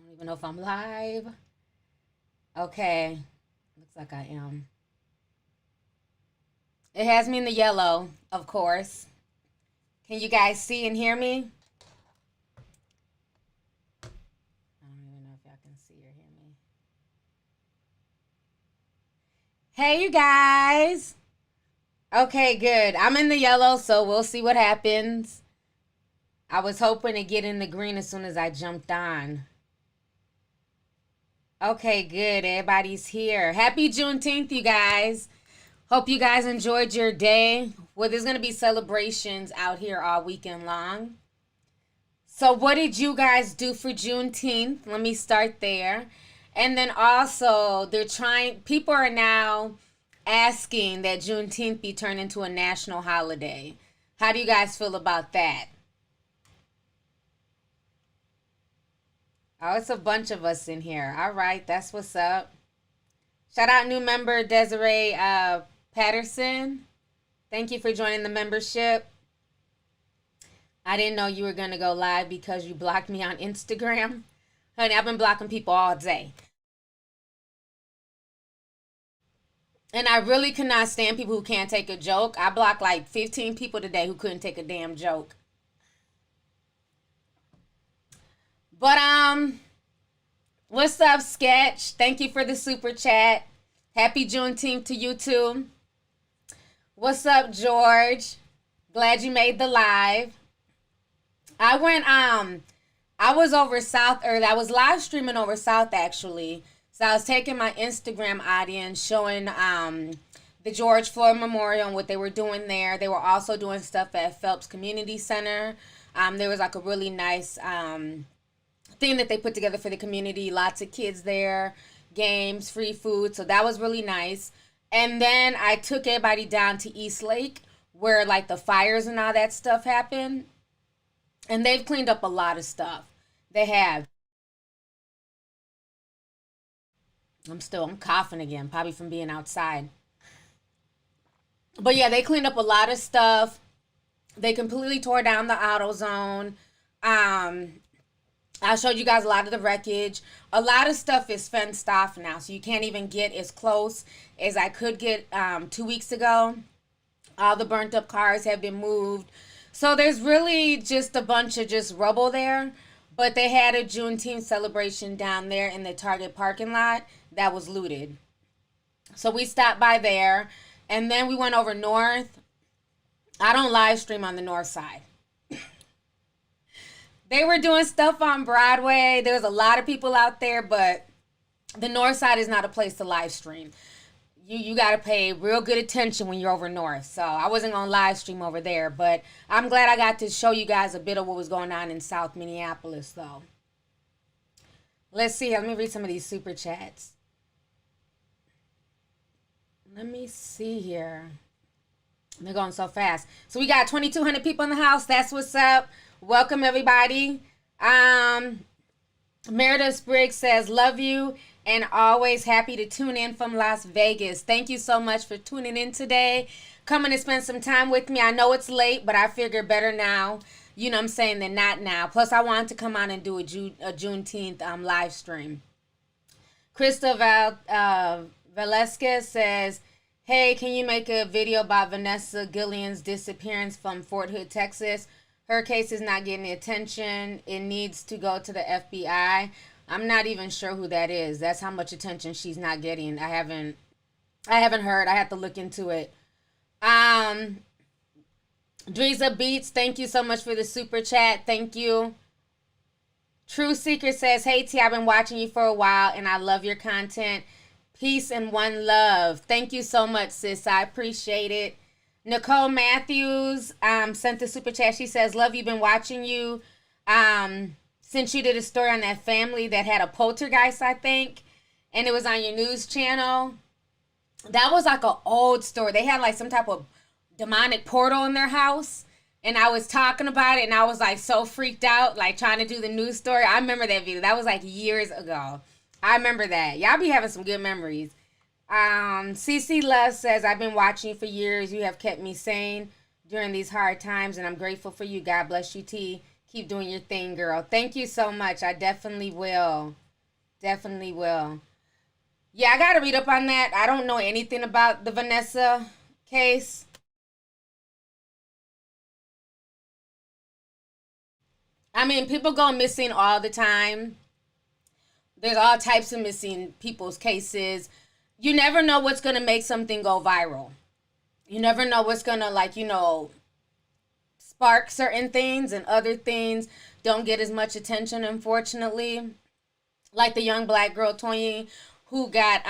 don't even know if I'm live. Okay. Looks like I am. It has me in the yellow, of course. Can you guys see and hear me? I don't even know if y'all can see or hear me. Hey, you guys. Okay, good. I'm in the yellow, so we'll see what happens. I was hoping to get in the green as soon as I jumped on. Okay, good. Everybody's here. Happy Juneteenth, you guys. Hope you guys enjoyed your day. Well, there's going to be celebrations out here all weekend long. So, what did you guys do for Juneteenth? Let me start there. And then also, people are now asking that Juneteenth be turned into a national holiday. How do you guys feel about that? Oh, it's a bunch of us in here. All right, that's what's up. Shout out new member Desiree Patterson. Thank you for joining the membership. I didn't know you were going to go live because you blocked me on Instagram. Honey, I've been blocking people all day. And I really cannot stand people who can't take a joke. I blocked like 15 people today who couldn't take a damn joke. But what's up, Sketch? Thank you for the super chat. Happy Juneteenth to you too. What's up, George? Glad you made the live. I was over south early. I was live streaming over south actually. So I was taking my Instagram audience, showing the George Floyd Memorial and what they were doing there. They were also doing stuff at Phelps Community Center. There was like a really nice thing that they put together for the community. Lots of kids there, games, free food. So that was really nice. And then I took everybody down to East Lake where like the fires and all that stuff happened. And they've cleaned up a lot of stuff. They have. I'm coughing again, probably from being outside. But yeah, they cleaned up a lot of stuff. They completely tore down the auto zone. I showed you guys a lot of the wreckage. A lot of stuff is fenced off now, so you can't even get as close as I could get 2 weeks ago. All the burnt up cars have been moved. So there's really just a bunch of just rubble there. But they had a Juneteenth celebration down there in the Target parking lot that was looted. So we stopped by there. And then we went over north. I don't live stream on the north side. They were doing stuff on Broadway. There's a lot of people out there, but the north side is not a place to live stream. You got to pay real good attention when you're over north. So I wasn't going to live stream over there, but I'm glad I got to show you guys a bit of what was going on in South Minneapolis, though. Let's see. Let me read some of these super chats. Let me see here. They're going so fast. So we got 2,200 people in the house. That's what's up. Welcome, everybody. Meredith Spriggs says, love you and always happy to tune in from Las Vegas. Thank you so much for tuning in today. Coming to spend some time with me. I know it's late, but I figure better now, you know what I'm saying, than not now. Plus, I wanted to come on and do a Juneteenth live stream. Krista Velasquez says, hey, can you make a video about Vanessa Gillian's disappearance from Fort Hood, Texas? Her case is not getting the attention. It needs to go to the FBI. I'm not even sure who that is. That's how much attention she's not getting. I haven't heard. I have to look into it. Dreeza Beats, thank you so much for the super chat. Thank you. True Seeker says, hey T, I've been watching you for a while and I love your content. Peace and one love. Thank you so much, sis. I appreciate it. Nicole Matthews sent the super chat. She says, love you, been watching you since you did a story on that family that had a poltergeist, I think, and it was on your news channel. That was like an old story. They had like some type of demonic portal in their house, and I was talking about it, and I was like so freaked out, like trying to do the news story. I remember that video. That was like years ago. I remember that. Y'all be having some good memories. CC Love says, I've been watching you for years. You have kept me sane during these hard times, and I'm grateful for you. God bless you, T. Keep doing your thing, girl. Thank you so much. I definitely will. Definitely will. Yeah, I gotta read up on that. I don't know anything about the Vanessa case. I mean, people go missing all the time. There's all types of missing people's cases. You never know what's gonna make something go viral. You never know what's gonna, like, spark certain things, and other things don't get as much attention, unfortunately. Like the young black girl Toyin, who got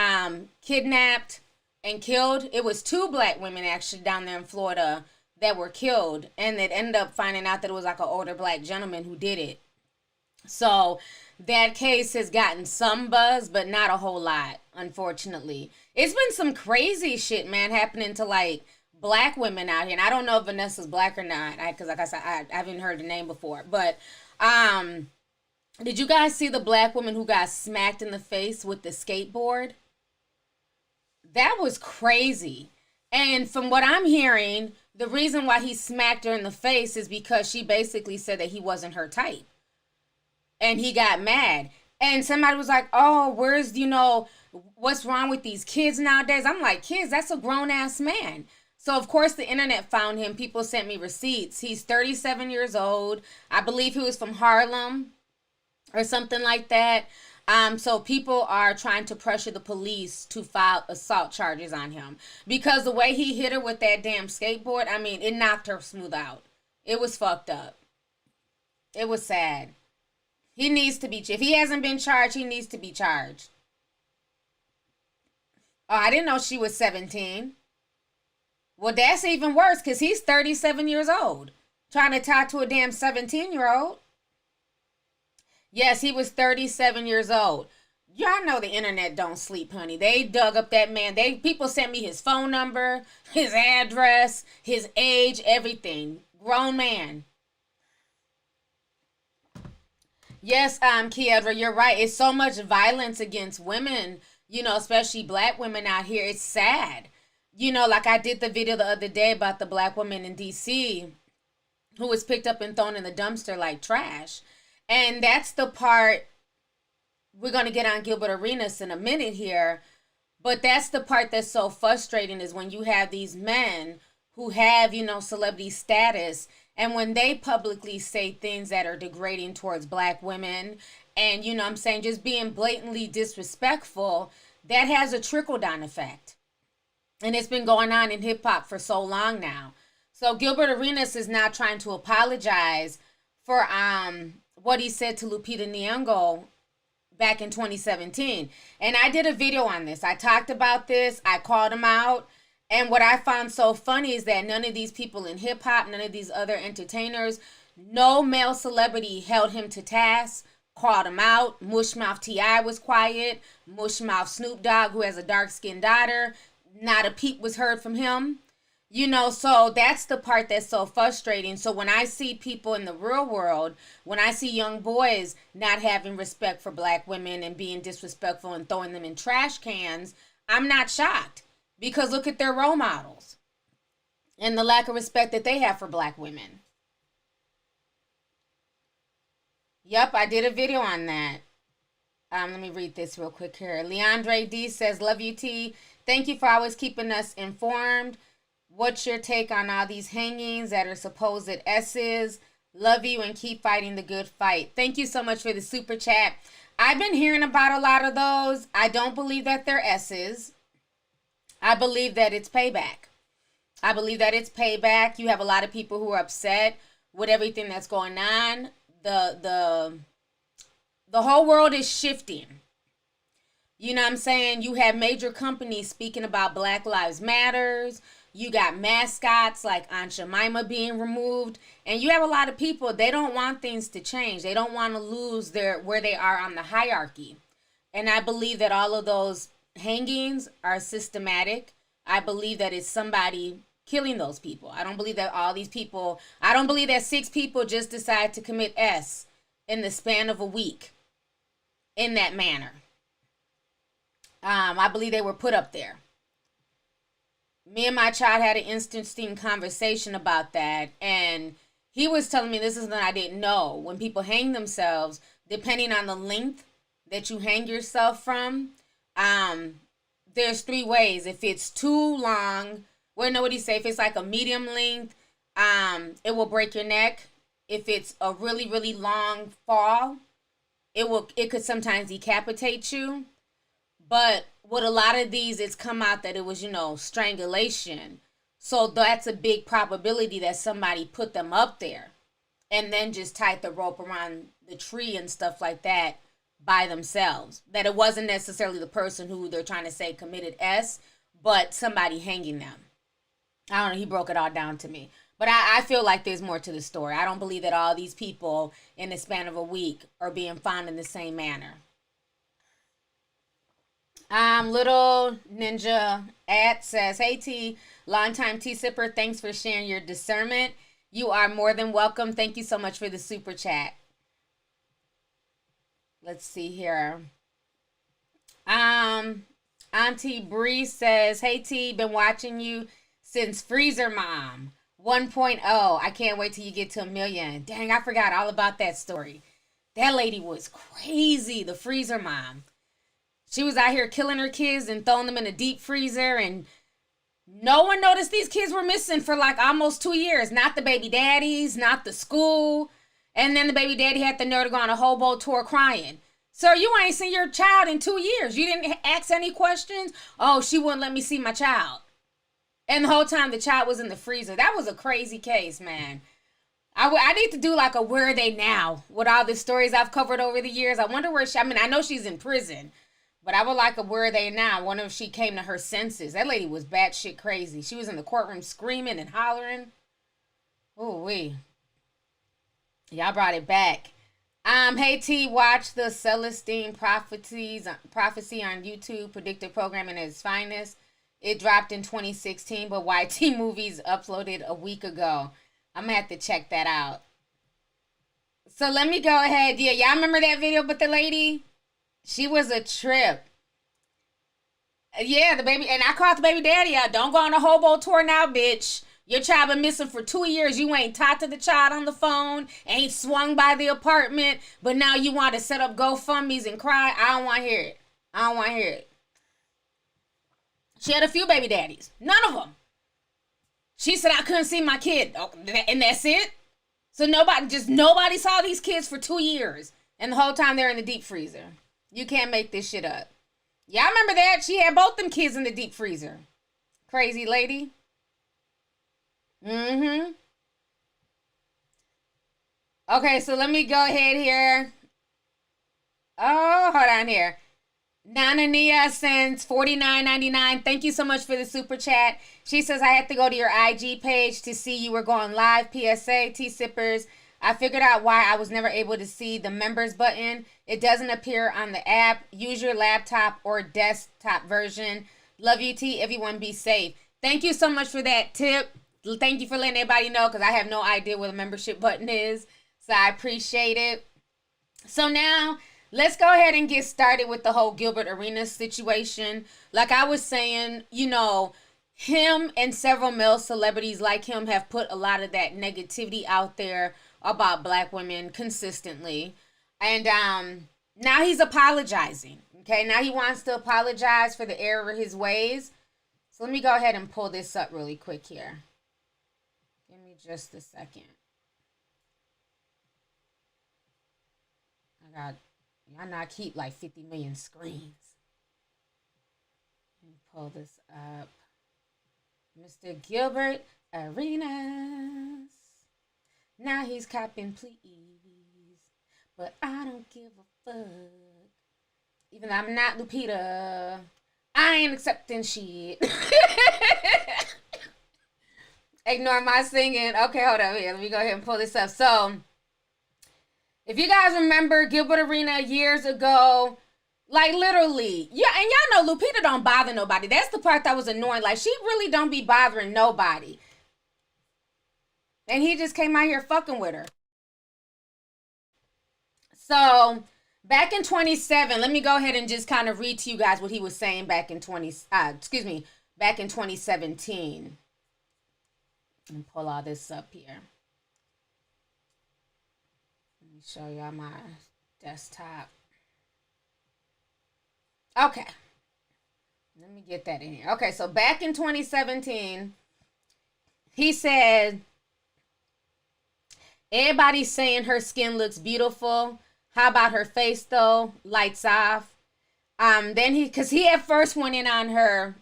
kidnapped and killed. It was two black women actually down there in Florida that were killed, and it ended up finding out that it was like an older black gentleman who did it. So that case has gotten some buzz, but not a whole lot, unfortunately. It's been some crazy shit, man, happening to like black women out here. And I don't know if Vanessa's black or not, because like I said, I haven't heard the name before. But did you guys see the black woman who got smacked in the face with the skateboard? That was crazy. And from what I'm hearing, the reason why he smacked her in the face is because she basically said that he wasn't her type. And he got mad. And somebody was like, oh, what's wrong with these kids nowadays? I'm like, kids, that's a grown ass man. So, of course, the internet found him. People sent me receipts. He's 37 years old. I believe he was from Harlem or something like that. So people are trying to pressure the police to file assault charges on him because the way he hit her with that damn skateboard, I mean, it knocked her smooth out. It was fucked up. It was sad. He needs to be, if he hasn't been charged, he needs to be charged. Oh, I didn't know she was 17. Well, that's even worse because he's 37 years old. Trying to talk to a damn 17-year-old. Yes, he was 37 years old. Y'all know the internet don't sleep, honey. They dug up that man. People sent me his phone number, his address, his age, everything. Grown man. Yes, Kiedra, you're right. It's so much violence against women, especially black women out here. It's sad. Like I did the video the other day about the black woman in DC who was picked up and thrown in the dumpster like trash. And that's the part we're going to get on Gilbert Arenas in a minute here. But that's the part that's so frustrating is when you have these men who have, celebrity status, and when they publicly say things that are degrading towards black women and, I'm saying, just being blatantly disrespectful, that has a trickle-down effect. And it's been going on in hip-hop for so long now. So Gilbert Arenas is now trying to apologize for what he said to Lupita Nyong'o back in 2017. And I did a video on this. I talked about this. I called him out. And what I found so funny is that none of these people in hip hop, none of these other entertainers, no male celebrity held him to task, called him out. Mushmouth T.I. was quiet. Mushmouth Snoop Dogg, who has a dark-skinned daughter, not a peep was heard from him. So that's the part that's so frustrating. So when I see people in the real world, when I see young boys not having respect for black women and being disrespectful and throwing them in trash cans, I'm not shocked. Because look at their role models and the lack of respect that they have for black women. Yep, I did a video on that. Let me read this real quick here. Leandre D says, love you, T. Thank you for always keeping us informed. What's your take on all these hangings that are supposed S's? Love you and keep fighting the good fight. Thank you so much for the super chat. I've been hearing about a lot of those. I don't believe that they're S's. I believe that it's payback. I believe that it's payback. You have a lot of people who are upset with everything that's going on. The whole world is shifting. You know what I'm saying? You have major companies speaking about Black Lives Matters. You got mascots like Aunt Jemima being removed. And you have a lot of people, they don't want things to change. They don't want to lose where they are on the hierarchy. And I believe that all of those hangings are systematic. I believe that it's somebody killing those people. I don't believe that I don't believe that 6 people just decide to commit S in the span of a week in that manner. I believe they were put up there. Me and my child had an interesting conversation about that, and he was telling me, this is what I didn't know. When people hang themselves, depending on the length that you hang yourself from, there's 3 ways. If it's too long, well, no, what do you say? If it's like a medium length, it will break your neck. If it's a really, really long fall, it could sometimes decapitate you. But with a lot of these, it's come out that it was, strangulation. So that's a big probability that somebody put them up there and then just tied the rope around the tree and stuff like that by themselves. That it wasn't necessarily the person who they're trying to say committed S, but somebody hanging them. I don't know. He broke it all down to me. But I feel like there's more to the story. I don't believe that all these people in the span of a week are being found in the same manner. Little Ninja at says, hey T, longtime tea sipper, thanks for sharing your discernment. You are more than welcome. Thank you so much for the super chat. Let's see here. Auntie Bree says, hey T, been watching you since Freezer Mom 1.0. I can't wait till you get to 1 million. Dang, I forgot all about that story. That lady was crazy, the Freezer Mom. She was out here killing her kids and throwing them in a deep freezer, and no one noticed these kids were missing for like almost 2 years. Not the baby daddies, not the school. And then the baby daddy had the nerve to go on a hobo tour crying. Sir, you ain't seen your child in 2 years. You didn't ask any questions? Oh, she wouldn't let me see my child. And the whole time the child was in the freezer. That was a crazy case, man. I need to do like a where are they now with all the stories I've covered over the years. I wonder where I know she's in prison. But I would like a where are they now? I wonder if she came to her senses. That lady was batshit crazy. She was in the courtroom screaming and hollering. Ooh wee. Y'all brought it back. Hey T, watch the Celestine Prophecy on YouTube, predictive programming at its finest. It dropped in 2016, but YT Movies uploaded a week ago. I'm gonna have to check that out. So let me go ahead. Yeah, y'all remember that video with the lady? She was a trip. Yeah, the baby, and I called the baby daddy out. Don't go on a hobo tour now, bitch. Your child been missing for 2 years. You ain't talked to the child on the phone, ain't swung by the apartment, but now you want to set up GoFundMe's and cry. I don't want to hear it. I don't want to hear it. She had a few baby daddies. None of them. She said I couldn't see my kid. Oh, and that's it? So nobody saw these kids for 2 years. And the whole time they're in the deep freezer. You can't make this shit up. Y'all remember that? She had both them kids in the deep freezer. Crazy lady. Mm-hmm. Okay, so let me go ahead here. Oh, hold on here. Nana Nia sends $49.99. Thank you so much for the super chat. She says, I had to go to your IG page to see you were going live. PSA, T-Sippers. I figured out why I was never able to see the members button. It doesn't appear on the app. Use your laptop or desktop version. Love you, T. Everyone be safe. Thank you so much for that tip. Thank you for letting everybody know because I have no idea where the membership button is. So I appreciate it. So now let's go ahead and get started with the whole Gilbert Arenas situation. Like I was saying, him and several male celebrities like him have put a lot of that negativity out there about black women consistently. And now he's apologizing. Okay, now he wants to apologize for the error of his ways. So let me go ahead and pull this up really quick here. Give me just a second. Y'all not keep like 50 million screens. Let me pull this up. Mr. Gilbert Arenas. Now he's copping pleas. But I don't give a fuck. Even though I'm not Lupita. I ain't accepting shit. Ignore my singing. Okay, hold on here. Let me go ahead and pull this up. So, if you guys remember Gilbert Arenas years ago, like literally, yeah, and y'all know Lupita don't bother nobody. That's the part that was annoying. Like, she really don't be bothering nobody. And he just came out here fucking with her. So, back in 27, let me go ahead and just kind of read to you guys what he was saying back in back in 2017. And pull all this up here. Show y'all my desktop. Okay. Let me get that in here. Okay, so back in 2017, he said, everybody's saying her skin looks beautiful. How about her face though? Lights off. Then because he at first went in on her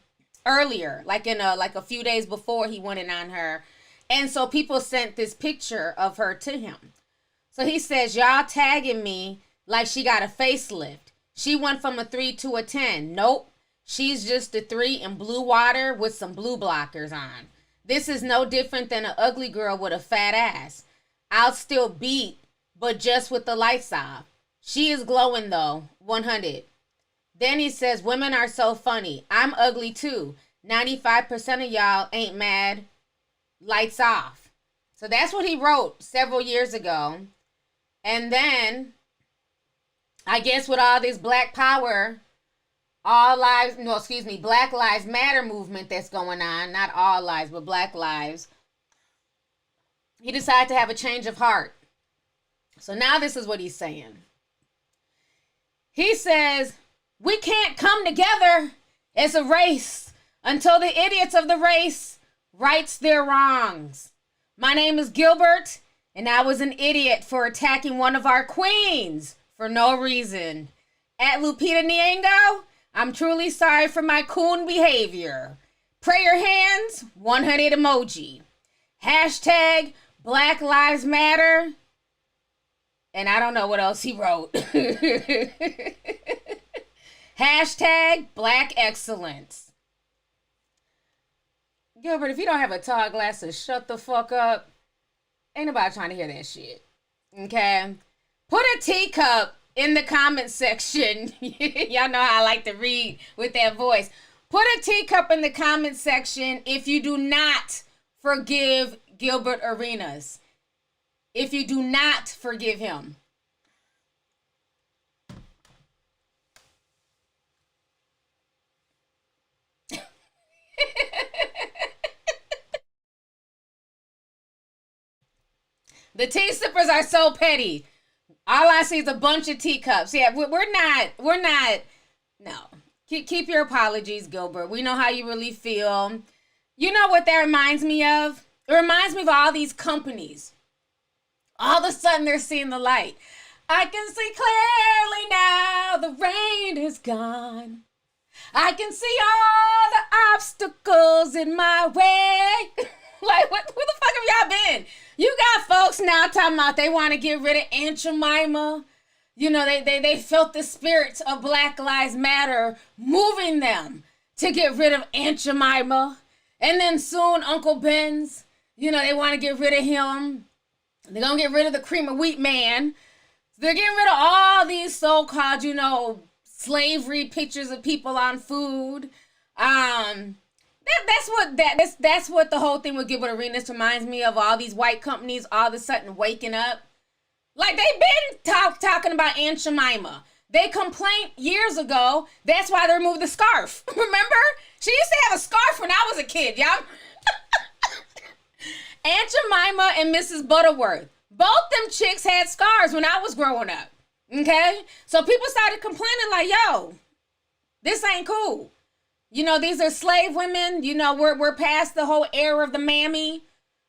earlier, like a few days before he went in on her. And so people sent this picture of her to him. So he says, y'all tagging me like she got a facelift. She went from a 3 to a 10. Nope. She's just a 3 in blue water with some blue blockers on. This is no different than an ugly girl with a fat ass. I'll still beat, but just with the lights off. She is glowing though, 100. Then he says, women are so funny. I'm ugly too. 95% of y'all ain't mad. Lights off. So that's what he wrote several years ago. And then, I guess with all this Black Power, Black Lives Matter movement that's going on, not all lives, but Black lives, he decided to have a change of heart. So now this is what he's saying. He says, we can't come together as a race until the idiots of the race rights their wrongs. My name is Gilbert, and I was an idiot for attacking one of our queens for no reason. At Lupita Nyong'o, I'm truly sorry for my coon behavior. Prayer hands, 100 emoji. Hashtag Black Lives Matter. And I don't know what else he wrote. Hashtag Black Excellence. Gilbert, if you don't have a tall glass of shut the fuck up, ain't nobody trying to hear that shit. Okay? Put a teacup in the comment section. Y'all know how I like to read with that voice. Put a teacup in the comment section if you do not forgive Gilbert Arenas. If you do not forgive him. The tea sippers are so petty. All I see is a bunch of teacups. Yeah, we're not, no. Keep your apologies, Gilbert. We know how you really feel. You know what that reminds me of? It reminds me of all these companies. All of a sudden, they're seeing the light. I can see clearly now, the rain is gone. I can see all the obstacles in my way. Like, who the fuck have y'all been? You got folks now talking about they want to get rid of Aunt Jemima. You know, they felt the spirits of Black Lives Matter moving them to get rid of Aunt Jemima. And then soon Uncle Ben's, you know, they want to get rid of him. They're going to get rid of the cream of wheat man. They're getting rid of all these so-called, you know, slavery pictures of people on food. That's what the whole thing with Gilbert Arenas reminds me of. All these white companies all of a sudden waking up. Like, they've been talking about Aunt Jemima. They complained years ago. That's why they removed the scarf. Remember? She used to have a scarf when I was a kid, y'all. Aunt Jemima and Mrs. Butterworth. Both them chicks had scars when I was growing up. Okay? So people started complaining like, yo, this ain't cool. You know, these are slave women. You know, we're past the whole era of the mammy.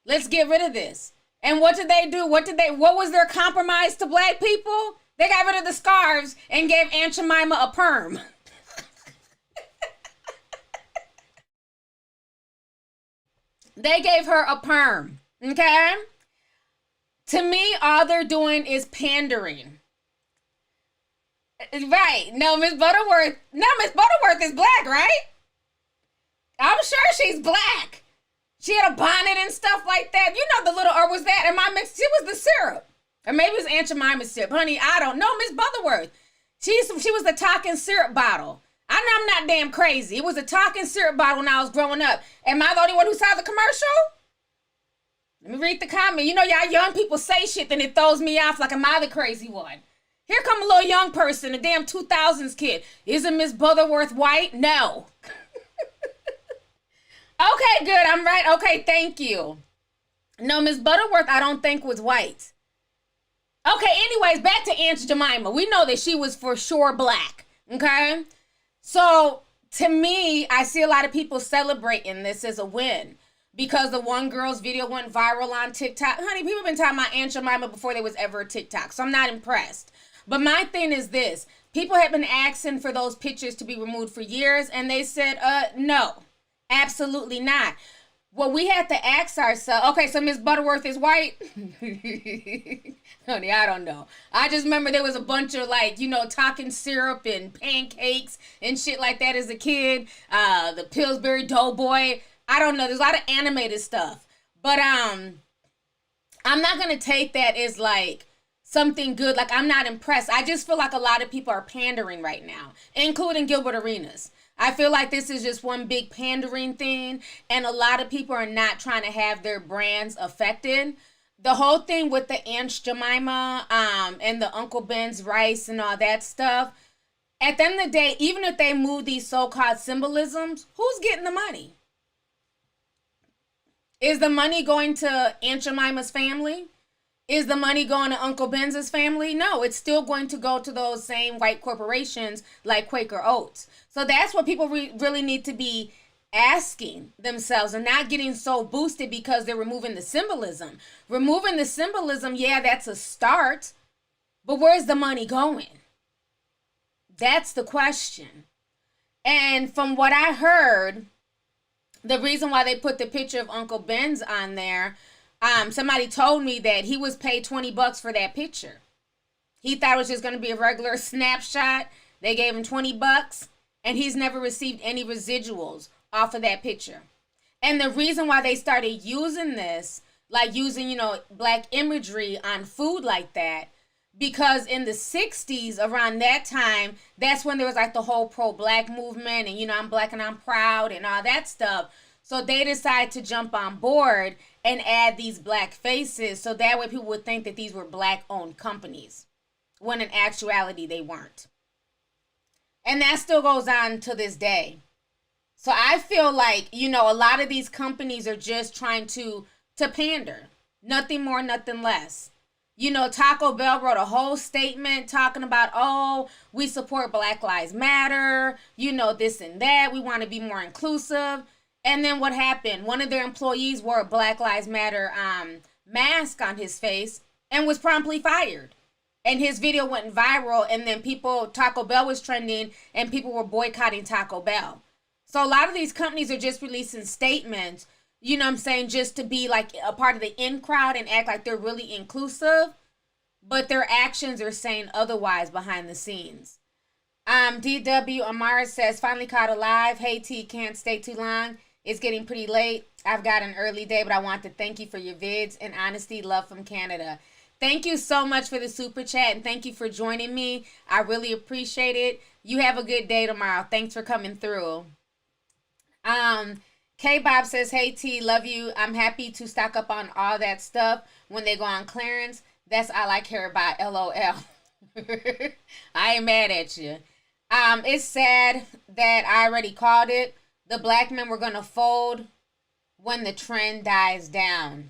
Let's get rid of this. And what did they do? What was their compromise to black people? They got rid of the scarves and gave Aunt Jemima a perm. They gave her a perm. Okay? To me, all they're doing is pandering. Right. No, Miss Butterworth is black, right? I'm sure she's black. She had a bonnet and stuff like that. You know the little, or was that, am I mixed? She was the syrup. Or maybe it was Aunt Jemima's syrup. Honey, I don't know. Miss Butterworth. She was the talking syrup bottle. I know I'm not damn crazy. It was a talking syrup bottle when I was growing up. Am I the only one who saw the commercial? Let me read the comment. You know, y'all young people say shit, then it throws me off like am I the crazy one. Here come a little young person, a damn 2000s kid. Isn't Miss Butterworth white? No. Okay, good. I'm right. Okay, thank you. No, Miss Butterworth, I don't think was white. Okay, anyways, back to Aunt Jemima. We know that she was for sure black. Okay? So, to me, I see a lot of people celebrating this as a win. Because the one girl's video went viral on TikTok. Honey, people have been talking about Aunt Jemima before there was ever a TikTok. So I'm not impressed. But my thing is this. People have been asking for those pictures to be removed for years. And they said, no. Absolutely not. Well, we had to ask ourselves, okay, so Miss Butterworth is white? Honey, I don't know. I just remember there was a bunch of, like, you know, talking syrup and pancakes and shit like that as a kid. The Pillsbury Doughboy. I don't know. There's a lot of animated stuff. But I'm not going to take that as, like, something good. Like, I'm not impressed. I just feel like a lot of people are pandering right now, including Gilbert Arenas. I feel like this is just one big pandering thing, and a lot of people are not trying to have their brands affected. The whole thing with the Aunt Jemima and the Uncle Ben's rice and all that stuff, at the end of the day, even if they move these so-called symbolisms, who's getting the money? Is the money going to Aunt Jemima's family? Is the money going to Uncle Ben's family? No, it's still going to go to those same white corporations like Quaker Oats. So that's what people really need to be asking themselves and not getting so boosted because they're removing the symbolism. Removing the symbolism, yeah, that's a start. But where's the money going? That's the question. And from what I heard, the reason why they put the picture of Uncle Ben's on there, somebody told me that he was paid $20 for that picture. He thought it was just going to be a regular snapshot. They gave him $20, and he's never received any residuals off of that picture. And the reason why they started using this, like using, you know, black imagery on food like that, because in the 60s, around that time, that's when there was like the whole pro-black movement and, you know, I'm black and I'm proud and all that stuff. So they decided to jump on board and add these black faces so that way people would think that these were black-owned companies, when in actuality they weren't. And that still goes on to this day. So I feel like, you know, a lot of these companies are just trying to pander. Nothing more, nothing less. You know, Taco Bell wrote a whole statement talking about, oh, we support Black Lives Matter, you know, this and that. We want to be more inclusive. And then what happened? One of their employees wore a Black Lives Matter mask on his face and was promptly fired. And his video went viral, and then Taco Bell was trending, and people were boycotting Taco Bell. So a lot of these companies are just releasing statements, you know what I'm saying, just to be like a part of the in crowd and act like they're really inclusive, but their actions are saying otherwise behind the scenes. DW Amara says, finally caught alive. Hey T, can't stay too long. It's getting pretty late. I've got an early day, but I want to thank you for your vids and honesty. Love from Canada. Thank you so much for the super chat, and thank you for joining me. I really appreciate it. You have a good day tomorrow. Thanks for coming through. K-Bob says, hey T, love you. I'm happy to stock up on all that stuff when they go on clearance. That's all I care about, LOL. I ain't mad at you. It's sad that I already called it. The black men were going to fold when the trend dies down.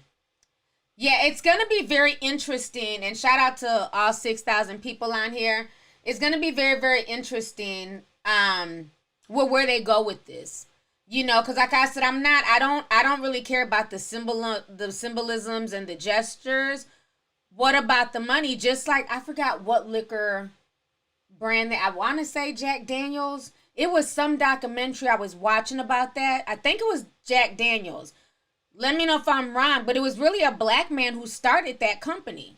Yeah, it's going to be very interesting. And shout out to all 6,000 people on here. It's going to be very, very interesting where they go with this. You know, because like I said, I don't really care about the symbolisms and the gestures. What about the money? Just like, I forgot what liquor brand that, I want to say Jack Daniels. It was some documentary I was watching about that. I think it was Jack Daniels. Let me know if I'm wrong, but it was really a black man who started that company.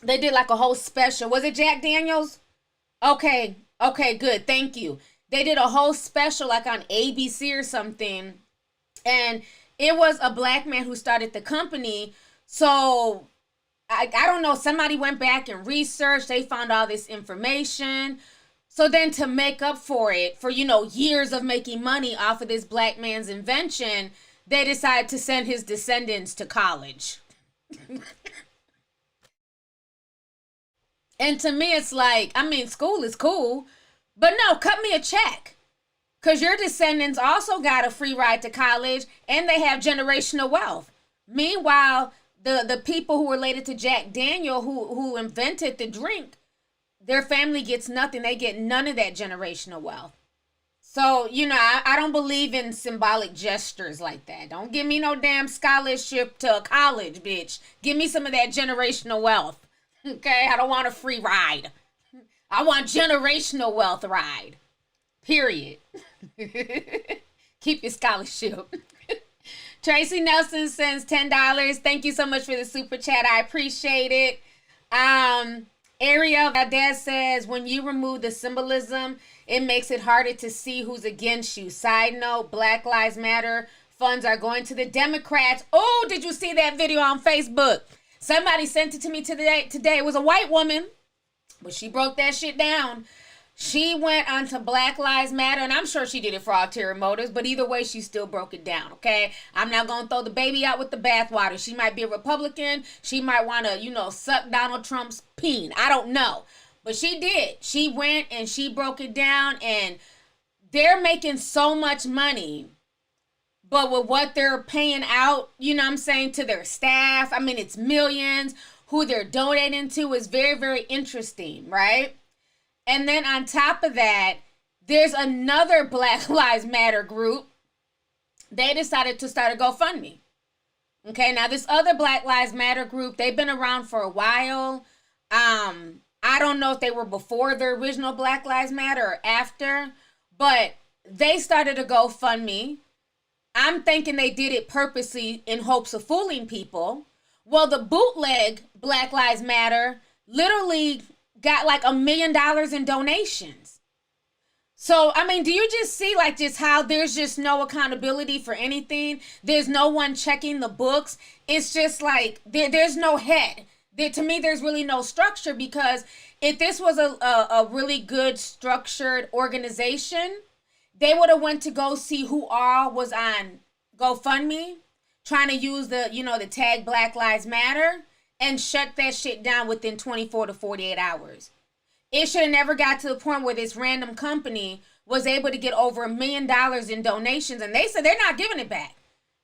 They did like a whole special. Was it Jack Daniels? Okay, good. Thank you. They did a whole special like on ABC or something. And it was a black man who started the company. So I don't know. Somebody went back and researched. They found all this information. So then to make up for it, for, you know, years of making money off of this black man's invention, they decided to send his descendants to college. And to me, it's like, I mean, school is cool, but no, cut me a check. Because your descendants also got a free ride to college and they have generational wealth. Meanwhile, the people who related to Jack Daniel who invented the drink, their family gets nothing. They get none of that generational wealth. So, I don't believe in symbolic gestures like that. Don't give me no damn scholarship to a college, bitch. Give me some of that generational wealth. Okay? I don't want a free ride. I want generational wealth ride. Period. Keep your scholarship. Tracy Nelson sends $10. Thank you so much for the super chat. I appreciate it. Ariel Valdez says, when you remove the symbolism, it makes it harder to see who's against you. Side note, Black Lives Matter funds are going to the Democrats. Oh, did you see that video on Facebook? Somebody sent it to me today. It was a white woman, but she broke that shit down. She went onto Black Lives Matter, and I'm sure she did it for ulterior motives, but either way, she still broke it down, okay? I'm not going to throw the baby out with the bathwater. She might be a Republican. She might want to, suck Donald Trump's peen. I don't know. But she did. She went and she broke it down, and they're making so much money. But with what they're paying out, to their staff, it's millions. Who they're donating to is very, very interesting, right? And then on top of that, there's another Black Lives Matter group. They decided to start a GoFundMe. Okay, now this other Black Lives Matter group, they've been around for a while. I don't know if they were before the original Black Lives Matter or after, but they started a GoFundMe. I'm thinking they did it purposely in hopes of fooling people. Well, the bootleg Black Lives Matter literally got like $1 million in donations. So, do you just see just how there's just no accountability for anything? There's no one checking the books. It's just like there's no head. To me, there's really no structure, because if this was a really good structured organization, they would have went to go see who all was on GoFundMe, trying to use the tag Black Lives Matter, and shut that shit down within 24 to 48 hours. It should have never got to the point where this random company was able to get over $1 million in donations, and they said they're not giving it back.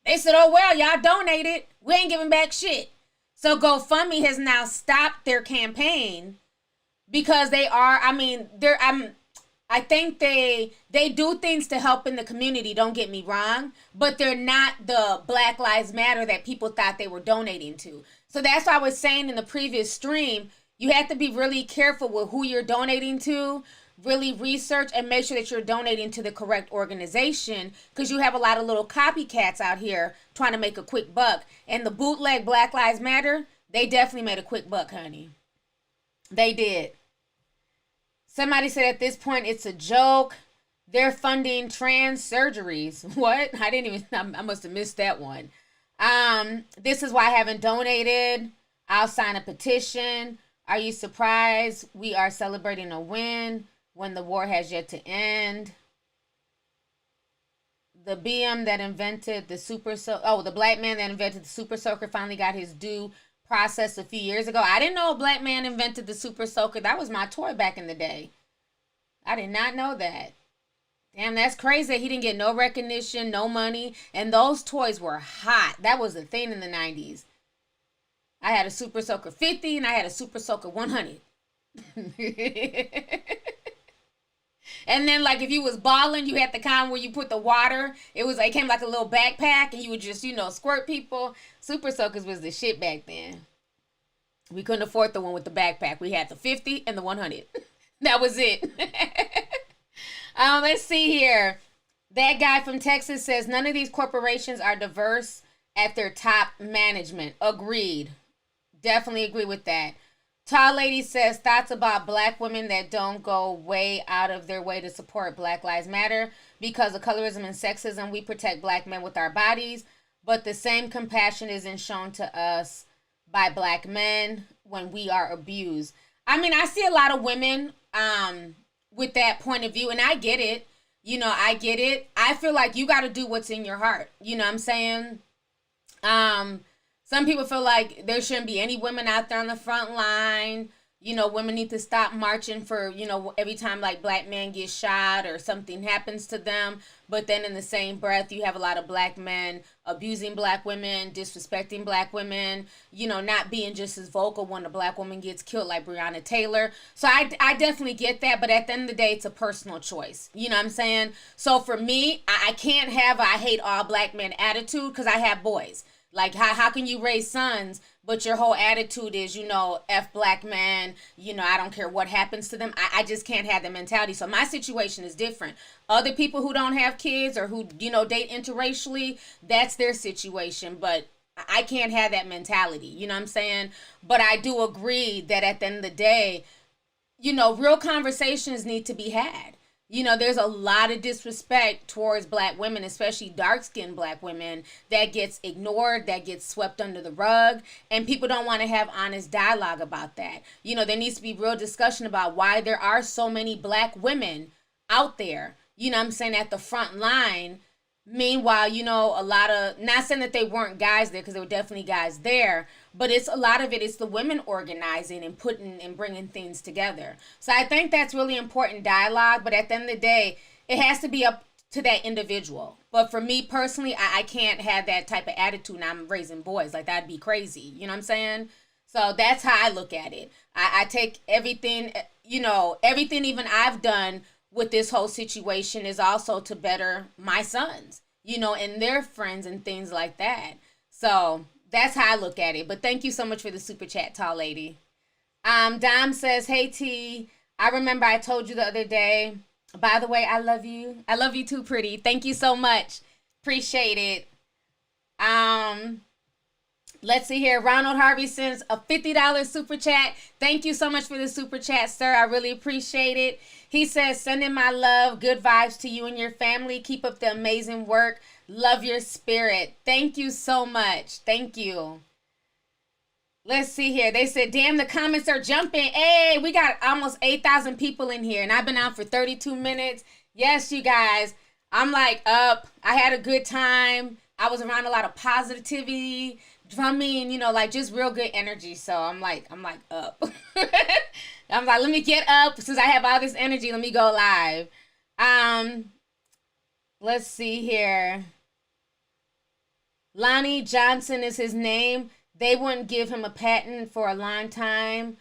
They said, oh, well, y'all donated. We ain't giving back shit. So GoFundMe has now stopped their campaign because they are, I think they do things to help in the community, don't get me wrong, but they're not the Black Lives Matter that people thought they were donating to. So that's why I was saying in the previous stream, you have to be really careful with who you're donating to, really research and make sure that you're donating to the correct organization, because you have a lot of little copycats out here trying to make a quick buck. And the bootleg Black Lives Matter, they definitely made a quick buck, honey. They did. Somebody said at this point it's a joke. They're funding trans surgeries. What? I must have missed that one. This is why I haven't donated. I'll sign a petition. Are you surprised we are celebrating a win when the war has yet to end? The BM that invented the the black man that invented the super soaker finally got his due process a few years ago. I didn't know a black man invented the super soaker. That was my toy back in the day. I did not know that. Damn, that's crazy. He didn't get no recognition, no money, and those toys were hot. That was a thing in the 90s. I had a Super Soaker 50 and I had a Super Soaker 100. And then, if you was balling, you had the kind where you put the water. It came like a little backpack, and you would just, squirt people. Super Soakers was the shit back then. We couldn't afford the one with the backpack. We had the 50 and the 100. That was it. Let's see here. That guy from Texas says none of these corporations are diverse at their top management. Agreed. Definitely agree with that. Tall Lady says thoughts about black women that don't go way out of their way to support Black Lives Matter. Because of colorism and sexism, we protect black men with our bodies, but the same compassion isn't shown to us by black men when we are abused. I see a lot of women with that point of view, and I get it. I get it. I feel like you got to do what's in your heart. You know what I'm saying? Some people feel like there shouldn't be any women out there on the front line. Women need to stop marching for, every time like black men get shot or something happens to them. But then in the same breath, you have a lot of black men abusing black women, disrespecting black women, not being just as vocal when a black woman gets killed like Breonna Taylor. So I definitely get that. But at the end of the day, it's a personal choice. You know what I'm saying? So for me, I can't have a I hate all black men attitude because I have boys. Like, how can you raise sons, but your whole attitude is, F black men, I don't care what happens to them. I just can't have that mentality. So my situation is different. Other people who don't have kids or who, date interracially, that's their situation. But I can't have that mentality. You know what I'm saying? But I do agree that at the end of the day, real conversations need to be had. There's a lot of disrespect towards black women, especially dark-skinned black women, that gets ignored, that gets swept under the rug, and people don't want to have honest dialogue about that. There needs to be real discussion about why there are so many black women out there, I'm saying, at the front line. Meanwhile, a lot of, not saying that they weren't guys there, because there were definitely guys there, but it's a lot of it is the women organizing and putting and bringing things together. So I think that's really important dialogue, but at the end of the day, it has to be up to that individual. But for me personally, I can't have that type of attitude when I'm raising boys. Like, that'd be crazy. You know what I'm saying? So that's how I look at it. I take everything, everything even I've done with this whole situation is also to better my sons, and their friends and things like that. So that's how I look at it. But thank you so much for the super chat, tall lady. Dom says, hey T, I remember I told you the other day, by the way, I love you. I love you too, pretty. Thank you so much. Appreciate it. Let's see here. Ronald Harvey sends a $50 super chat. Thank you so much for the super chat, sir. I really appreciate it. He says, sending my love, good vibes to you and your family. Keep up the amazing work. Love your spirit. Thank you so much. Thank you. Let's see here. They said, damn, the comments are jumping. Hey, we got almost 8,000 people in here, and I've been out for 32 minutes. Yes, you guys. I'm like up. I had a good time. I was around a lot of positivity, drumming, like just real good energy. So I'm like up. I'm like, let me get up since I have all this energy. Let me go live. Let's see here. Lonnie Johnson is his name. They wouldn't give him a patent for a long time.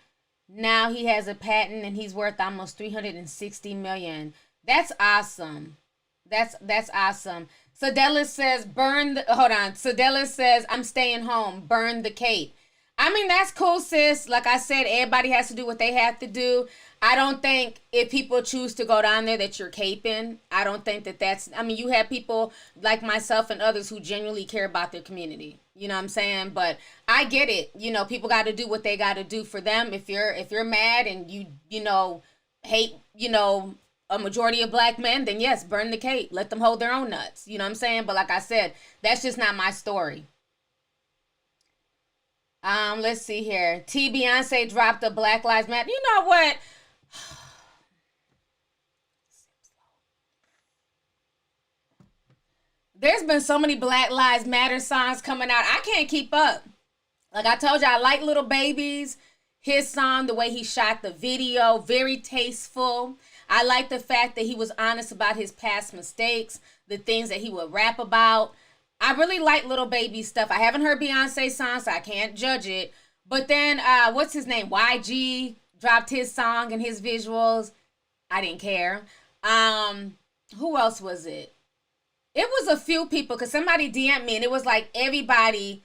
Now he has a patent and he's worth almost $360 million. That's awesome. That's awesome. Sadella says, Sadella says, I'm staying home. Burn the cape. I mean, that's cool, sis. Like I said, everybody has to do what they have to do. I don't think if people choose to go down there that you're caping. I don't think that's, you have people like myself and others who genuinely care about their community. You know what I'm saying? But I get it. People got to do what they got to do for them. If you're mad and you hate, a majority of black men, then yes, burn the cape. Let them hold their own nuts. You know what I'm saying? But like I said, that's just not my story. Let's see here. Beyonce dropped a Black Lives Matter. You know what? There's been so many Black Lives Matter songs coming out. I can't keep up. Like I told you, I like Little Baby's. His song, the way he shot the video, very tasteful. I like the fact that he was honest about his past mistakes, the things that he would rap about. I really like Little Baby stuff. I haven't heard Beyonce's song, so I can't judge it. But then, what's his name? YG dropped his song and his visuals. I didn't care. Who else was it? It was a few people, because somebody DM'd me, and it was like everybody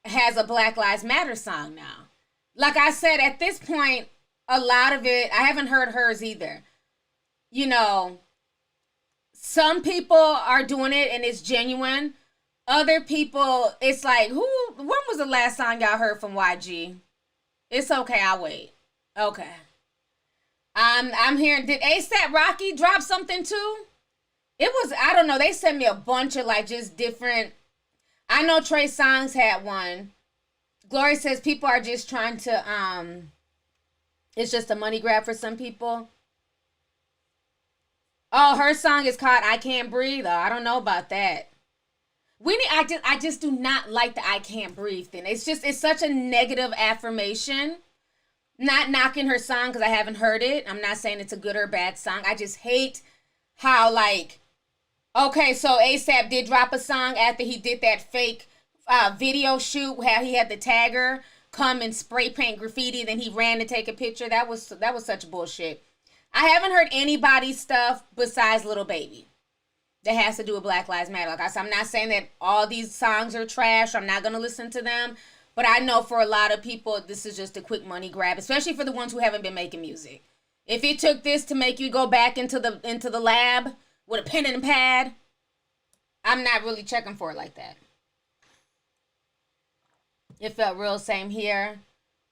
has a Black Lives Matter song now. Like I said, at this point, a lot of it, I haven't heard hers either. Some people are doing it, and it's genuine. Other people, it's like, when was the last song y'all heard from YG? It's okay, I'll wait. Okay. I'm hearing, did A$AP Rocky drop something too? It was, I don't know, they sent me a bunch of like just different, I know Trey Songz had one. Glory says people are just trying to, it's just a money grab for some people. Oh, her song is called I Can't Breathe. Oh, I don't know about that. I just do not like the I Can't Breathe thing. It's such a negative affirmation. Not knocking her song because I haven't heard it. I'm not saying it's a good or bad song. I just hate how, like, okay, so ASAP did drop a song after he did that fake video shoot, how he had the tagger come and spray paint graffiti, then he ran to take a picture. That was such bullshit. I haven't heard anybody's stuff besides Lil Baby that has to do with Black Lives Matter. Like I said, I'm not saying that all these songs are trash. I'm not going to listen to them. But I know for a lot of people, this is just a quick money grab, especially for the ones who haven't been making music. If it took this to make you go back into the lab with a pen and a pad, I'm not really checking for it like that. It felt real, same here.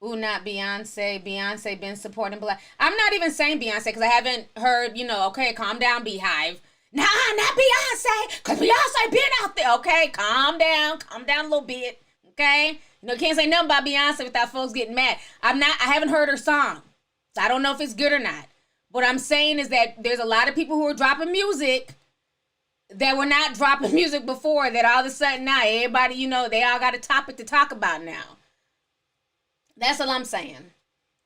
Ooh, not Beyonce. Beyonce been supporting Black. I'm not even saying Beyonce because I haven't heard, okay, calm down, Beehive. Nah, not Beyonce, because Beyonce been out there. Okay, calm down a little bit. Okay? Can't say nothing about Beyonce without folks getting mad. I haven't heard her song. So I don't know if it's good or not. What I'm saying is that there's a lot of people who are dropping music that were not dropping music before, that all of a sudden now everybody, they all got a topic to talk about now. That's all I'm saying.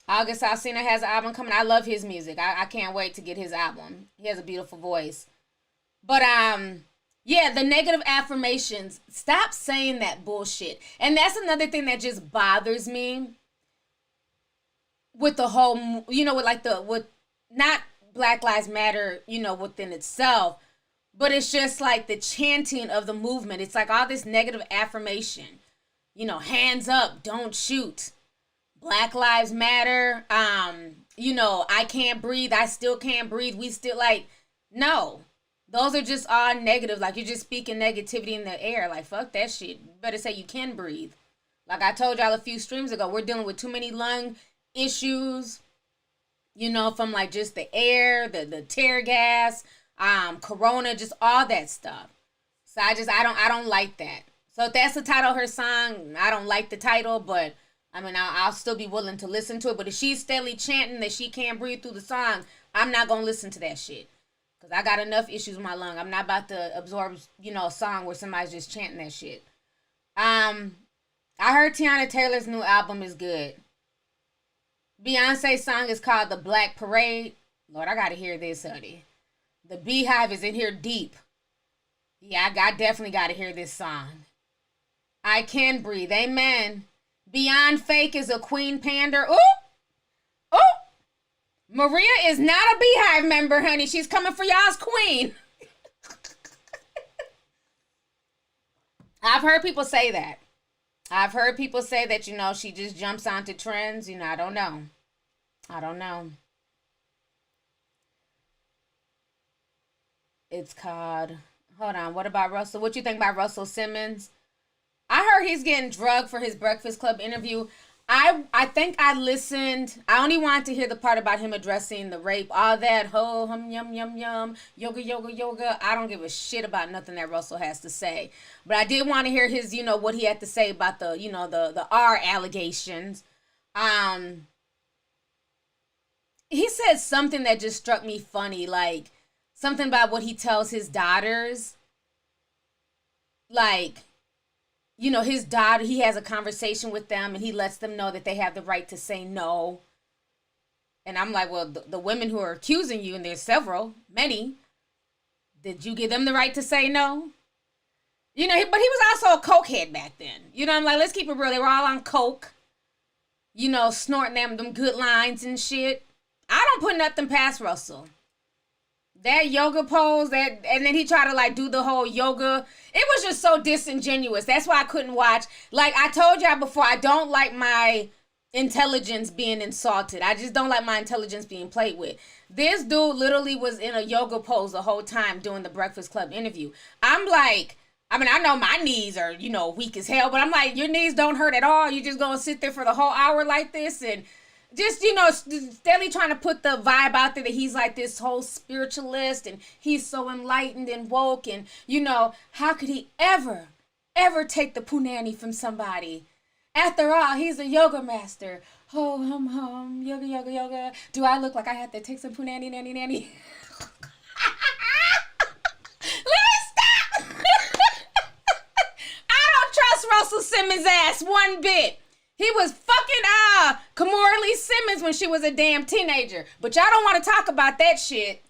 August Alsina has an album coming. I love his music. I can't wait to get his album. He has a beautiful voice. But yeah, the negative affirmations. Stop saying that bullshit. And that's another thing that just bothers me with the whole, with not Black Lives Matter, within itself, but it's just like the chanting of the movement. It's like all this negative affirmation. Hands up, don't shoot. Black Lives Matter. I can't breathe. I still can't breathe. We still no. Those are just all negative. Like, you're just speaking negativity in the air. Like, fuck that shit. You better say you can breathe. Like I told y'all a few streams ago, we're dealing with too many lung issues, from like just the air, the tear gas, corona, just all that stuff. So I don't like that. So if that's the title of her song, I don't like the title, but I'll still be willing to listen to it. But if she's steadily chanting that she can't breathe through the song, I'm not going to listen to that shit. Because I got enough issues with my lung. I'm not about to absorb, a song where somebody's just chanting that shit. I heard Tiana Taylor's new album is good. Beyonce's song is called The Black Parade. Lord, I got to hear this, honey. The Beehive is in here deep. Yeah, I definitely got to hear this song. I Can Breathe. Amen. Beyond Fake is a queen pander. Ooh! Ooh! Maria is not a Beehive member, honey. She's coming for y'all's queen. I've heard people say that. I've heard people say that, she just jumps onto trends. I don't know. I don't know. It's called, hold on, what about Russell? What you think about Russell Simmons? I heard he's getting drugged for his Breakfast Club interview. I think I listened. I only wanted to hear the part about him addressing the rape, all that, yum, yum, yum, yoga. I don't give a shit about nothing that Russell has to say. But I did want to hear his, what he had to say about the, the R allegations. He said something that just struck me funny, like something about what he tells his daughters. Like, his daughter, he has a conversation with them and he lets them know that they have the right to say no. And I'm like, well, the women who are accusing you, and there's many, did you give them the right to say no? But he was also a cokehead back then. I'm like, let's keep it real. They were all on coke, snorting them good lines and shit. I don't put nothing past Russell. That yoga pose, and then he tried to do the whole yoga. It was just so disingenuous. That's why I couldn't watch. Like I told y'all before, I don't like my intelligence being insulted. I just don't like my intelligence being played with. This dude literally was in a yoga pose the whole time doing the Breakfast Club interview. I'm like, I know my knees are, weak as hell, but I'm like, your knees don't hurt at all. You just gonna sit there for the whole hour like this and just, steadily trying to put the vibe out there that he's like this whole spiritualist and he's so enlightened and woke and, how could he ever take the punani from somebody? After all, he's a yoga master. Ho, hum, yoga. Do I look like I have to take some punani, nanny? Let me stop! I don't trust Russell Simmons' ass one bit. He was fucking Kimora Lee Simmons when she was a damn teenager. But y'all don't want to talk about that shit.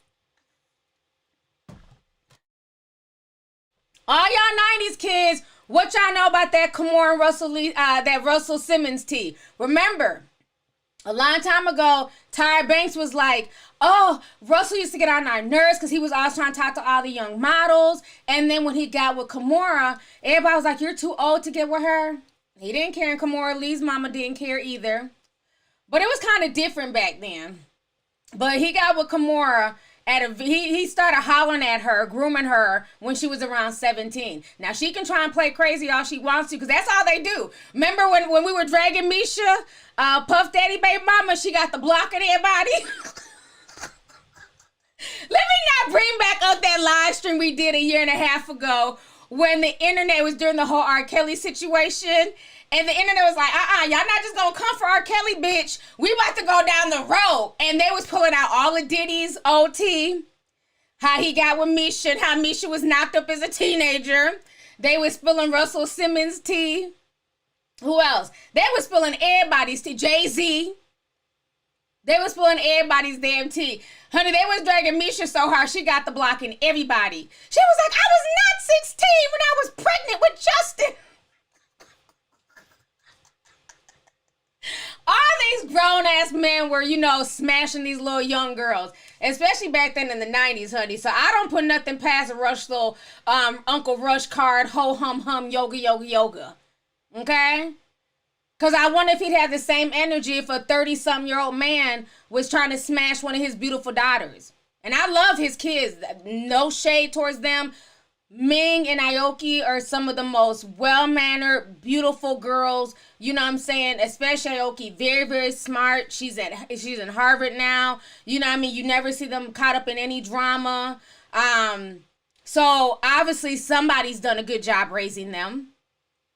All y'all 90s kids, what y'all know about that Kimora and Russell Lee, that Russell Simmons tea? Remember, a long time ago, Tyra Banks was like, oh, Russell used to get on our nerves because he was always trying to talk to all the young models. And then when he got with Kimora, everybody was like, you're too old to get with her. He didn't care, and Kimora Lee's mama didn't care either. But it was kind of different back then. But he got with Kimora he started hollering at her, grooming her when she was around 17. Now she can try and play crazy all she wants to, because that's all they do. Remember when we were dragging Misha, Puff Daddy baby mama, she got the block in everybody. Let me not bring back up that live stream we did a year and a half ago when the internet was during the whole R. Kelly situation. And the internet was like, y'all not just gonna come for R. Kelly, bitch. We about to go down the road. And they was pulling out all of Diddy's OT. How he got with Misha and how Misha was knocked up as a teenager. They was spilling Russell Simmons' tea. Who else? They was spilling everybody's tea. Jay-Z. They was spilling everybody's damn tea. Honey, they was dragging Misha so hard, she got the block in everybody. She was like, I was not 16 when I was pregnant with Justin. All these grown-ass men were, smashing these little young girls. Especially back then in the 90s, honey. So I don't put nothing past a Rush little Uncle Rush card, ho hum hum, yoga, yoga, yoga. Okay? Because I wonder if he'd have the same energy if a 30-something-year-old man was trying to smash one of his beautiful daughters. And I love his kids. No shade towards them. Ming and Aoki are some of the most well-mannered, beautiful girls. You know what I'm saying? Especially Aoki, very, very smart. She's in Harvard now. You know what I mean? You never see them caught up in any drama. So obviously somebody's done a good job raising them.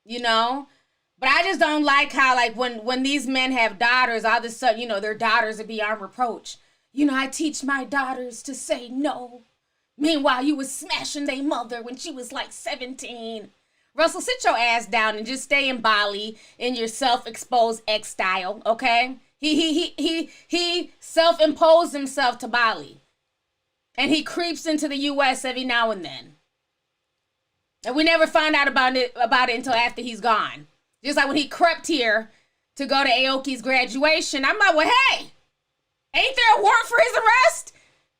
But I just don't like how, like, when these men have daughters, all of a sudden, their daughters are beyond reproach. I teach my daughters to say no. Meanwhile, you was smashing their mother when she was like 17. Russell, sit your ass down and just stay in Bali in your self-exposed ex style, okay? He self-imposed himself to Bali. And he creeps into the U.S. every now and then. And we never find out about it until after he's gone. Just like when he crept here to go to Aoki's graduation, I'm like, well, hey, ain't there a warrant for his arrest?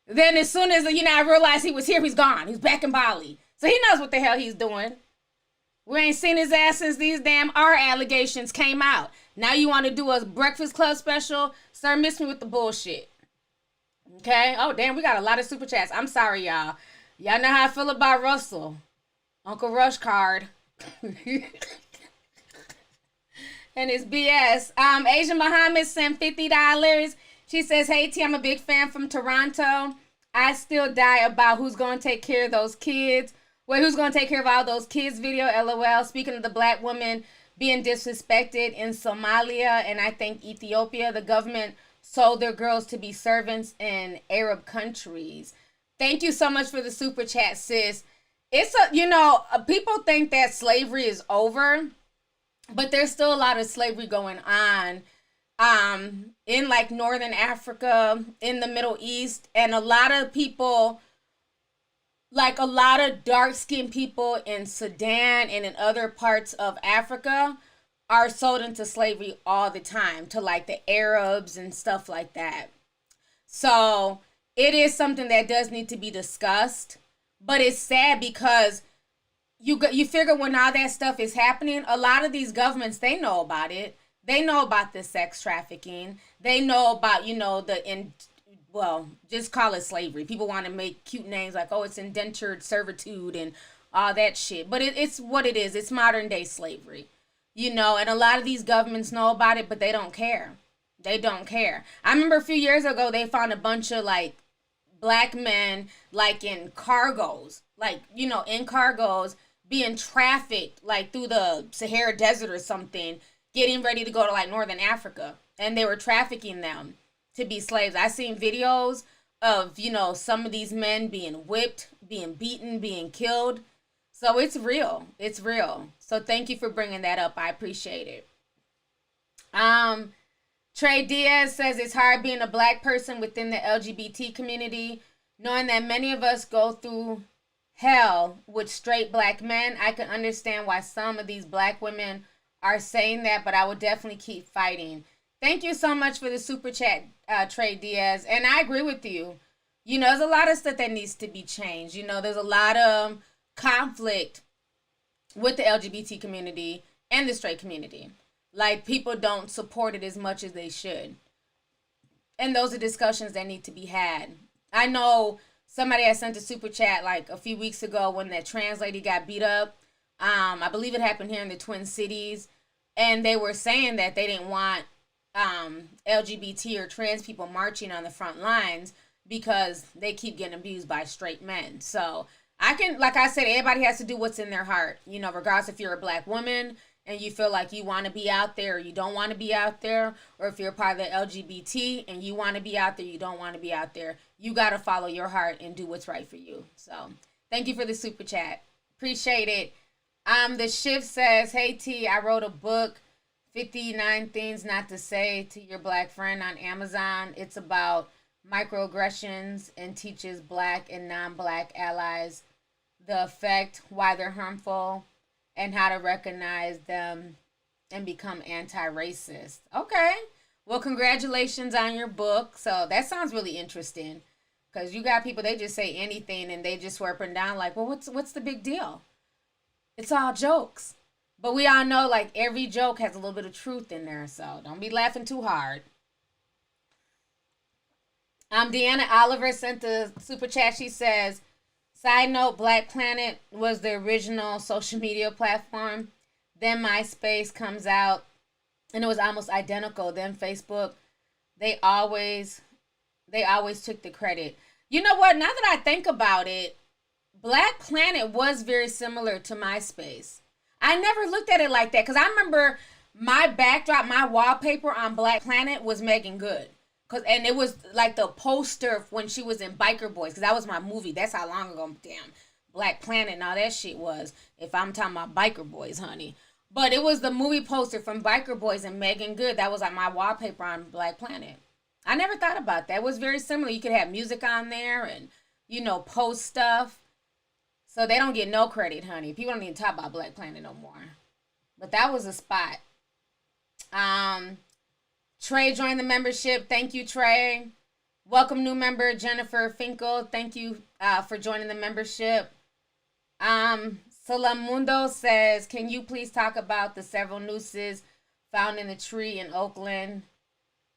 Then as soon as, I realized he was here, he's gone. He's back in Bali. So he knows what the hell he's doing. We ain't seen his ass since these damn R allegations came out. Now you want to do a Breakfast Club special? Sir, miss me with the bullshit. Okay? Oh, damn, we got a lot of super chats. I'm sorry, y'all. Y'all know how I feel about Russell. Uncle Rush card. And it's BS. Asian Muhammad sent $50. She says, hey, T, I'm a big fan from Toronto. I still die about who's going to take care of those kids. Wait, who's going to take care of all those kids video? LOL. Speaking of the black woman being disrespected in Somalia and I think Ethiopia, the government sold their girls to be servants in Arab countries. Thank you so much for the super chat, sis. It's people think that slavery is over, but there's still a lot of slavery going on. In like Northern Africa, in the Middle East, and a lot of people, like a lot of dark-skinned people in Sudan and in other parts of Africa are sold into slavery all the time to like the Arabs and stuff like that. So it is something that does need to be discussed, but it's sad because you figure when all that stuff is happening, a lot of these governments, they know about it. They know about the sex trafficking. They know about, just call it slavery. People want to make cute names like, oh, it's indentured servitude and all that shit. But it's what it is. It's modern day slavery, and a lot of these governments know about it, but they don't care. They don't care. I remember a few years ago, they found a bunch of like black men like in cargos, in cargos being trafficked like through the Sahara Desert or something, getting ready to go to like Northern Africa, and they were trafficking them to be slaves. I seen videos of, some of these men being whipped, being beaten, being killed. So it's real. It's real. So thank you for bringing that up. I appreciate it. Um, Trey Diaz says it's hard being a black person within the LGBT community, knowing that many of us go through hell with straight black men. I can understand why some of these black women are saying that, but I would definitely keep fighting. Thank you so much for the super chat, Trey Diaz. And I agree with you. You know, there's a lot of stuff that needs to be changed. You know, there's a lot of conflict with the LGBT community and the straight community. Like, people don't support it as much as they should. And those are discussions that need to be had. I know somebody had sent a super chat like a few weeks ago when that trans lady got beat up. I believe it happened here in the Twin Cities. And they were saying that they didn't want LGBT or trans people marching on the front lines because they keep getting abused by straight men. So I can, like I said, everybody has to do what's in their heart. You know, regardless if you're a black woman and you feel like you want to be out there or you don't want to be out there, or if you're part of the LGBT and you want to be out there, you don't want to be out there, you got to follow your heart and do what's right for you. So thank you for the super chat. Appreciate it. The Shift says, hey T, I wrote a book, 59 Things Not to Say to Your Black Friend, on Amazon. It's about microaggressions and teaches black and non-black allies the effect, why they're harmful, and how to recognize them and become anti-racist. Okay. Well, congratulations on your book. So that sounds really interesting, because you got people, they just say anything and they just swear up and down like, well, what's the big deal? It's all jokes. But we all know, like, every joke has a little bit of truth in there, so don't be laughing too hard. Deanna Oliver sent the super chat. She says, side note, Black Planet was the original social media platform. Then MySpace comes out, and it was almost identical. Then Facebook, they always took the credit. You know what? Now that I think about it, Black Planet was very similar to MySpace. I never looked at it like that, because I remember my backdrop, my wallpaper on Black Planet was Megan Good. And it was like the poster when she was in Biker Boys, because that was my movie. That's how long ago, damn, Black Planet and all that shit was, if I'm talking about Biker Boys, honey. But it was the movie poster from Biker Boys and Megan Good. That was like my wallpaper on Black Planet. I never thought about that. It was very similar. You could have music on there and, you know, post stuff. So they don't get no credit, honey. People don't even talk about Black Planet no more. But that was a spot. Trey joined the membership. Thank you, Trey. Welcome new member Jennifer Finkel. Thank you for joining the membership. Salamundo says, can you please talk about the several nooses found in the tree in Oakland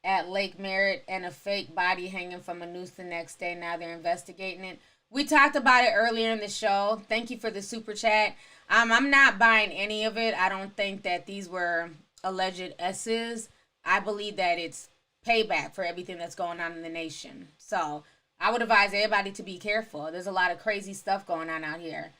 at Lake Merritt and a fake body hanging from a noose the next day? Now they're investigating it. We talked about it earlier in the show. Thank you for the super chat. I'm not buying any of it. I don't think that these were alleged S's. I believe that it's payback for everything that's going on in the nation. So I would advise everybody to be careful. There's a lot of crazy stuff going on out here.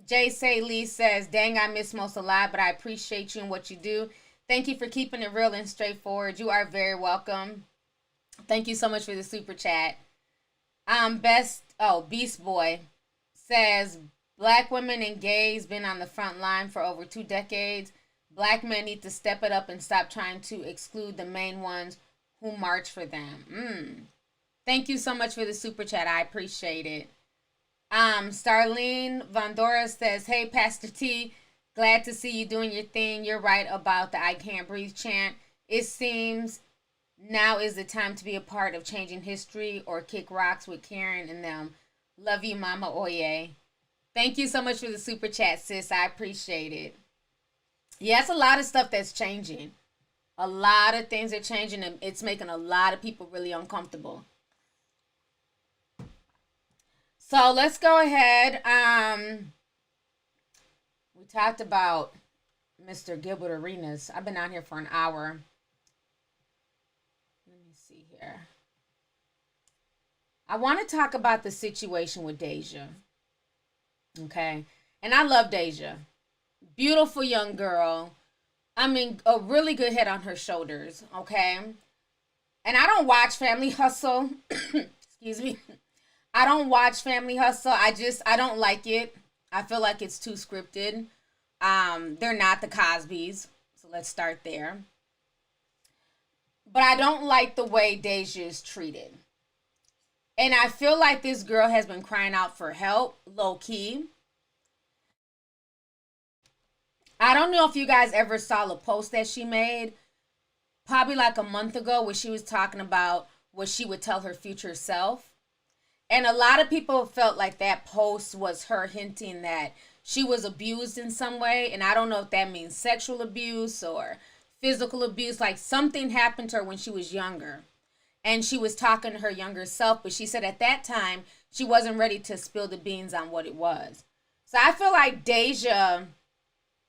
Jay Say Lee says, dang, I miss most a lot, but I appreciate you and what you do. Thank you for keeping it real and straightforward. You are very welcome. Thank you so much for the super chat. Beast Boy says, black women and gays been on the front line for over 2 decades. Black men need to step it up and stop trying to exclude the main ones who march for them. Thank you so much for the super chat. I appreciate it. Starlene Vondora says, hey, Pastor T, glad to see you doing your thing. You're right about the I Can't Breathe chant. It seems now is the time to be a part of changing history or kick rocks with Karen and them. Love you, Mama Oye. Thank you so much for the super chat, sis. I appreciate it. Yeah, it's a lot of stuff that's changing. A lot of things are changing, and it's making a lot of people really uncomfortable. So let's go ahead. We talked about Mr. Gilbert Arenas. I've been on here for an hour. Let me see here. I want to talk about the situation with Deyjah. Okay. And I love Deyjah. Beautiful young girl. I mean, a really good head on her shoulders. Okay. And I don't watch Family Hustle. Excuse me. I don't watch Family Hustle. I don't like it. I feel like it's too scripted. They're not the Cosbys. So So let's start there. But I don't like the way Deyjah is treated. And I feel like this girl has been crying out for help, low key. I don't know if you guys ever saw the post that she made, probably like a month ago, where she was talking about what she would tell her future self. And a lot of people felt like that post was her hinting that she was abused in some way. And I don't know if that means sexual abuse or physical abuse. Like something happened to her when she was younger. And she was talking to her younger self. But she said at that time, she wasn't ready to spill the beans on what it was. So I feel like Deyjah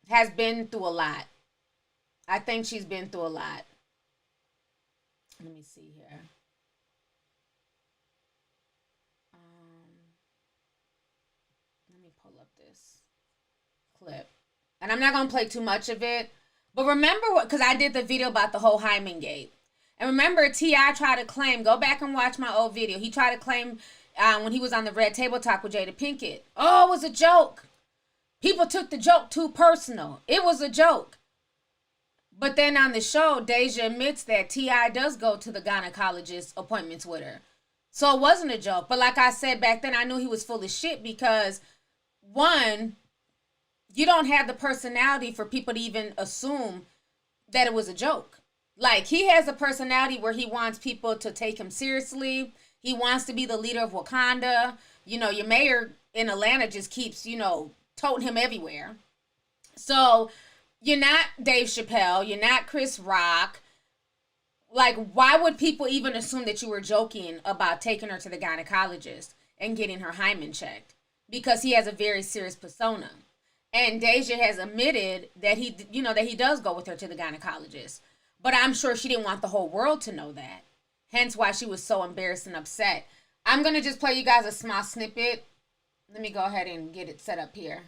has been through a lot. I think she's been through a lot. Let me see here. Let me pull up this clip. And I'm not going to play too much of it. But remember what, because I did the video about the whole hymengate. And remember, T.I. tried to claim, go back and watch my old video. He tried to claim when he was on the Red Table Talk with Jada Pinkett. Oh, it was a joke. People took the joke too personal. It was a joke. But then on the show, Deyjah admits that T.I. does go to the gynecologist appointments with her. So it wasn't a joke. But like I said back then, I knew he was full of shit because, one, you don't have the personality for people to even assume that it was a joke. Like, he has a personality where he wants people to take him seriously. He wants to be the leader of Wakanda. You know, your mayor in Atlanta just keeps, toting him everywhere. So, you're not Dave Chappelle. You're not Chris Rock. Like, why would people even assume that you were joking about taking her to the gynecologist and getting her hymen checked? Because he has a very serious persona. And Deyjah has admitted that he does go with her to the gynecologist. But I'm sure she didn't want the whole world to know that. Hence why she was so embarrassed and upset. I'm going to just play you guys a small snippet. Let me go ahead and get it set up here.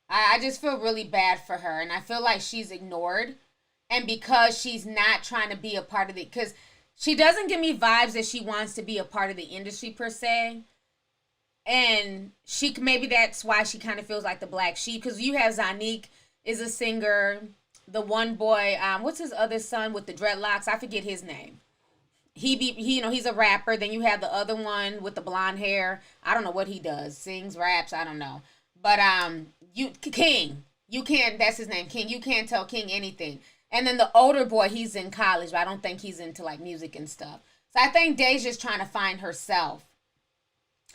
I just feel really bad for her. And I feel like she's ignored. And because she's not trying to be a part of it. Because she doesn't give me vibes that she wants to be a part of the industry per se. And maybe that's why she kind of feels like the black sheep. Because you have Zanique is a singer. The one boy, what's his other son with the dreadlocks? I forget his name. He's a rapper. Then you have the other one with the blonde hair. I don't know what he does. Sings, raps, I don't know. But King. You can't, that's his name, King. You can't tell King anything. And then the older boy, he's in college, but I don't think he's into like music and stuff. So I think Deyjah's trying to find herself.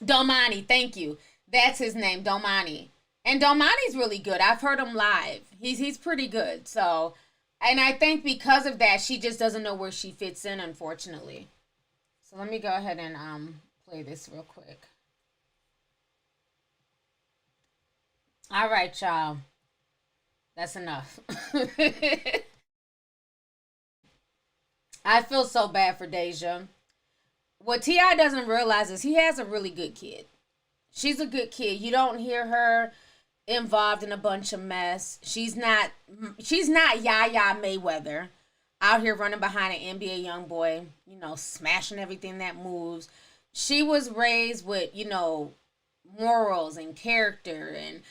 Domani, thank you. That's his name, Domani. And Domani's really good. I've heard him live. He's pretty good. So, and I think because of that, she just doesn't know where she fits in, unfortunately. So let me go ahead and play this real quick. All right, y'all. That's enough. I feel so bad for Deyjah. What T.I. doesn't realize is he has a really good kid. She's a good kid. You don't hear her involved in a bunch of mess. She's not Yaya Mayweather out here running behind an NBA young boy, smashing everything that moves. She was raised with, morals and character. And,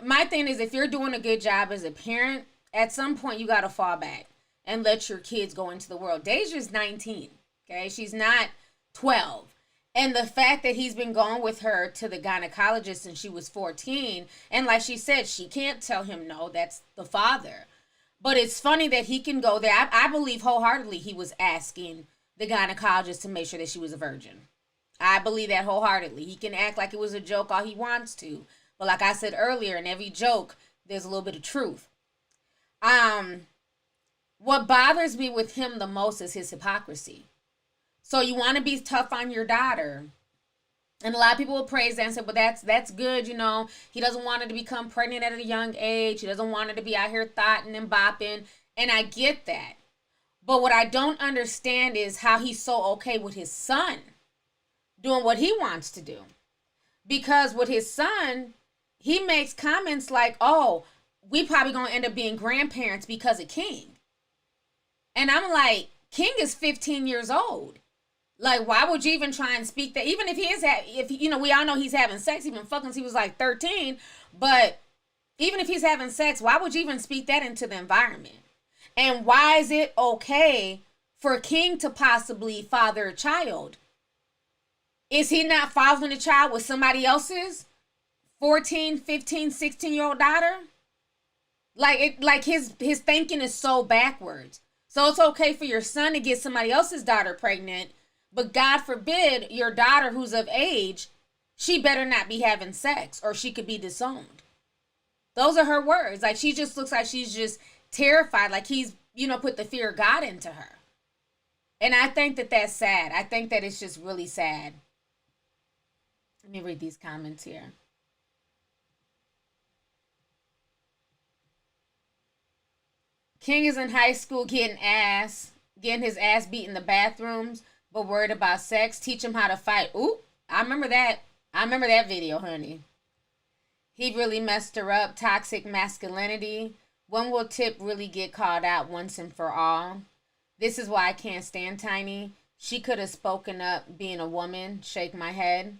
my thing is if you're doing a good job as a parent, at some point you got to fall back and let your kids go into the world. Deyjah's 19, okay? She's not 12. And the fact that he's been going with her to the gynecologist since she was 14, and like she said, she can't tell him no, that's the father. But it's funny that he can go there. I believe wholeheartedly he was asking the gynecologist to make sure that she was a virgin. I believe that wholeheartedly. He can act like it was a joke all he wants to. But like I said earlier, in every joke, there's a little bit of truth. What bothers me with him the most is his hypocrisy. So you want to be tough on your daughter. And a lot of people will praise that and say, well, that's good, He doesn't want her to become pregnant at a young age. He doesn't want her to be out here thotting and bopping. And I get that. But what I don't understand is how he's so okay with his son doing what he wants to do. Because with his son, he makes comments like, oh, we probably going to end up being grandparents because of King. And I'm like, King is 15 years old. Like, why would you even try and speak that? Even if he is, we all know he's having sex. He's been fucking since he was like 13. But Even if he's having sex, why would you even speak that into the environment? And why is it okay for King to possibly father a child? Is he not fathering a child with somebody else's 14, 15, 16-year-old daughter? Like his thinking is so backwards. So it's okay for your son to get somebody else's daughter pregnant, but God forbid your daughter who's of age, she better not be having sex or she could be disowned. Those are her words. Like, she just looks like she's just terrified, like he's, put the fear of God into her. And I think that that's sad. I think that it's just really sad. Let me read these comments here. King is in high school getting his ass beat in the bathrooms, but worried about sex. Teach him how to fight. Ooh, I remember that. I remember that video, honey. He really messed her up. Toxic masculinity. When will Tip really get called out once and for all? This is why I can't stand Tiny. She could have spoken up being a woman. Shake my head.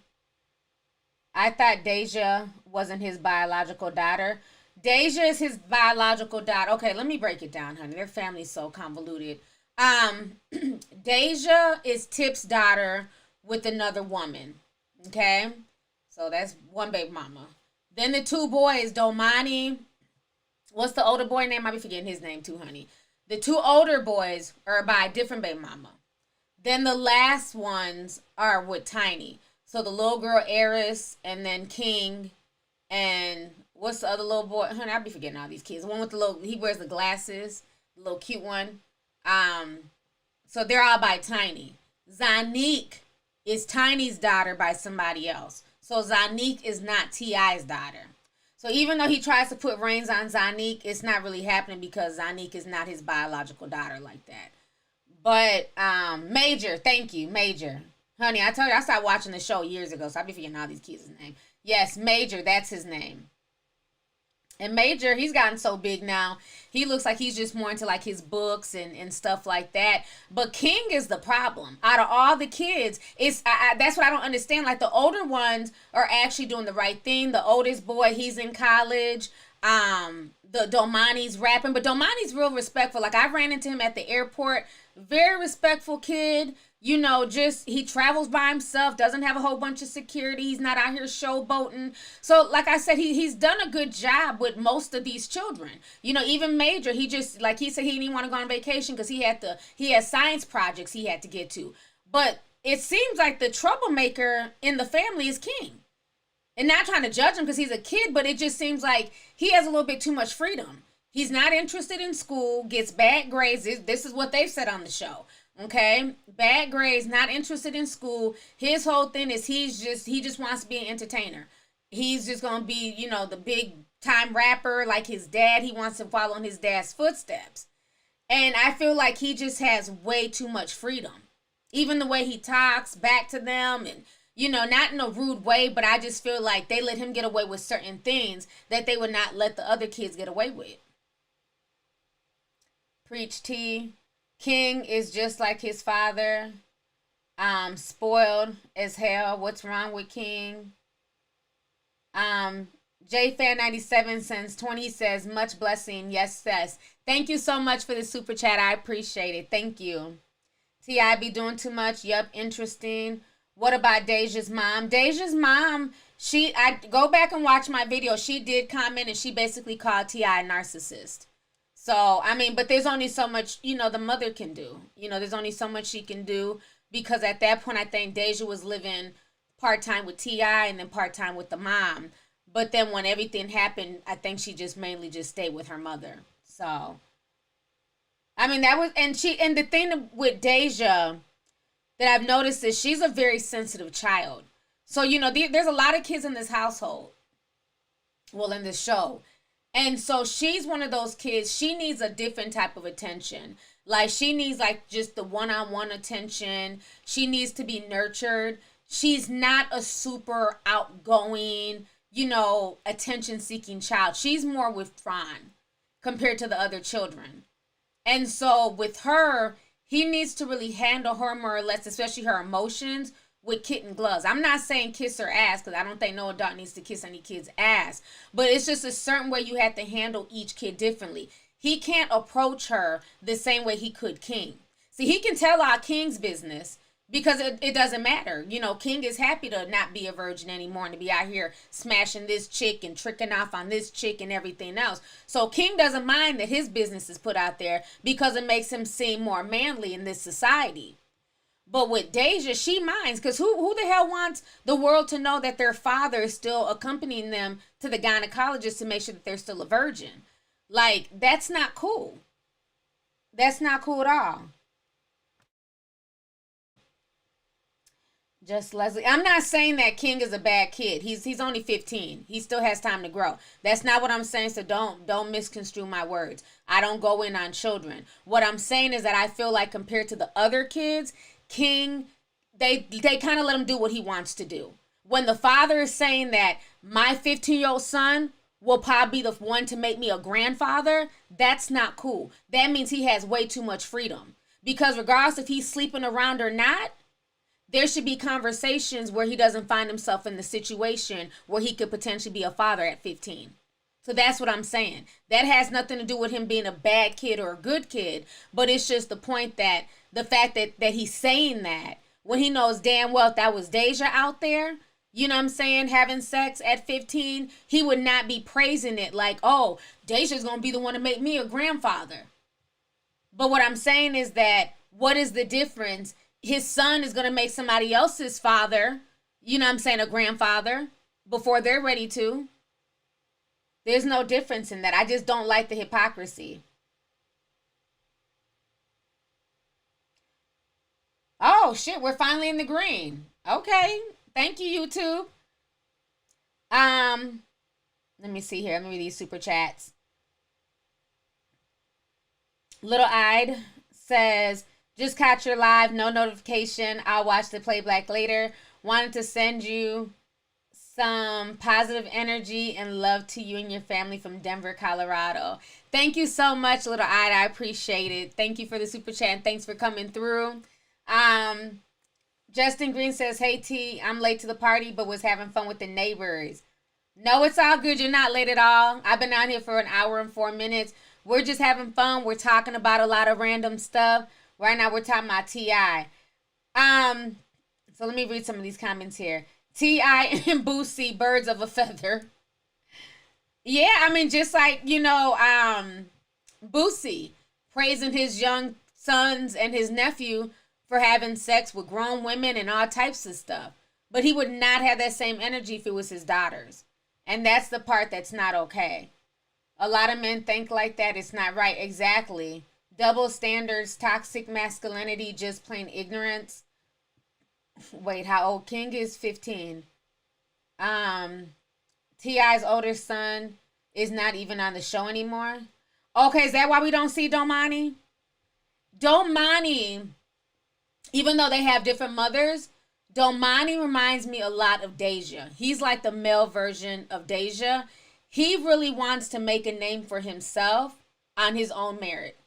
I thought Deyjah wasn't his biological daughter. Deyjah is his biological daughter. Okay, let me break it down, honey. Their family's so convoluted. Deyjah is Tip's daughter with another woman. Okay? So that's one baby mama. Then the two boys, Domani. What's the older boy name? I be forgetting his name too, honey. The two older boys are by a different baby mama. Then the last ones are with Tiny. So the little girl, Eris, and then King, and what's the other little boy? Honey, I be forgetting all these kids. The one with the little, he wears the glasses, the little cute one. So they're all by Tiny. Zanique is Tiny's daughter by somebody else. So Zanique is not T.I.'s daughter. So even though he tries to put reins on Zanique, it's not really happening because Zanique is not his biological daughter like that. But Major, thank you, Major. Honey, I told you I started watching the show years ago, so I be forgetting all these kids' names. Yes, Major, that's his name. And Major, he's gotten so big now. He looks like he's just more into like his books and stuff like that. But King is the problem. Out of all the kids, that's what I don't understand. Like, the older ones are actually doing the right thing. The oldest boy, he's in college. The Domani's rapping, but Domani's real respectful. Like, I ran into him at the airport. Very respectful kid. Just he travels by himself, doesn't have a whole bunch of security. He's not out here showboating. So, like I said, he's done a good job with most of these children. Even Major, he just, like he said, he didn't want to go on vacation because he had science projects he had to get to. But it seems like the troublemaker in the family is King. And not trying to judge him because he's a kid, but it just seems like he has a little bit too much freedom. He's not interested in school, gets bad grades. This is what they've said on the show. Okay, bad grades, not interested in school. His whole thing is he just wants to be an entertainer. He's just gonna be, the big time rapper like his dad. He wants to follow in his dad's footsteps. And I feel like he just has way too much freedom. Even the way he talks back to them, and not in a rude way, but I just feel like they let him get away with certain things that they would not let the other kids get away with. Preach T. King is just like his father. Spoiled as hell. What's wrong with King? JFan97 since 20 says, much blessing. Yes, yes. Thank you so much for the super chat. I appreciate it. Thank you. T.I. be doing too much. Yup, interesting. What about Deyjah's mom? Deyjah's mom, I go back and watch my video. She did comment and she basically called T.I. a narcissist. So, but there's only so much, the mother can do. There's only so much she can do because at that point, I think Deyjah was living part-time with T.I. and then part-time with the mom. But then when everything happened, I think she just mainly just stayed with her mother. So, that was, and the thing with Deyjah that I've noticed is she's a very sensitive child. So, there's a lot of kids in this household. Well, in this show. And so she's one of those kids, she needs a different type of attention. Like, she needs just the one-on-one attention. She needs to be nurtured. She's not a super outgoing, attention-seeking child. She's more withdrawn compared to the other children. And so with her, he needs to really handle her more or less, especially her emotions, with kitten gloves. I'm not saying kiss her ass, because I don't think no adult needs to kiss any kid's ass. But it's just a certain way you have to handle each kid differently. He can't approach her the same way he could King. See, he can tell our King's business, because it doesn't matter. You know, King is happy to not be a virgin anymore and to be out here smashing this chick and tricking off on this chick and everything else. So King doesn't mind that his business is put out there, because it makes him seem more manly in this society. But with Deyjah, she minds, because who the hell wants the world to know that their father is still accompanying them to the gynecologist to make sure that they're still a virgin? Like, that's not cool. That's not cool at all. Just Leslie. I'm not saying that King is a bad kid. He's only 15. He still has time to grow. That's not what I'm saying. So don't misconstrue my words. I don't go in on children. What I'm saying is that I feel like compared to the other kids, King, they kind of let him do what he wants to do. When the father is saying that my 15-year-old son will probably be the one to make me a grandfather, that's not cool. That means he has way too much freedom. Because regardless if he's sleeping around or not, there should be conversations where he doesn't find himself in the situation where he could potentially be a father at 15. So that's what I'm saying. That has nothing to do with him being a bad kid or a good kid, but it's just the point that the fact that he's saying that when he knows damn well if that was Deyjah out there, you know what I'm saying, having sex at 15, he would not be praising it like, oh, Deyjah's going to be the one to make me a grandfather. But what I'm saying is that what is the difference? His son is going to make somebody else's father, you know what I'm saying, a grandfather, before they're ready to. There's no difference in that. I just don't like the hypocrisy. Oh, shit, we're finally in the green. Okay. Thank you, YouTube. Let me see here. Let me read these super chats. Little Eyed says, just caught your live, no notification. I'll watch the playback later. Wanted to send you some positive energy and love to you and your family from Denver, Colorado. Thank you so much, Little Eyed. I appreciate it. Thank you for the super chat. And thanks for coming through. Justin Green says, hey T, I'm late to the party, but was having fun with the neighbors. No, it's all good. You're not late at all. I've been out here for an hour and 4 minutes. We're just having fun. We're talking about a lot of random stuff. Right now we're talking about T.I. So let me read some of these comments here. T.I. and Boosie, birds of a feather. Yeah, I mean, just like, you know, Boosie praising his young sons and his nephew for having sex with grown women and all types of stuff. But he would not have that same energy if it was his daughters. And that's the part that's not okay. A lot of men think like that. It's not right. Exactly. Double standards, toxic masculinity, just plain ignorance. Wait, how old? King is 15. T.I.'s older son is not even on the show anymore. Okay, is that why we don't see Domani? Domani, even though they have different mothers, Domani reminds me a lot of Deyjah. He's like the male version of Deyjah. He really wants to make a name for himself on his own merit.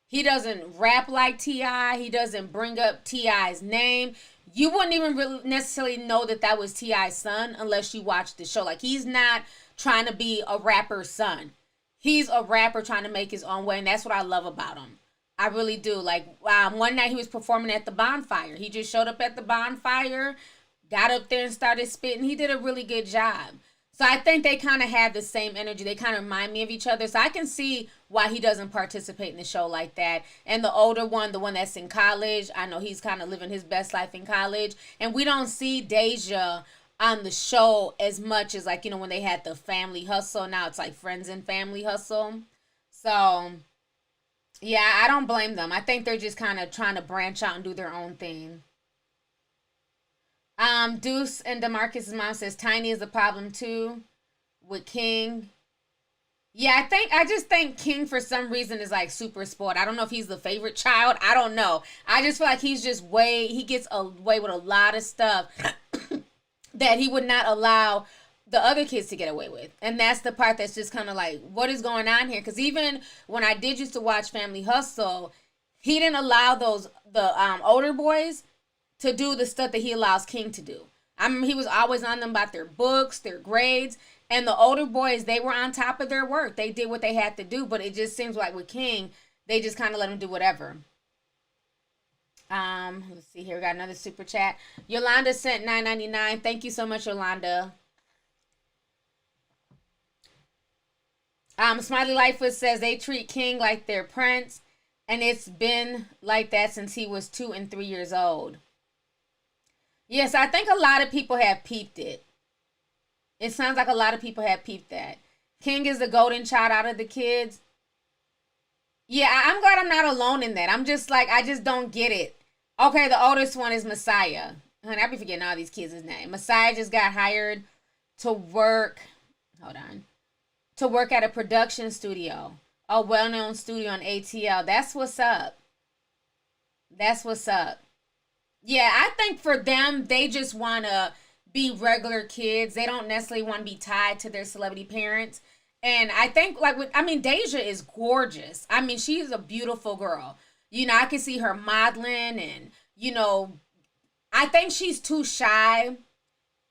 He doesn't rap like T.I. He doesn't bring up T.I.'s name. You wouldn't even really necessarily know that that was T.I.'s son unless you watched the show. Like, he's not trying to be a rapper's son. He's a rapper trying to make his own way, and that's what I love about him. I really do. Like, one night he was performing at the bonfire. He just showed up at the bonfire, got up there and started spitting. He did a really good job. So I think they kind of have the same energy. They kind of remind me of each other. So I can see why he doesn't participate in the show like that. And the older one, the one that's in college, I know he's kind of living his best life in college. And we don't see Deyjah on the show as much as, like, you know, when they had the Family Hustle. Now it's like Friends and Family Hustle. So, yeah, I don't blame them. I think they're just kind of trying to branch out and do their own thing. Deuce and DeMarcus's mom says Tiny is a problem too with King. Yeah, I just think King for some reason is like super spoiled. I don't know if he's the favorite child. I don't know. I just feel like he's just he gets away with a lot of stuff that he would not allow the other kids to get away with. And that's the part that's just kind of like, what is going on here? Because even when I did used to watch Family Hustle, he didn't allow the older boys to do the stuff that he allows King to do. I remember he was always on them about their books, their grades, and the older boys, they were on top of their work. They did what they had to do, but it just seems like with King, they just kind of let him do whatever. Let's see here. We got another super chat. Yolanda sent $9.99. Thank you so much, Yolanda. Smiley Lightfoot says they treat King like their prince, and it's been like that since he was 2 and 3 years old. Yes, I think a lot of people have peeped it. It sounds like a lot of people have peeped that. King is the golden child out of the kids. Yeah, I'm glad I'm not alone in that. I'm just like, I just don't get it. Okay, the oldest one is Messiah. Honey, I be forgetting all these kids' names. Messiah just got hired to work. Hold on. To work at a production studio. A well-known studio on ATL. That's what's up. That's what's up. Yeah, I think for them, they just want to be regular kids. They don't necessarily want to be tied to their celebrity parents. And I think, like, Deyjah is gorgeous. I mean, she's a beautiful girl. You know, I can see her modeling and, you know, I think she's too shy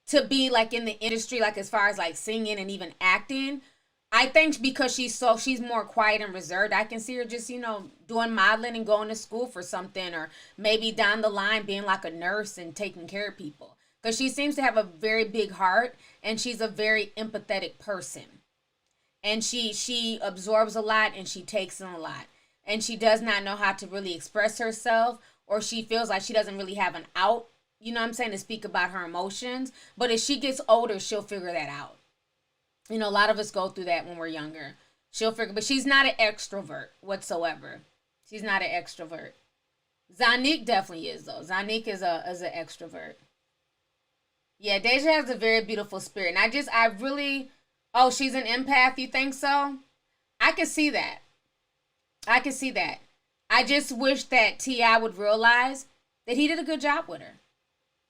to be, like, in the industry, like, as far as, like, singing and even acting. I think because she's more quiet and reserved, I can see her just, you know, doing modeling and going to school for something, or maybe down the line being like a nurse and taking care of people. Because she seems to have a very big heart, and she's a very empathetic person. And she absorbs a lot, and she takes in a lot. And she does not know how to really express herself, or she feels like she doesn't really have an out, you know what I'm saying, to speak about her emotions. But as she gets older, she'll figure that out. You know, a lot of us go through that when we're younger. She'll figure, but she's not an extrovert whatsoever. She's not an extrovert. Zanique definitely is, though. Zanique is an extrovert. Yeah, Deyjah has a very beautiful spirit. And I really, oh, she's an empath, you think so? I can see that. I can see that. I just wish that T.I. would realize that he did a good job with her.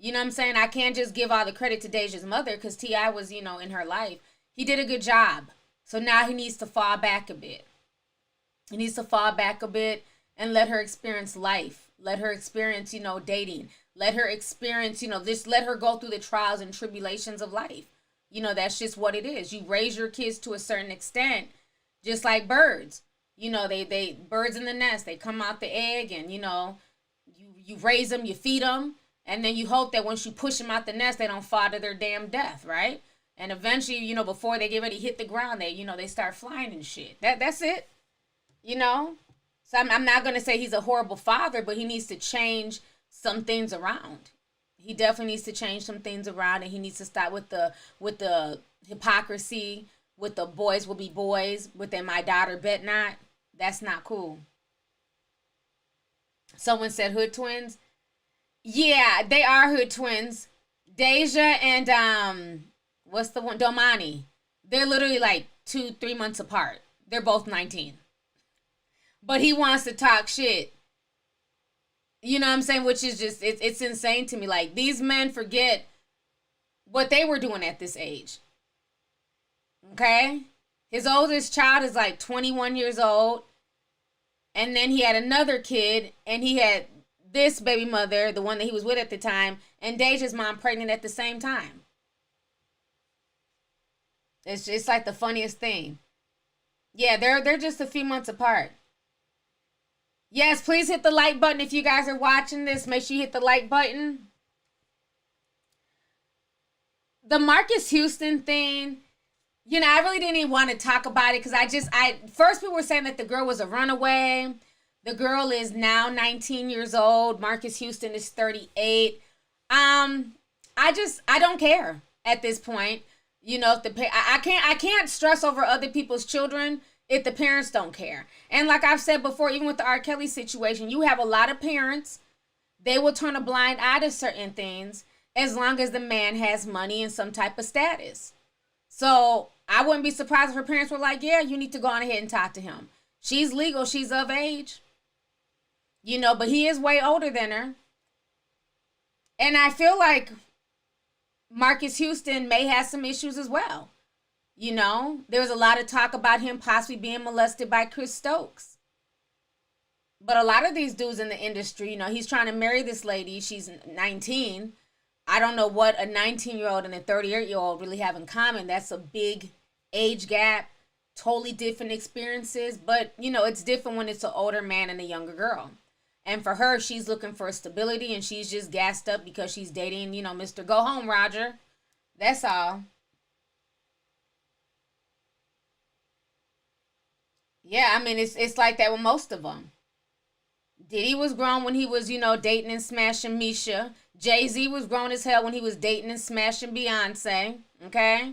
You know what I'm saying? I can't just give all the credit to Deyjah's mother, because T.I. was, you know, in her life. He did a good job. So now he needs to fall back a bit. He needs to fall back a bit and let her experience life. Let her experience, you know, dating. Let her experience, you know, just let her go through the trials and tribulations of life. You know, that's just what it is. You raise your kids to a certain extent, just like birds. You know, they birds in the nest, they come out the egg, and, you know, you raise them, you feed them, and then you hope that once you push them out the nest, they don't fall to their damn death, right? And eventually, you know, before they get ready to hit the ground, they start flying and shit. That's it. You know? So I'm not going to say he's a horrible father, but he needs to change some things around. He definitely needs to change some things around, and he needs to stop with the hypocrisy, with the boys will be boys, with the my daughter bet not. That's not cool. Someone said hood twins. Yeah, they are hood twins. Deyjah and what's the one? Domani. They're literally like 2-3 months apart. They're both 19. But he wants to talk shit. You know what I'm saying? Which is just, it's insane to me. Like, these men forget what they were doing at this age. Okay? His oldest child is like 21 years old. And then he had another kid. And he had this baby mother, the one that he was with at the time. And Deyjah's mom pregnant at the same time. It's just like the funniest thing. Yeah, they're just a few months apart. Yes, please hit the like button if you guys are watching this. Make sure you hit the like button. The Marcus Houston thing, you know, I really didn't even want to talk about it, because first people were saying that the girl was a runaway. The girl is now 19 years old. Marcus Houston is 38. I don't care at this point. You know, if I can't stress over other people's children if the parents don't care. And like I've said before, even with the R. Kelly situation, you have a lot of parents, they will turn a blind eye to certain things as long as the man has money and some type of status. So I wouldn't be surprised if her parents were like, yeah, you need to go on ahead and talk to him. She's legal, she's of age. You know, but he is way older than her. And I feel like Marcus Houston may have some issues as well. You know, there was a lot of talk about him possibly being molested by Chris Stokes. But a lot of these dudes in the industry, he's trying to marry this lady. She's 19. I don't know what a 19-year-old and a 38-year-old really have in common. That's a big age gap, totally different experiences. But, it's different when it's an older man and a younger girl. And for her, she's looking for stability, and she's just gassed up because she's dating, Mr. Go Home Roger. That's all. Yeah, I mean, it's like that with most of them. Diddy was grown when he was, dating and smashing Misha. Jay-Z was grown as hell when he was dating and smashing Beyonce. Okay?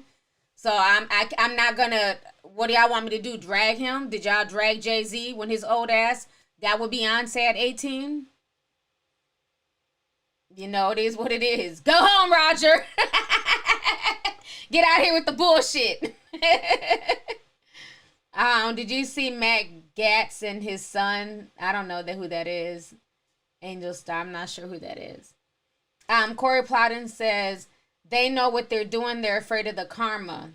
So I'm not gonna. What do y'all want me to do? Drag him? Did y'all drag Jay-Z when his old ass got with Beyonce at 18? It is what it is. Go home, Roger. Get out here with the bullshit. Did you see Matt Gatz and his son? I don't know who that is. Angel Star. I'm not sure who that is. Corey Plowden says they know what they're doing. They're afraid of the karma.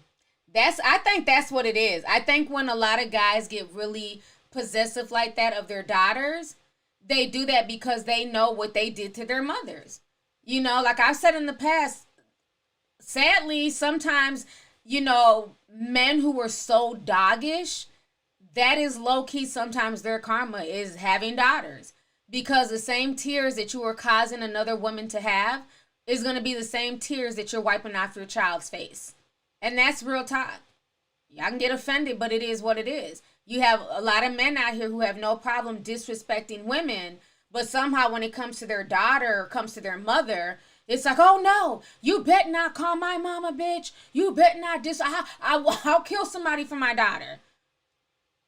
I think that's what it is. I think when a lot of guys get really possessive like that of their daughters, they do that because they know what they did to their mothers. Like I've said in the past, sadly, sometimes, men who were so doggish, that is low key sometimes their karma is having daughters. Because the same tears that you are causing another woman to have is going to be the same tears that you're wiping off your child's face. And that's real talk. Y'all can get offended, but it is what it is. You have a lot of men out here who have no problem disrespecting women, but somehow when it comes to their daughter or comes to their mother, it's like, oh no, you better not call my mama bitch. You better not I'll kill somebody for my daughter.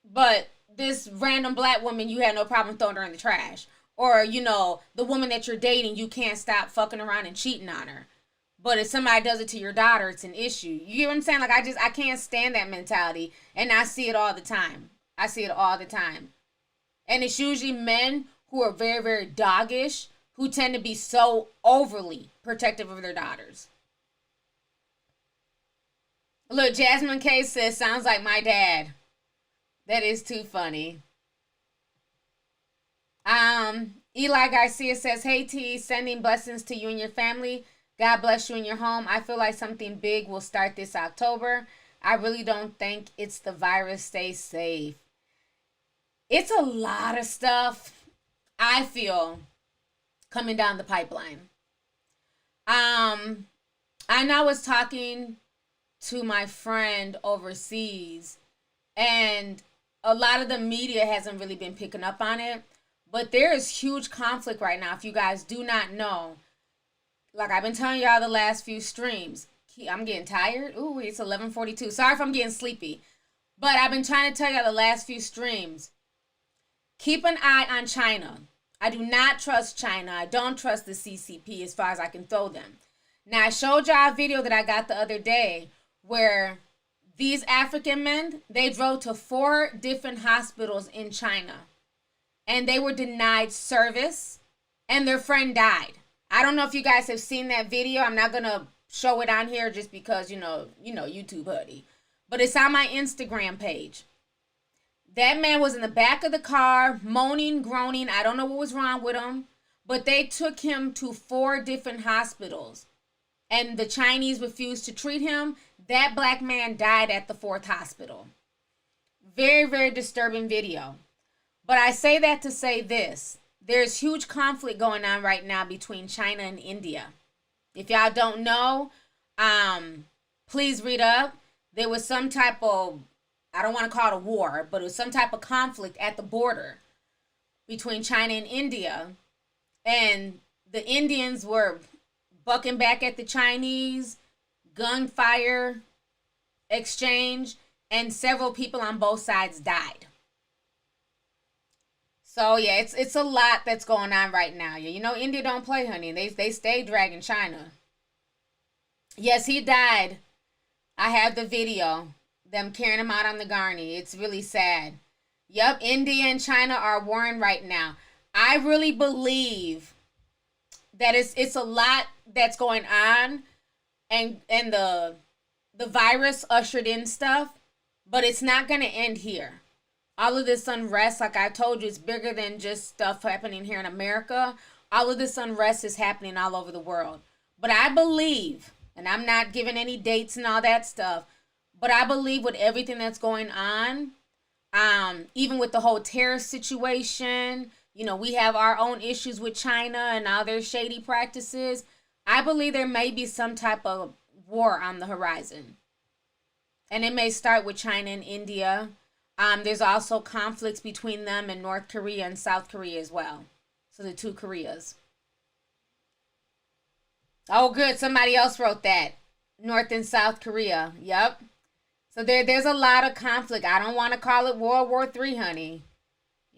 But this random black woman, you had no problem throwing her in the trash. Or, the woman that you're dating, you can't stop fucking around and cheating on her. But if somebody does it to your daughter, it's an issue. You know what I'm saying? Like, I can't stand that mentality. And I see it all the time. I see it all the time. And it's usually men who are very, very doggish, who tend to be so overly protective of their daughters. Look, Jasmine K says, sounds like my dad. That is too funny. Eli Garcia says, hey T, sending blessings to you and your family. God bless you and your home. I feel like something big will start this October. I really don't think it's the virus. Stay safe. It's a lot of stuff, I feel, coming down the pipeline. I know I was talking to my friend overseas, and a lot of the media hasn't really been picking up on it, but there is huge conflict right now. If you guys do not know, like I've been telling y'all the last few streams, I'm getting tired. Ooh, it's 11:42. Sorry if I'm getting sleepy, but I've been trying to tell y'all the last few streams. Keep an eye on China. I do not trust China. I don't trust the CCP as far as I can throw them. Now, I showed y'all a video that I got the other day where these African men, they drove to 4 different hospitals in China, and they were denied service, and their friend died. I don't know if you guys have seen that video. I'm not going to show it on here just because, YouTube hoodie. But it's on my Instagram page. That man was in the back of the car, moaning, groaning. I don't know what was wrong with him. But they took him to 4 different hospitals. And the Chinese refused to treat him. That black man died at the 4th hospital. Very, very disturbing video. But I say that to say this. There's huge conflict going on right now between China and India. If y'all don't know, please read up. There was some type of, I don't want to call it a war, but it was some type of conflict at the border between China and India. And the Indians were bucking back at the Chinese, gunfire exchange, and several people on both sides died. So yeah, it's a lot that's going on right now. India don't play, honey. They stay dragging China. Yes, he died. I have the video. Them carrying him out on the gurney. It's really sad. Yep, India and China are warring right now. I really believe that it's a lot that's going on, and the virus ushered in stuff, but it's not going to end here. All of this unrest, like I told you, it's bigger than just stuff happening here in America. All of this unrest is happening all over the world. But I believe, and I'm not giving any dates and all that stuff, but I believe with everything that's going on, even with the whole terror situation, we have our own issues with China and all their shady practices. I believe there may be some type of war on the horizon. And it may start with China and India. There's also conflicts between them and North Korea and South Korea as well. So the two Koreas. Oh, good. Somebody else wrote that. North and South Korea. Yep. So there's a lot of conflict. I don't want to call it World War III, honey.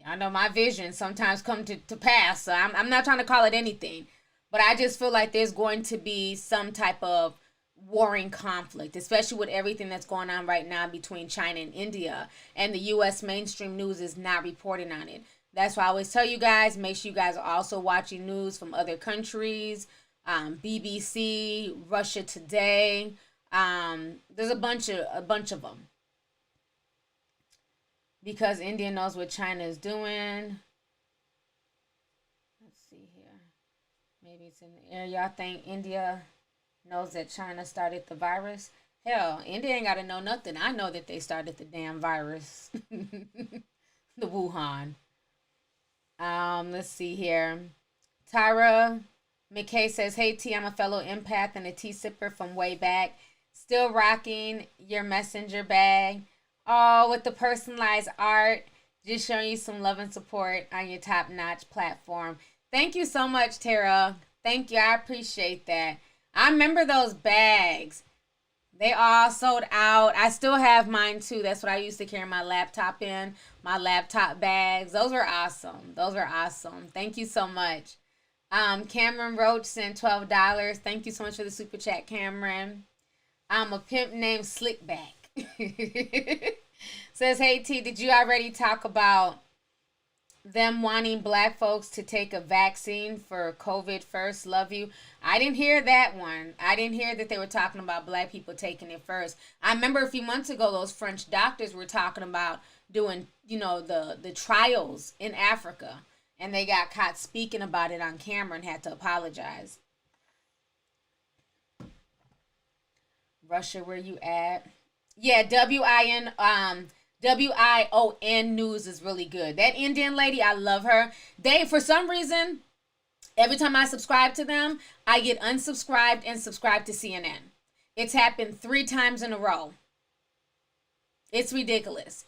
I know my visions sometimes come to pass. So I'm not trying to call it anything. But I just feel like there's going to be some type of warring conflict, especially with everything that's going on right now between China and India. And the U.S. mainstream news is not reporting on it. That's why I always tell you guys, make sure you guys are also watching news from other countries. BBC, Russia Today. There's a bunch of them. Because India knows what China is doing. Let's see here. Maybe it's in the air. Y'all think India knows that China started the virus? Hell, India ain't got to know nothing. I know that they started the damn virus. The Wuhan. Let's see here. Tyra McKay says, hey T, I'm a fellow empath and a tea sipper from way back. Still rocking your messenger bag. Oh, with the personalized art. Just showing you some love and support on your top-notch platform. Thank you so much, Tara. Thank you. I appreciate that. I remember those bags. They all sold out. I still have mine too. That's what I used to carry my laptop in. My laptop bags. Those were awesome. Those were awesome. Thank you so much. Cameron Roach sent $12. Thank you so much for the super chat, Cameron. I'm a pimp named Slickback. Says, hey T, did you already talk about them wanting black folks to take a vaccine for COVID first? Love you. I didn't hear that one. I didn't hear that they were talking about black people taking it first. I remember a few months ago, those French doctors were talking about doing, the trials in Africa. And they got caught speaking about it on camera and had to apologize. Russia, where you at? Yeah, WION news is really good. That Indian lady, I love her. They, for some reason, every time I subscribe to them, I get unsubscribed and subscribed to CNN. It's happened 3 times in a row. It's ridiculous.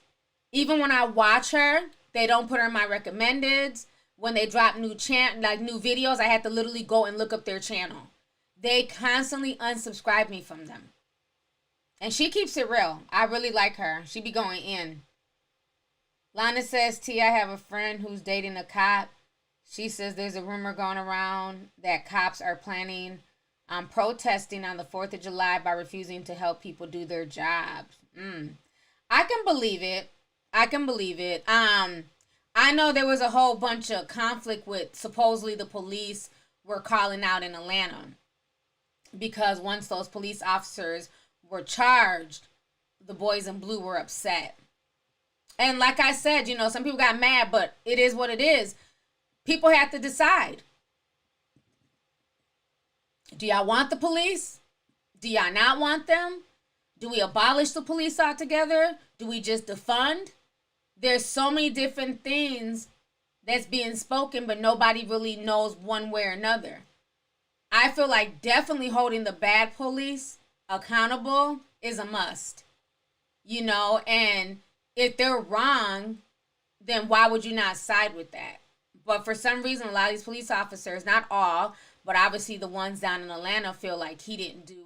Even when I watch her, they don't put her in my recommendeds. When they drop new videos, I have to literally go and look up their channel. They constantly unsubscribe me from them. And she keeps it real. I really like her. She be going in. Lana says, T, I have a friend who's dating a cop. She says there's a rumor going around that cops are planning on protesting on the 4th of July by refusing to help people do their jobs. I can believe it. I know there was a whole bunch of conflict with supposedly the police were calling out in Atlanta. Because once those police officers were charged, the boys in blue were upset. And like I said, some people got mad, but it is what it is. People have to decide. Do y'all want the police? Do y'all not want them? Do we abolish the police altogether? Do we just defund? There's so many different things that's being spoken, but nobody really knows one way or another. I feel like definitely holding the bad police accountable is a must. And if they're wrong, then why would you not side with that? But for some reason, a lot of these police officers, not all, but obviously the ones down in Atlanta, feel like he didn't do,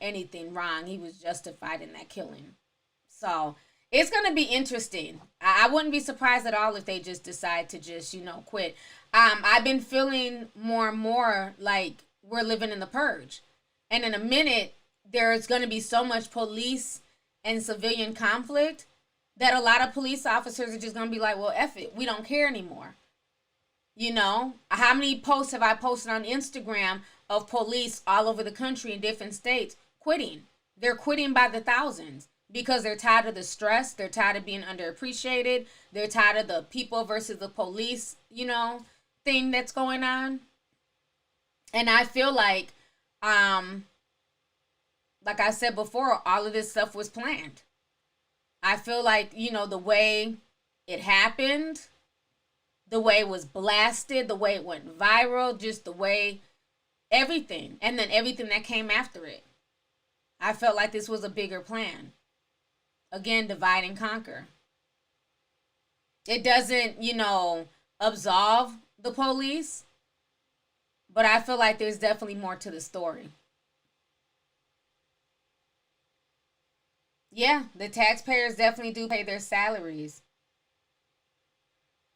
anything wrong. He was justified in that killing. So it's going to be interesting. I wouldn't be surprised at all if they just decide to just, quit. I've been feeling more and more like we're living in the purge. And in a minute, there's going to be so much police and civilian conflict that a lot of police officers are just going to be like, well, F it. We don't care anymore. How many posts have I posted on Instagram of police all over the country in different states quitting? They're quitting by the thousands because they're tired of the stress. They're tired of being underappreciated. They're tired of the people versus the police, thing that's going on. And I feel like I said before, all of this stuff was planned. I feel like, the way it happened, the way it was blasted, the way it went viral, just the way everything, and then everything that came after it. I felt like this was a bigger plan. Again, divide and conquer. It doesn't, absolve the police, but I feel like there's definitely more to the story. Yeah, the taxpayers definitely do pay their salaries.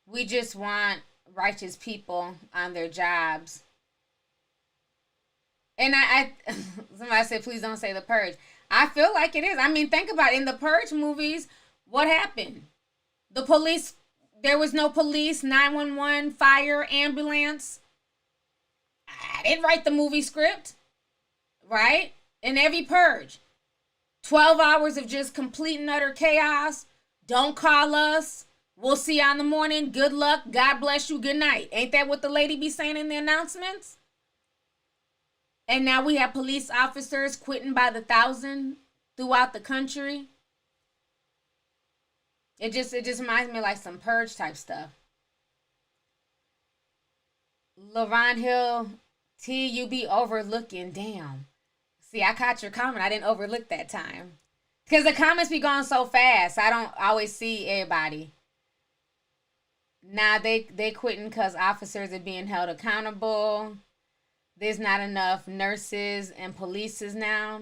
We just want righteous people on their jobs. And somebody said, please don't say the purge. I feel like it is. I mean, think about it. In the purge movies, what happened? The police, there was no police, 911, fire, ambulance. I didn't write the movie script, right? In every purge, 12 hours of just complete and utter chaos. Don't call us. We'll see you in the morning. Good luck. God bless you. Good night. Ain't that what the lady be saying in the announcements? And now we have police officers quitting by the thousand throughout the country. It just reminds me of like some purge type stuff. LaRon Hill, T, you be overlooking. Damn. See, I caught your comment. I didn't overlook that time. Because the comments be going so fast. I don't always see everybody. Nah, they quitting because officers are being held accountable. There's not enough nurses and polices now.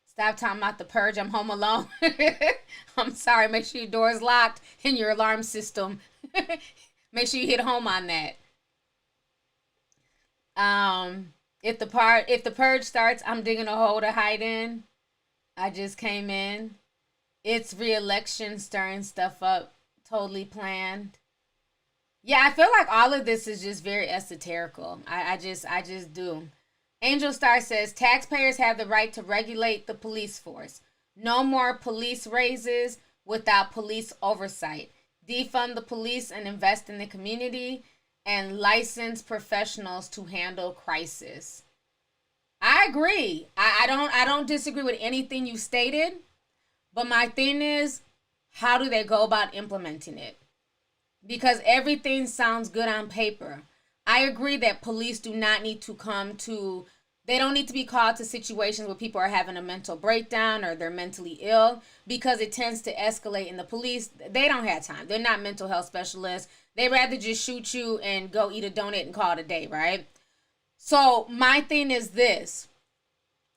Stop talking about the purge. I'm home alone. I'm sorry. Make sure your door's locked and your alarm system. Make sure you hit home on that. If the purge starts, I'm digging a hole to hide in. I just came in. It's re-election stirring stuff up. Totally planned. Yeah, I feel like all of this is just very esoterical. I just do. Angel Star says taxpayers have the right to regulate the police force. No more police raises without police oversight. Defund the police and invest in the community and license professionals to handle crisis. I agree. I don't disagree with anything you stated, but my thing is, how do they go about implementing it? Because everything sounds good on paper. I agree that police do not need to they don't need to be called to situations where people are having a mental breakdown or they're mentally ill, because it tends to escalate, and the police, they don't have time. They're not mental health specialists. They'd rather just shoot you and go eat a donut and call it a day, right? So my thing is this.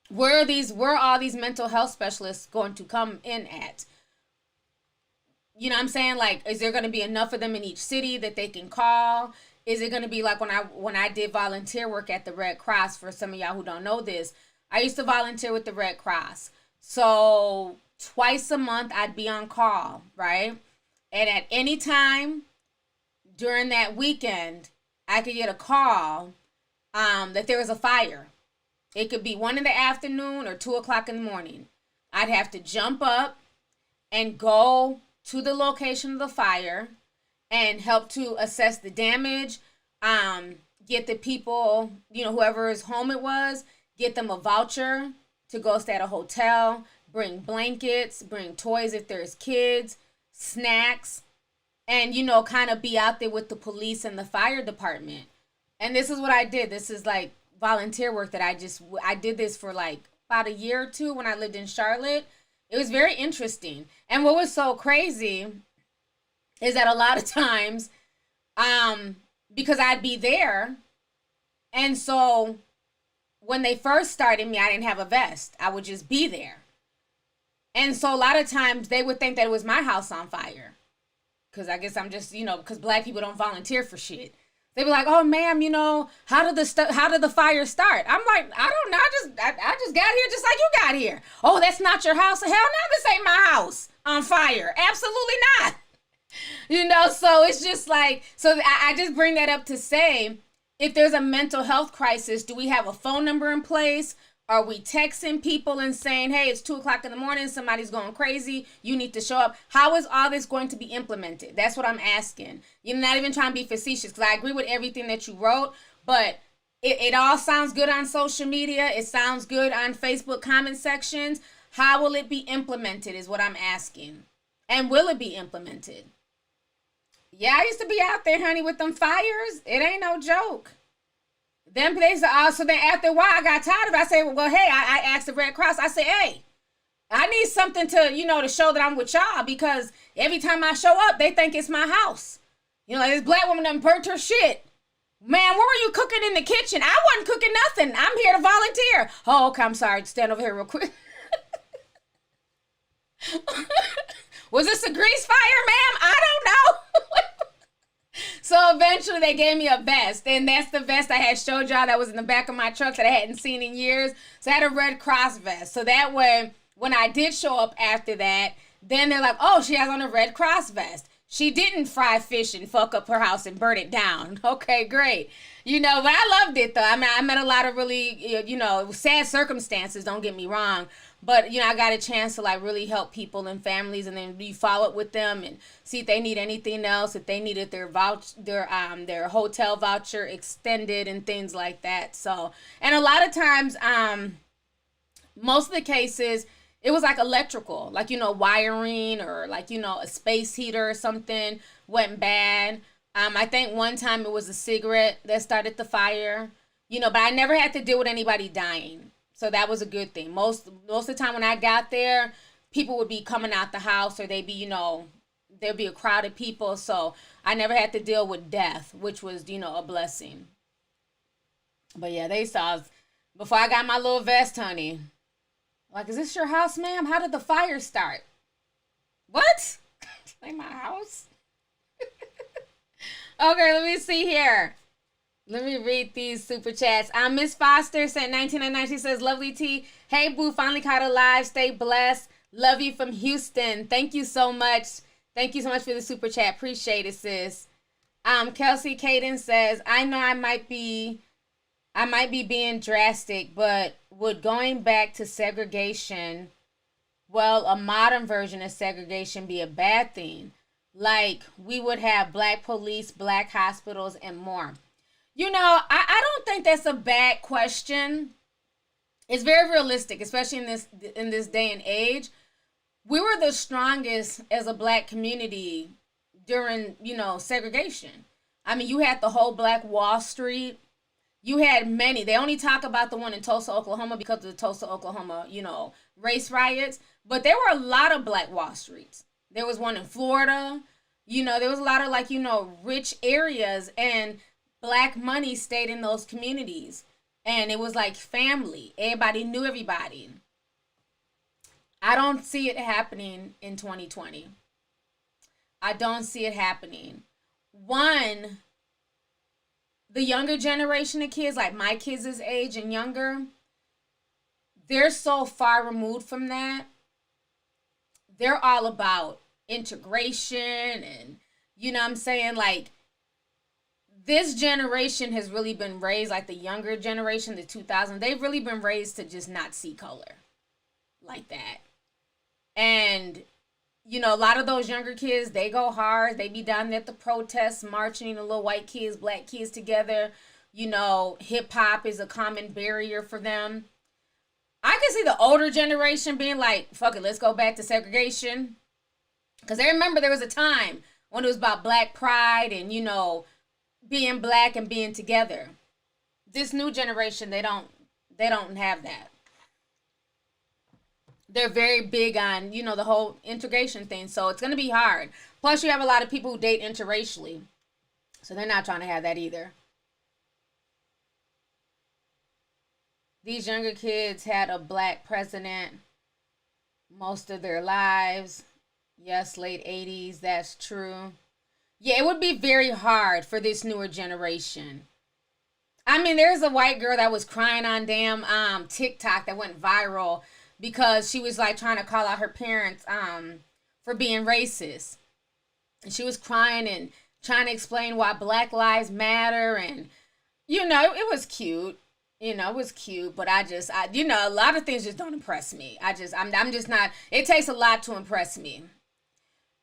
Where are all these mental health specialists going to come in at? You know what I'm saying? Like, is there going to be enough of them in each city that they can call? Is it going to be like when I did volunteer work at the Red Cross? For some of y'all who don't know this, I used to volunteer with the Red Cross. So twice a month I'd be on call, right? And at any time during that weekend, I could get a call that there was a fire. It could be 1 in the afternoon or 2 o'clock in the morning. I'd have to jump up and go to the location of the fire and help to assess the damage, get the people, whoever's home it was, get them a voucher to go stay at a hotel, bring blankets, bring toys if there's kids, snacks, and, kind of be out there with the police and the fire department. And this is what I did. This is like volunteer work that I did this for like about a year or two when I lived in Charlotte. It was very interesting. And what was so crazy is that a lot of times, because I'd be there, and so when they first started me, I didn't have a vest. I would just be there. And so a lot of times they would think that it was my house on fire. Because I guess I'm just, because black people don't volunteer for shit. They be like, "Oh, ma'am, how did the fire start?" I'm like, "I don't know. I just got here just like you got here." "Oh, that's not your house." "Hell no, this ain't my house on fire." Absolutely not. So it's just like, so I just bring that up to say, if there's a mental health crisis, do we have a phone number in place? Are we texting people and saying, hey, it's 2 o'clock in the morning, somebody's going crazy, you need to show up? How is all this going to be implemented? That's what I'm asking. You're not even trying to be facetious, because I agree with everything that you wrote, but it all sounds good on social media. It sounds good on Facebook comment sections. How will it be implemented is what I'm asking. And will it be implemented? Yeah, I used to be out there, honey, with them fires. It ain't no joke. Then they said, so then after a while, I got tired of it. I said, well, hey, I asked the Red Cross. I said, hey, I need something to, to show that I'm with y'all, because every time I show up, they think it's my house. Like this black woman done burnt her shit. Man, what were you cooking in the kitchen? I wasn't cooking nothing. I'm here to volunteer. Oh, okay, I'm sorry. Stand over here real quick. Was this a grease fire, ma'am? I don't know. So eventually they gave me a vest, and that's the vest I had showed y'all that was in the back of my truck that I hadn't seen in years. So I had a Red Cross vest. So that way, when I did show up after that, then they're like, oh, she has on a Red Cross vest. She didn't fry fish and fuck up her house and burn it down. Okay, great. But I loved it, though. I mean, I met a lot of really, sad circumstances, don't get me wrong. But, I got a chance to, really help people and families, and then you follow up with them and see if they need anything else, if they needed their hotel voucher extended and things like that. So, and a lot of times, most of the cases, it was electrical, wiring, or a space heater or something went bad. I think one time it was a cigarette that started the fire, but I never had to deal with anybody dying. So that was a good thing. Most of the time when I got there, people would be coming out the house, or they'd be, there'd be a crowd of people. So I never had to deal with death, which was, a blessing. But yeah, they saw, before I got my little vest, honey, is this your house, ma'am? How did the fire start? What? Like my house? Okay, let me see here. Let me read these super chats. Miss Foster sent 1999. She says, lovely tea. Hey, boo, finally caught alive. Stay blessed. Love you from Houston. Thank you so much. Thank you so much for the super chat. Appreciate it, sis. Kelsey Caden says, I know I might be being drastic, but would going back to segregation, a modern version of segregation, be a bad thing? We would have black police, black hospitals, and more. I don't think that's a bad question. It's very realistic, especially in this day and age. We were the strongest as a black community during, segregation. I mean, you had the whole Black Wall Street. You had many. They only talk about the one in Tulsa, Oklahoma, because of the Tulsa, Oklahoma, race riots. But there were a lot of Black Wall Streets. There was one in Florida. There was a lot of rich areas, and black money stayed in those communities, and it was like family. Everybody knew everybody. I don't see it happening in 2020. I don't see it happening. One, the younger generation of kids, like my kids' age and younger, they're so far removed from that. They're all about integration, and what I'm saying, this generation has really been raised, the younger generation, the 2000s, they've really been raised to just not see color like that. And, a lot of those younger kids, they go hard. They be down there at the protests, marching, the little white kids, black kids together. Hip hop is a common barrier for them. I can see the older generation being like, fuck it, let's go back to segregation. Because I remember there was a time when it was about black pride and, being black and being together. This new generation, they don't have that. They're very big on, the whole integration thing. So it's going to be hard. Plus, you have a lot of people who date interracially. So they're not trying to have that either. These younger kids had a black president most of their lives. Yes, late 80s, that's true. Yeah, it would be very hard for this newer generation. I mean, there's a white girl that was crying on damn TikTok that went viral because she was trying to call out her parents for being racist. And she was crying and trying to explain why Black Lives Matter, and it was cute. It was cute, but a lot of things just don't impress me. I'm just not. It takes a lot to impress me,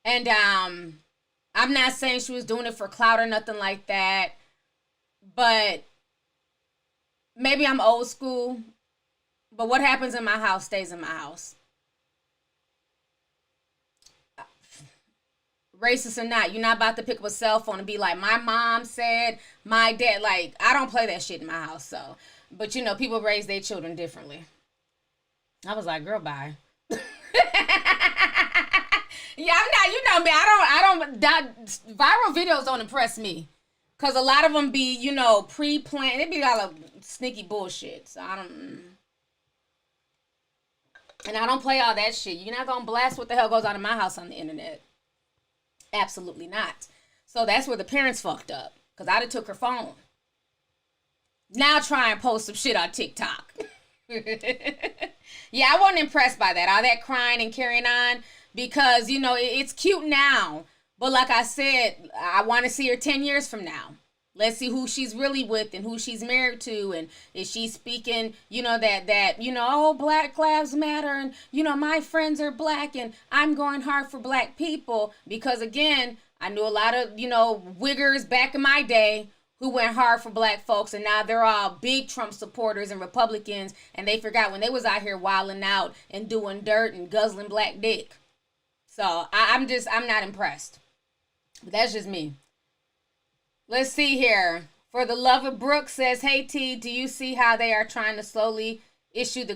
and I'm not saying she was doing it for clout or nothing like that, but maybe I'm old school. But what happens in my house stays in my house. Racist or not, you're not about to pick up a cell phone and be like, my mom said, my dad. Like, I don't play that shit in my house. So, but people raise their children differently. I was like, girl, bye. Yeah, I'm not. You know me. Viral videos don't impress me, cause a lot of them be, pre-planned. It be all a sneaky bullshit. So I don't. And I don't play all that shit. You're not gonna blast what the hell goes on in my house on the internet. Absolutely not. So that's where the parents fucked up, cause I'd have took her phone. Now try and post some shit on TikTok. Yeah, I wasn't impressed by that. All that crying and carrying on, because it's cute now, but like I said, I want to see her 10 years from now. Let's see who she's really with and who she's married to, and is she speaking, oh, Black Lives Matter, and my friends are black and I'm going hard for black people, because again, I knew a lot of wiggers back in my day who went hard for black folks, and now they're all big Trump supporters and Republicans, and they forgot when they was out here wilding out and doing dirt and guzzling black dick. So I'm not impressed. But that's just me. Let's see here. For the love of Brooke says, hey T, do you see how they are trying to slowly issue the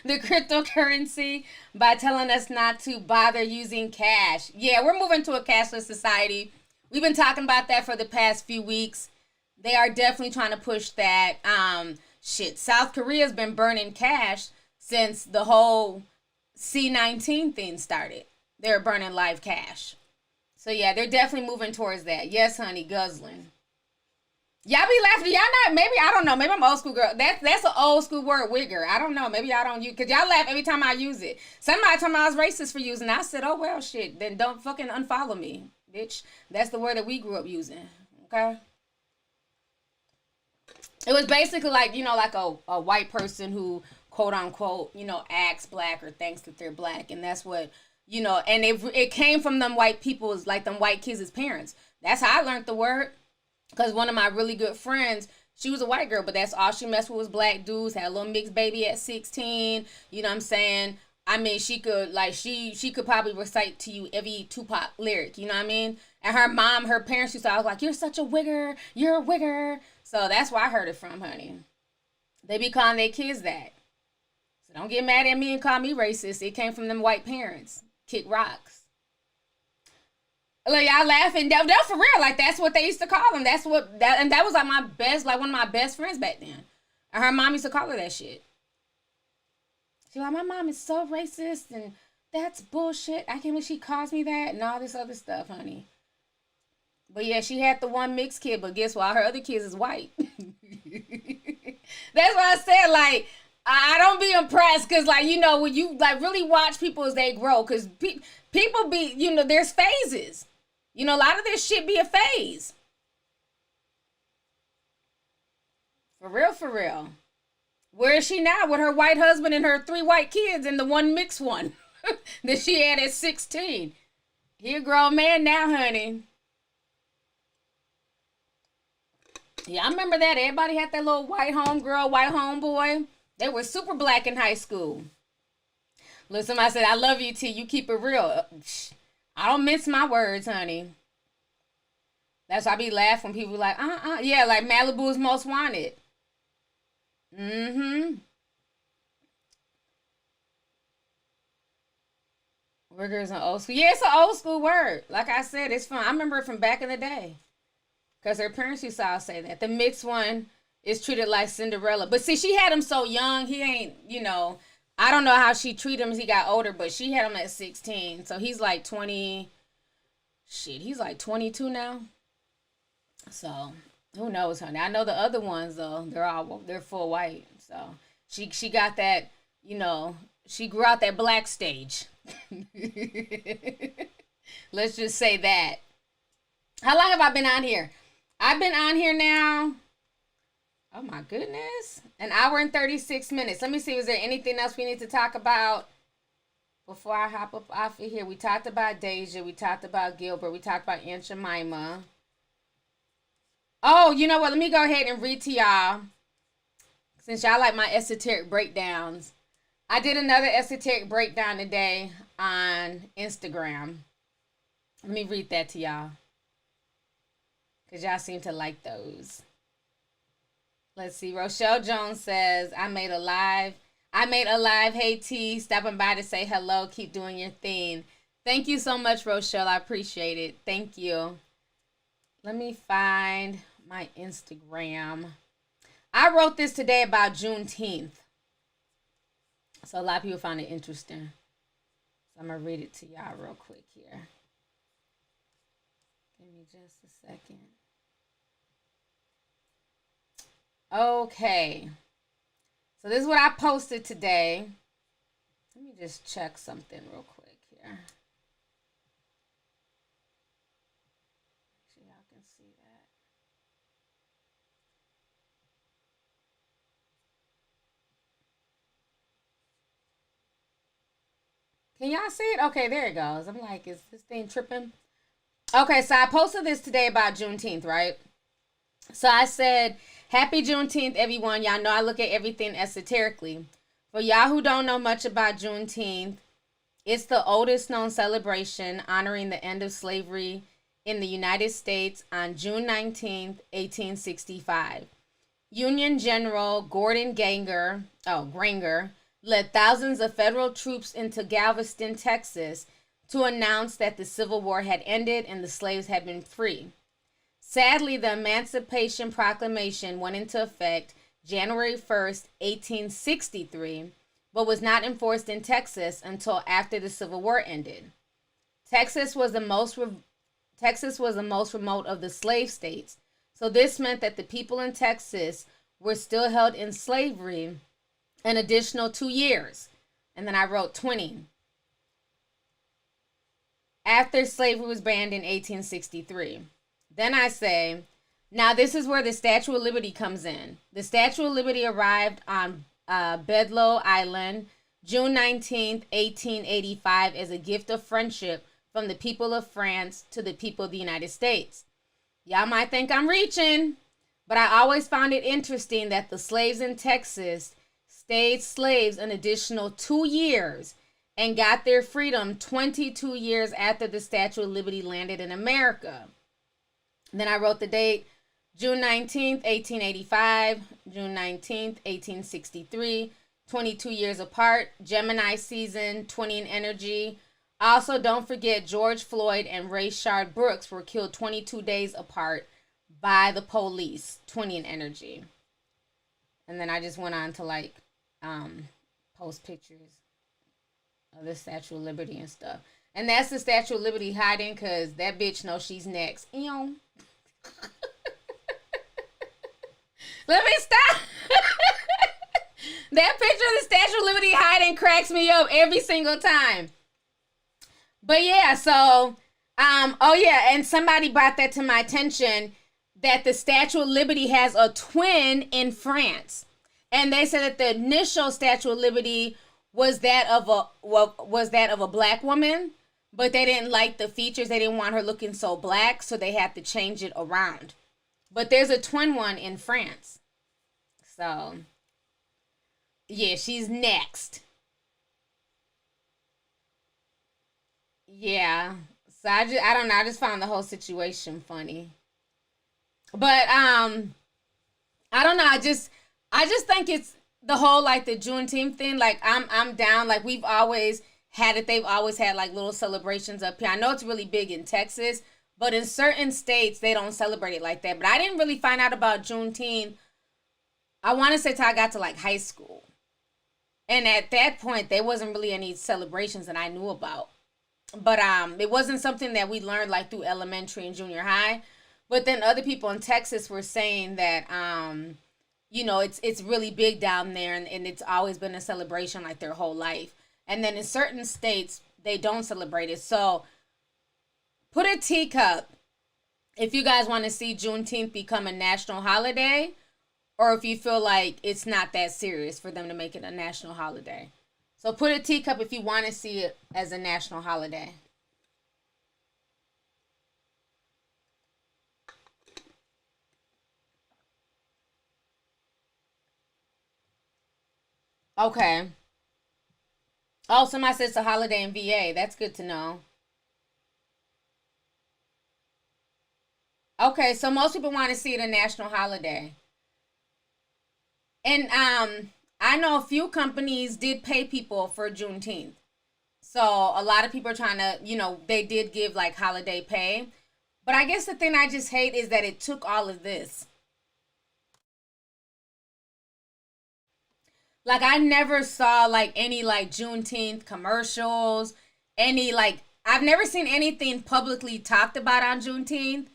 the cryptocurrency by telling us not to bother using cash? Yeah, we're moving to a cashless society. We've been talking about that for the past few weeks. They are definitely trying to push that. South Korea's been burning cash since the whole C-19 thing started. They're burning live cash. So yeah, they're definitely moving towards that. Yes, honey, guzzling. Y'all be laughing. Y'all not, maybe, I don't know. Maybe I'm old school girl. That's an old school word, wigger. I don't know. Maybe y'all don't use, because y'all laugh every time I use it. Somebody told me I was racist for using it. I said, oh, well, shit. Then don't fucking unfollow me, bitch. That's the word that we grew up using. Okay? It was basically like, like a white person who, quote unquote, acts black or thinks that they're black. And that's what, and it came from them white people's, like them white kids' parents. That's how I learned the word. Because one of my really good friends, she was a white girl, but that's all she messed with was black dudes. Had a little mixed baby at 16. You know what I'm saying? I mean, she could, like, she could probably recite to you every Tupac lyric. You know what I mean? And her mom, her parents used to always like, you're such a wigger. You're a wigger. So that's where I heard it from, honey. They be calling their kids that. So don't get mad at me and call me racist. It came from them white parents. Kick rocks. Like, y'all laughing. They're for real. Like, that's what they used to call them. And that was like one of my best friends back then. And her mom used to call her that shit. She was like, my mom is so racist and that's bullshit. I can't believe she calls me that and all this other stuff, honey. But yeah, she had the one mixed kid, but guess what? Her other kids is white. That's what I said. Like, I don't be impressed because, like, when you, like, really watch people as they grow, because people be, there's phases. A lot of this shit be a phase. For real, for real. Where is she now with her white husband and her 3 white kids and the one mixed one that she had at 16? He a grown man now, honey. Yeah, I remember that. Everybody had that little white homegirl, white homeboy. They were super black in high school. Look, somebody said, I love you, T. You keep it real. I don't mince my words, honey. That's why I be laughing when people be like, yeah, like Malibu's Most Wanted. Mm-hmm. Riggers and old school. Yeah, it's an old school word. Like I said, it's fun. I remember it from back in the day. Because her parents used to all say that. The mixed one is treated like Cinderella. But see, she had him so young, he ain't, I don't know how she treated him as he got older, but she had him at 16. So he's like 20. Shit, he's like 22 now. So who knows, honey? I know the other ones though. They're full white. So she got that. She grew out that black stage. Let's just say that. How long have I been on here? I've been on here now Oh my goodness. An hour and 36 minutes. Let me see. Was there anything else we need to talk about before I hop up off of here? We talked about Deyjah. We talked about Gilbert. We talked about Aunt Jemima. Oh, you know what? Let me go ahead and read to y'all. Since y'all like my esoteric breakdowns. I did another esoteric breakdown today on Instagram. Let me read that to y'all. Because y'all seem to like those. Let's see. Rochelle Jones says, I made a live. Hey, T. Stopping by to say hello. Keep doing your thing. Thank you so much, Rochelle. I appreciate it. Thank you. Let me find my Instagram. I wrote this today about Juneteenth. So a lot of people found it interesting. So I'm going to read it to y'all real quick here. Give me just a second. Okay. So this is what I posted today. Let me just check something real quick here. Actually, y'all can see that. Can y'all see it? Okay, there it goes. I'm like, is this thing tripping? Okay, so I posted this today about Juneteenth, right? So I said, Happy Juneteenth, everyone. Y'all know I look at everything esoterically. For y'all who don't know much about Juneteenth, it's the oldest known celebration honoring the end of slavery in the United States on June 19th, 1865. Union General Gordon Granger led thousands of federal troops into Galveston, Texas, to announce that the Civil War had ended and the slaves had been free. Sadly, the Emancipation Proclamation went into effect January 1st, 1863, but was not enforced in Texas until after the Civil War ended. Texas was the most remote of the slave states, so this meant that the people in Texas were still held in slavery an additional 2 years. And then I wrote 20. After slavery was banned in 1863. Then I say, now this is where the Statue of Liberty comes in. The Statue of Liberty arrived on Bedloe Island, June 19th, 1885, as a gift of friendship from the people of France to the people of the United States. Y'all might think I'm reaching, but I always found it interesting that the slaves in Texas stayed slaves an additional 2 years and got their freedom 22 years after the Statue of Liberty landed in America. Then I wrote the date, June 19th, 1885, June 19th, 1863, 22 years apart, Gemini season, 20 in energy. Also, don't forget George Floyd and Rayshard Brooks were killed 22 days apart by the police, 20 in energy. And then I just went on to post pictures of the Statue of Liberty and stuff. And that's the Statue of Liberty hiding because that bitch knows she's next. Ew. Let me stop. That picture of the Statue of Liberty hiding cracks me up every single time. But yeah, so, and somebody brought that to my attention that the Statue of Liberty has a twin in France. And they said that the initial Statue of Liberty was that of a black woman, but they didn't like the features. They didn't want her looking so black, so they had to change it around. But there's a twin one in France. So, yeah, she's next. Yeah. So I don't know. I just found the whole situation funny. But I don't know. I just think it's the whole the Juneteenth thing. I'm down. We've always had it. They've always had little celebrations up here. I know it's really big in Texas, but in certain states they don't celebrate it like that. But I didn't really find out about Juneteenth. I want to say till I got to high school, and at that point there wasn't really any celebrations that I knew about. But it wasn't something that we learned through elementary and junior high. But then other people in Texas were saying that it's really big down there, and it's always been a celebration their whole life. And then in certain states they don't celebrate it. So put a teacup if you guys want to see Juneteenth become a national holiday, or if you feel like it's not that serious for them to make it a national holiday. So put a teacup if you want to see it as a national holiday. Okay. Oh, somebody says it's a holiday in VA. That's good to know. Okay, so most people want to see it a national holiday. And I know a few companies did pay people for Juneteenth. So a lot of people are trying to, they did give like holiday pay. But I guess the thing I just hate is that it took all of this. Like I never saw like any like Juneteenth commercials, any like I've never seen anything publicly talked about on Juneteenth.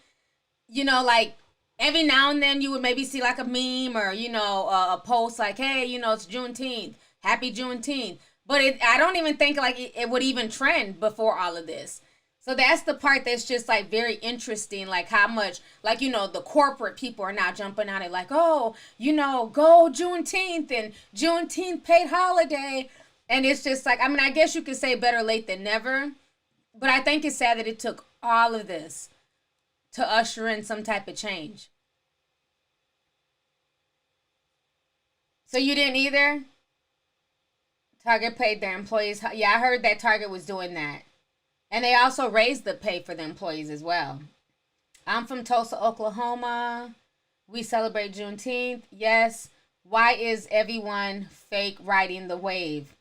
Like every now and then you would maybe see like a meme or a post like, hey, it's Juneteenth, happy Juneteenth. But I don't even think like it would even trend before all of this. So that's the part that's just like very interesting, like how much like the corporate people are now jumping on it, like oh go Juneteenth and Juneteenth paid holiday, and it's just like I guess you could say better late than never, but I think it's sad that it took all of this to usher in some type of change. So you didn't either? Target paid their employees. Yeah, I heard that Target was doing that. And they also raised the pay for the employees as well. I'm from Tulsa, Oklahoma. We celebrate Juneteenth. Yes. Why is everyone fake riding the wave?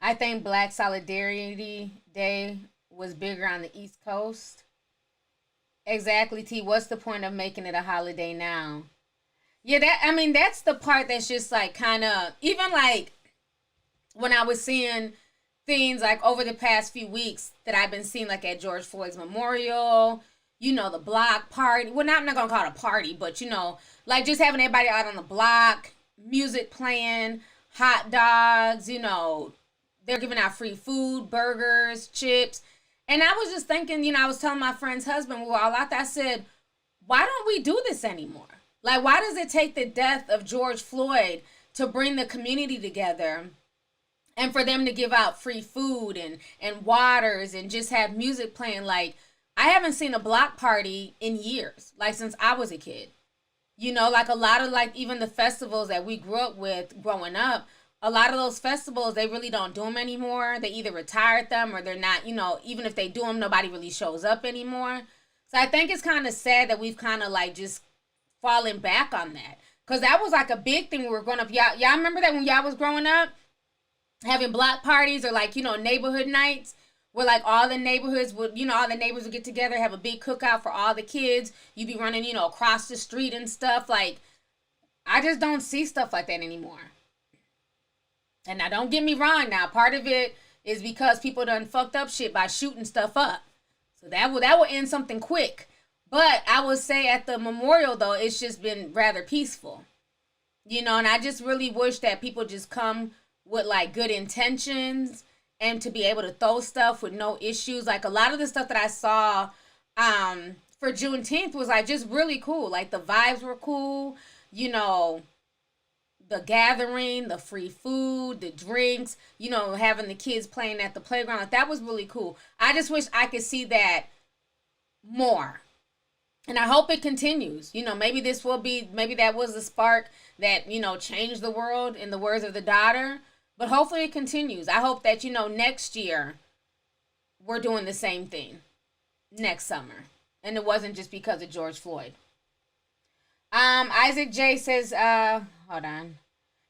I think Black Solidarity Day was bigger on the East Coast. Exactly, T. What's the point of making it a holiday now? Yeah, that's the part that's just like kind of even like when I was seeing things like over the past few weeks that I've been seeing like at George Floyd's memorial, the block party. Well, I'm not gonna call it a party, but like just having everybody out on the block, music playing, hot dogs. They're giving out free food, burgers, chips, and I was just thinking, I was telling my friend's husband, we were all out there. I said, why don't we do this anymore? Like, why does it take the death of George Floyd to bring the community together and for them to give out free food and waters and just have music playing? Like, I haven't seen a block party in years, like since I was a kid. Like a lot of like even the festivals that we grew up with growing up, a lot of those festivals, they really don't do them anymore. They either retired them or they're not, even if they do them, nobody really shows up anymore. So I think it's kind of sad that we've kind of like just fallen back on that. Because that was like a big thing when we were growing up. Y'all remember that when y'all was growing up? Having block parties or like, neighborhood nights where like all the neighborhoods would, all the neighbors would get together, have a big cookout for all the kids. You'd be running, across the street and stuff. Like, I just don't see stuff like that anymore. And now don't get me wrong now. Part of it is because people done fucked up shit by shooting stuff up. So that will end something quick. But I would say at the memorial though, it's just been rather peaceful. And I just really wish that people just come with like good intentions and to be able to throw stuff with no issues. Like a lot of the stuff that I saw for Juneteenth was like just really cool. Like the vibes were cool, the gathering, the free food, the drinks, having the kids playing at the playground. Like that was really cool. I just wish I could see that more. And I hope it continues. Maybe maybe that was the spark that, changed the world in the words of the daughter. But hopefully it continues. I hope that, next year we're doing the same thing next summer. And it wasn't just because of George Floyd. Isaac J says, hold on.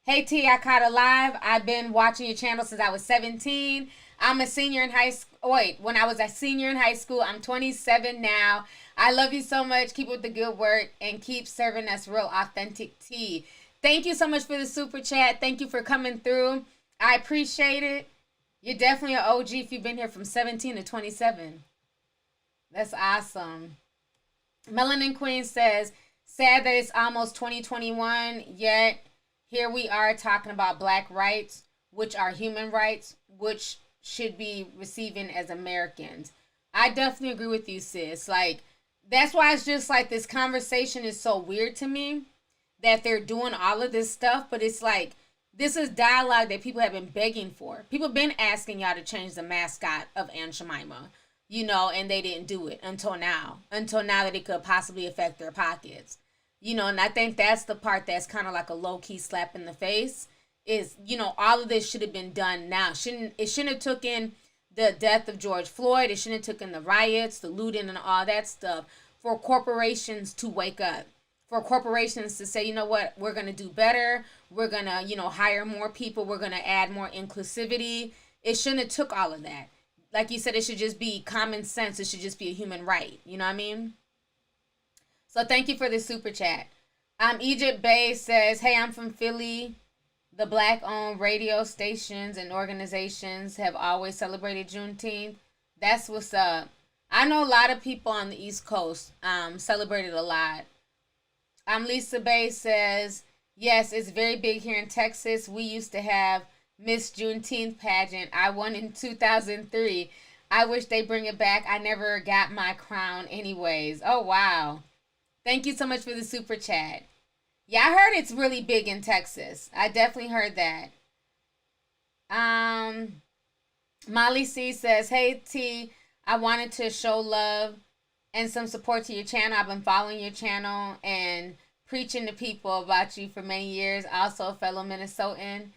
Hey T, I caught a live. I've been watching your channel since I was 17. I'm a senior in high school. Wait, when I was a senior in high school, I'm 27 now. I love you so much. Keep up the good work and keep serving us real authentic tea. Thank you so much for the super chat. Thank you for coming through. I appreciate it. You're definitely an OG if you've been here from 17 to 27. That's awesome. Melanin Queen says, sad that it's almost 2021, yet here we are talking about black rights, which are human rights, which should be receiving as Americans. I definitely agree with you, sis. Like, that's why it's just like this conversation is so weird to me. that they're doing all of this stuff, but it's like, this is dialogue that people have been begging for. People have been asking y'all to change the mascot of Aunt Jemima, and they didn't do it until now. Until now that it could possibly affect their pockets. And I think that's the part that's kind of like a low-key slap in the face is, all of this should have been done now. It shouldn't have taken the death of George Floyd. It shouldn't have taken the riots, the looting, and all that stuff for corporations to wake up. For corporations to say, you know what, we're going to do better. We're going to, hire more people. We're going to add more inclusivity. It shouldn't have took all of that. Like you said, it should just be common sense. It should just be a human right. You know what I mean? So thank you for the super chat. Egypt Bay says, hey, I'm from Philly. The black-owned radio stations and organizations have always celebrated Juneteenth. That's what's up. I know a lot of people on the East Coast celebrated a lot. Lisa Bay says, yes, it's very big here in Texas. We used to have Miss Juneteenth pageant. I won in 2003. I wish they bring it back. I never got my crown anyways. Oh, wow. Thank you so much for the super chat. Yeah, I heard it's really big in Texas. I definitely heard that. Molly C says, hey, T, I wanted to show love and some support to your channel. I've been following your channel and preaching to people about you for many years. Also a fellow Minnesotan.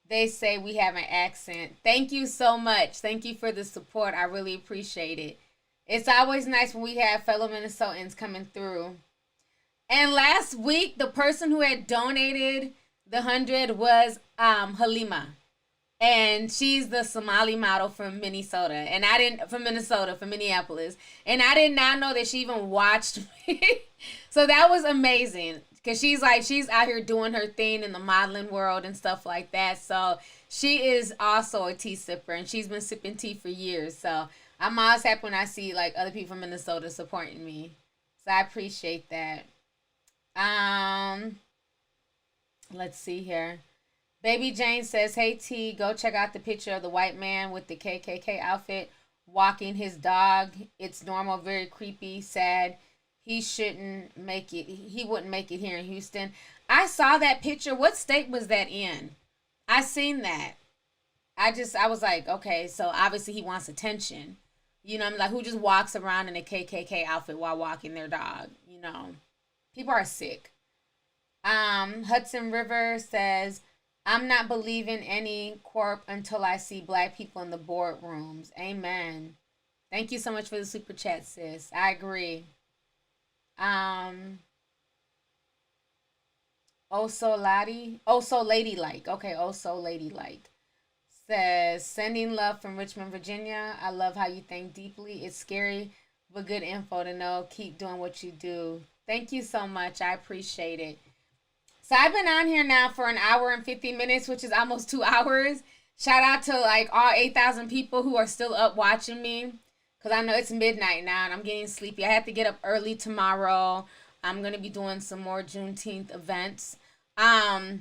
They say we have an accent. Thank you so much. Thank you for the support. I really appreciate it. It's always nice when we have fellow Minnesotans coming through. And last week, the person who had donated the 100 was Halima. And she's the Somali model from Minnesota. From Minneapolis. And I did not know that she even watched me. So that was amazing. Because she's out here doing her thing in the modeling world and stuff like that. So she is also a tea sipper. And she's been sipping tea for years. So I'm always happy when I see other people from Minnesota supporting me. So I appreciate that. Let's see here. Baby Jane says, hey T, go check out the picture of the white man with the KKK outfit walking his dog. It's normal, very creepy, sad. He wouldn't make it here in Houston. I saw that picture. What state was that in? I seen that. I was like, okay, so obviously he wants attention. I'm like, who just walks around in a KKK outfit while walking their dog? People are sick. Hudson River says, I'm not believing any corp until I see black people in the boardrooms. Amen. Thank you so much for the super chat, sis. I agree. Oh so ladylike. Okay, oh so ladylike. Says, sending love from Richmond, Virginia. I love how you think deeply. It's scary, but good info to know. Keep doing what you do. Thank you so much. I appreciate it. So I've been on here now for an hour and 50 minutes, which is almost 2 hours. Shout out to all 8,000 people who are still up watching me. Because I know it's midnight now and I'm getting sleepy. I have to get up early tomorrow. I'm going to be doing some more Juneteenth events. I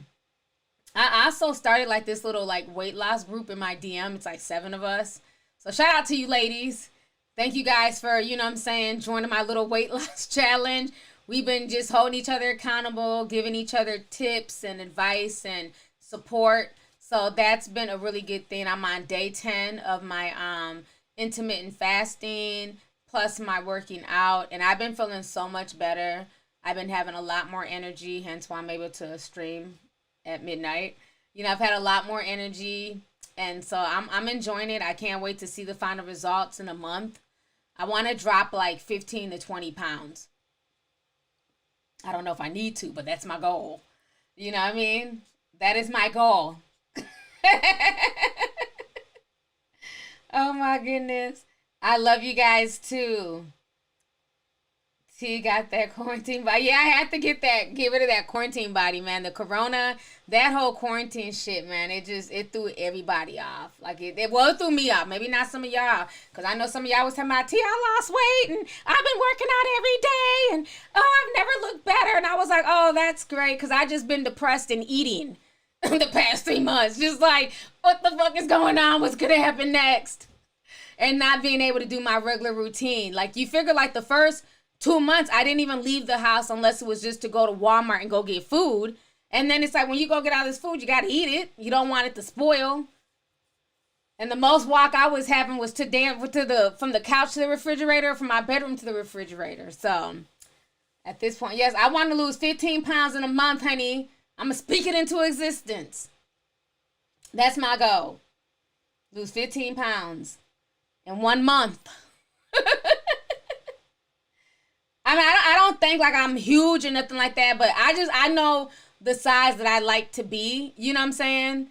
also started this little weight loss group in my DM. It's 7 of us. So shout out to you ladies. Thank you guys for, joining my little weight loss challenge. We've been just holding each other accountable, giving each other tips and advice and support. So that's been a really good thing. I'm on day 10 of my intermittent fasting plus my working out. And I've been feeling so much better. I've been having a lot more energy, hence why I'm able to stream at midnight. I've had a lot more energy. And so I'm enjoying it. I can't wait to see the final results in a month. I want to drop 15 to 20 pounds. I don't know if I need to, but that's my goal. You know what I mean? That is my goal. Oh my goodness. I love you guys too. T got that quarantine body. Yeah, I had to get rid of that quarantine body, man. The corona, that whole quarantine shit, man, it threw everybody off. It threw me off. Maybe not some of y'all, because I know some of y'all was talking about, T, I lost weight, and I've been working out every day, and I've never looked better. And I was like, oh, that's great, because I just been depressed and eating the past 3 months. Just what the fuck is going on? What's going to happen next? And not being able to do my regular routine. You figure the first 2 months, I didn't even leave the house unless it was just to go to Walmart and go get food. And then it's like, when you go get all this food, you got to eat it. You don't want it to spoil. And the most walk I was having was from the couch to the refrigerator, from my bedroom to the refrigerator. So at this point, yes, I want to lose 15 pounds in a month, honey. I'm going to speak it into existence. That's my goal. Lose 15 pounds in 1 month. I mean, I don't think like I'm huge or nothing like that, but I know the size that I like to be, you know what I'm saying?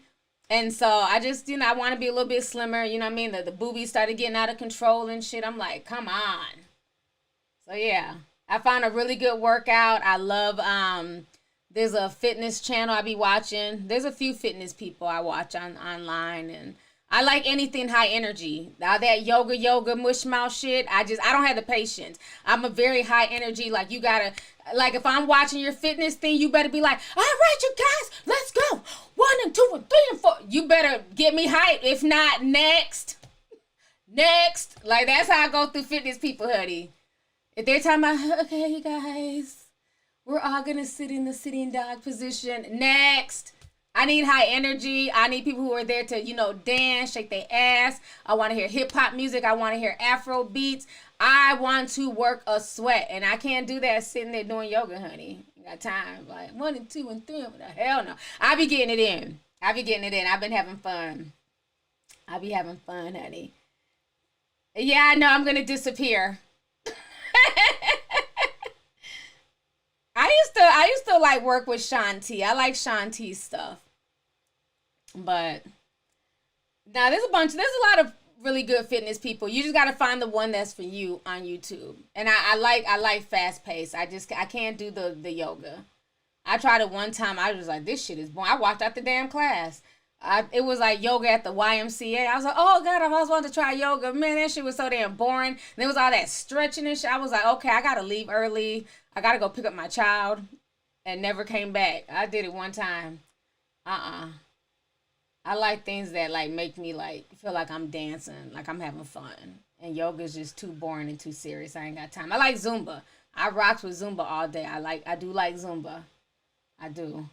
And so I just, I want to be a little bit slimmer, you know what I mean? The boobies started getting out of control and shit. I'm like, come on. So yeah, I found a really good workout. I love, there's a fitness channel I be watching. There's a few fitness people I watch online, and I like anything high energy. Now that yoga mush mouth shit, I don't have the patience. I'm a very high energy. Like, you gotta, like, if I'm watching your fitness thing, you better be like, all right, you guys, let's go. 1 and 2 and 3 and 4. You better get me hyped. If not, next. Like, that's how I go through fitness people, honey. If they're talking about, okay, you guys, we're all gonna sit in the sitting dog position. Next. I need high energy. I need people who are there to, dance, shake their ass. I want to hear hip hop music. I want to hear Afro beats. I want to work a sweat. And I can't do that sitting there doing yoga, honey. You got time. Like 1 and 2 and 3. What the hell no. I be getting it in. I've been having fun. I be having fun, honey. Yeah, I know I'm going to disappear. I used to like work with Shanti. I like Shanti's stuff. But now there's a lot of really good fitness people. You just got to find the one that's for you on YouTube. And I like fast pace. I can't do the yoga. I tried it one time. I was like, this shit is boring. I walked out the damn class. It was like yoga at the YMCA. I was like, oh God, I've always wanted to try yoga. Man, that shit was so damn boring. And there was all that stretching and shit. I was like, okay, I got to leave early. I got to go pick up my child. And never came back. I did it one time. I like things that like make me like feel like I'm dancing, like I'm having fun. And yoga is just too boring and too serious. I ain't got time. I like Zumba. I rocks with Zumba all day. I do like Zumba. I do.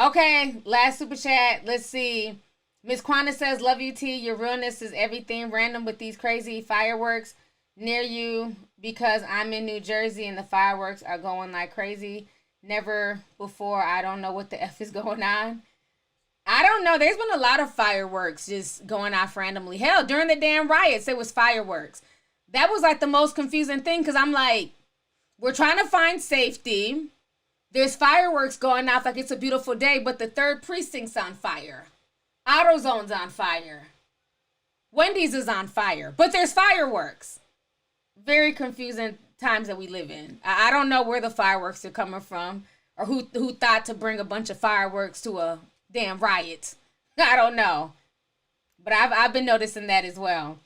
Okay, last super chat. Let's see. Miss Quanda says, love you, T. Your realness is everything. Random with these crazy fireworks near you because I'm in New Jersey and the fireworks are going like crazy. Never before. I don't know what the F is going on. I don't know. There's been a lot of fireworks just going off randomly. Hell, during the damn riots, it was fireworks. That was like the most confusing thing because I'm like, we're trying to find safety. There's fireworks going off like it's a beautiful day, but the 3rd precinct's on fire. AutoZone's on fire. Wendy's is on fire, but there's fireworks. Very confusing times that we live in. I don't know where the fireworks are coming from or who thought to bring a bunch of fireworks to a damn riot. I don't know. But I've been noticing that as well.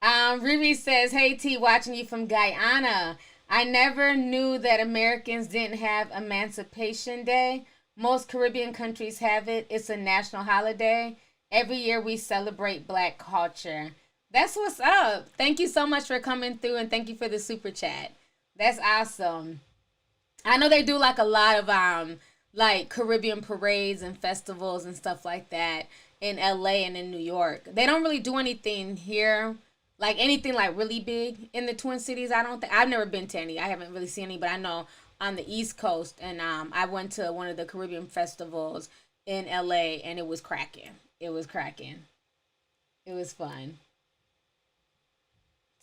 Riri says, hey T, watching you from Guyana. I never knew that Americans didn't have Emancipation Day. Most Caribbean countries have it. It's a national holiday. Every year we celebrate Black culture. That's what's up. Thank you so much for coming through and thank you for the super chat. That's awesome. I know they do like a lot of like Caribbean parades and festivals and stuff like that in LA and in New York. They don't really do anything here, like anything like really big in the Twin Cities. I've never been to any. I haven't really seen any, but I know on the East Coast and I went to one of the Caribbean festivals in LA and it was cracking. It was fun.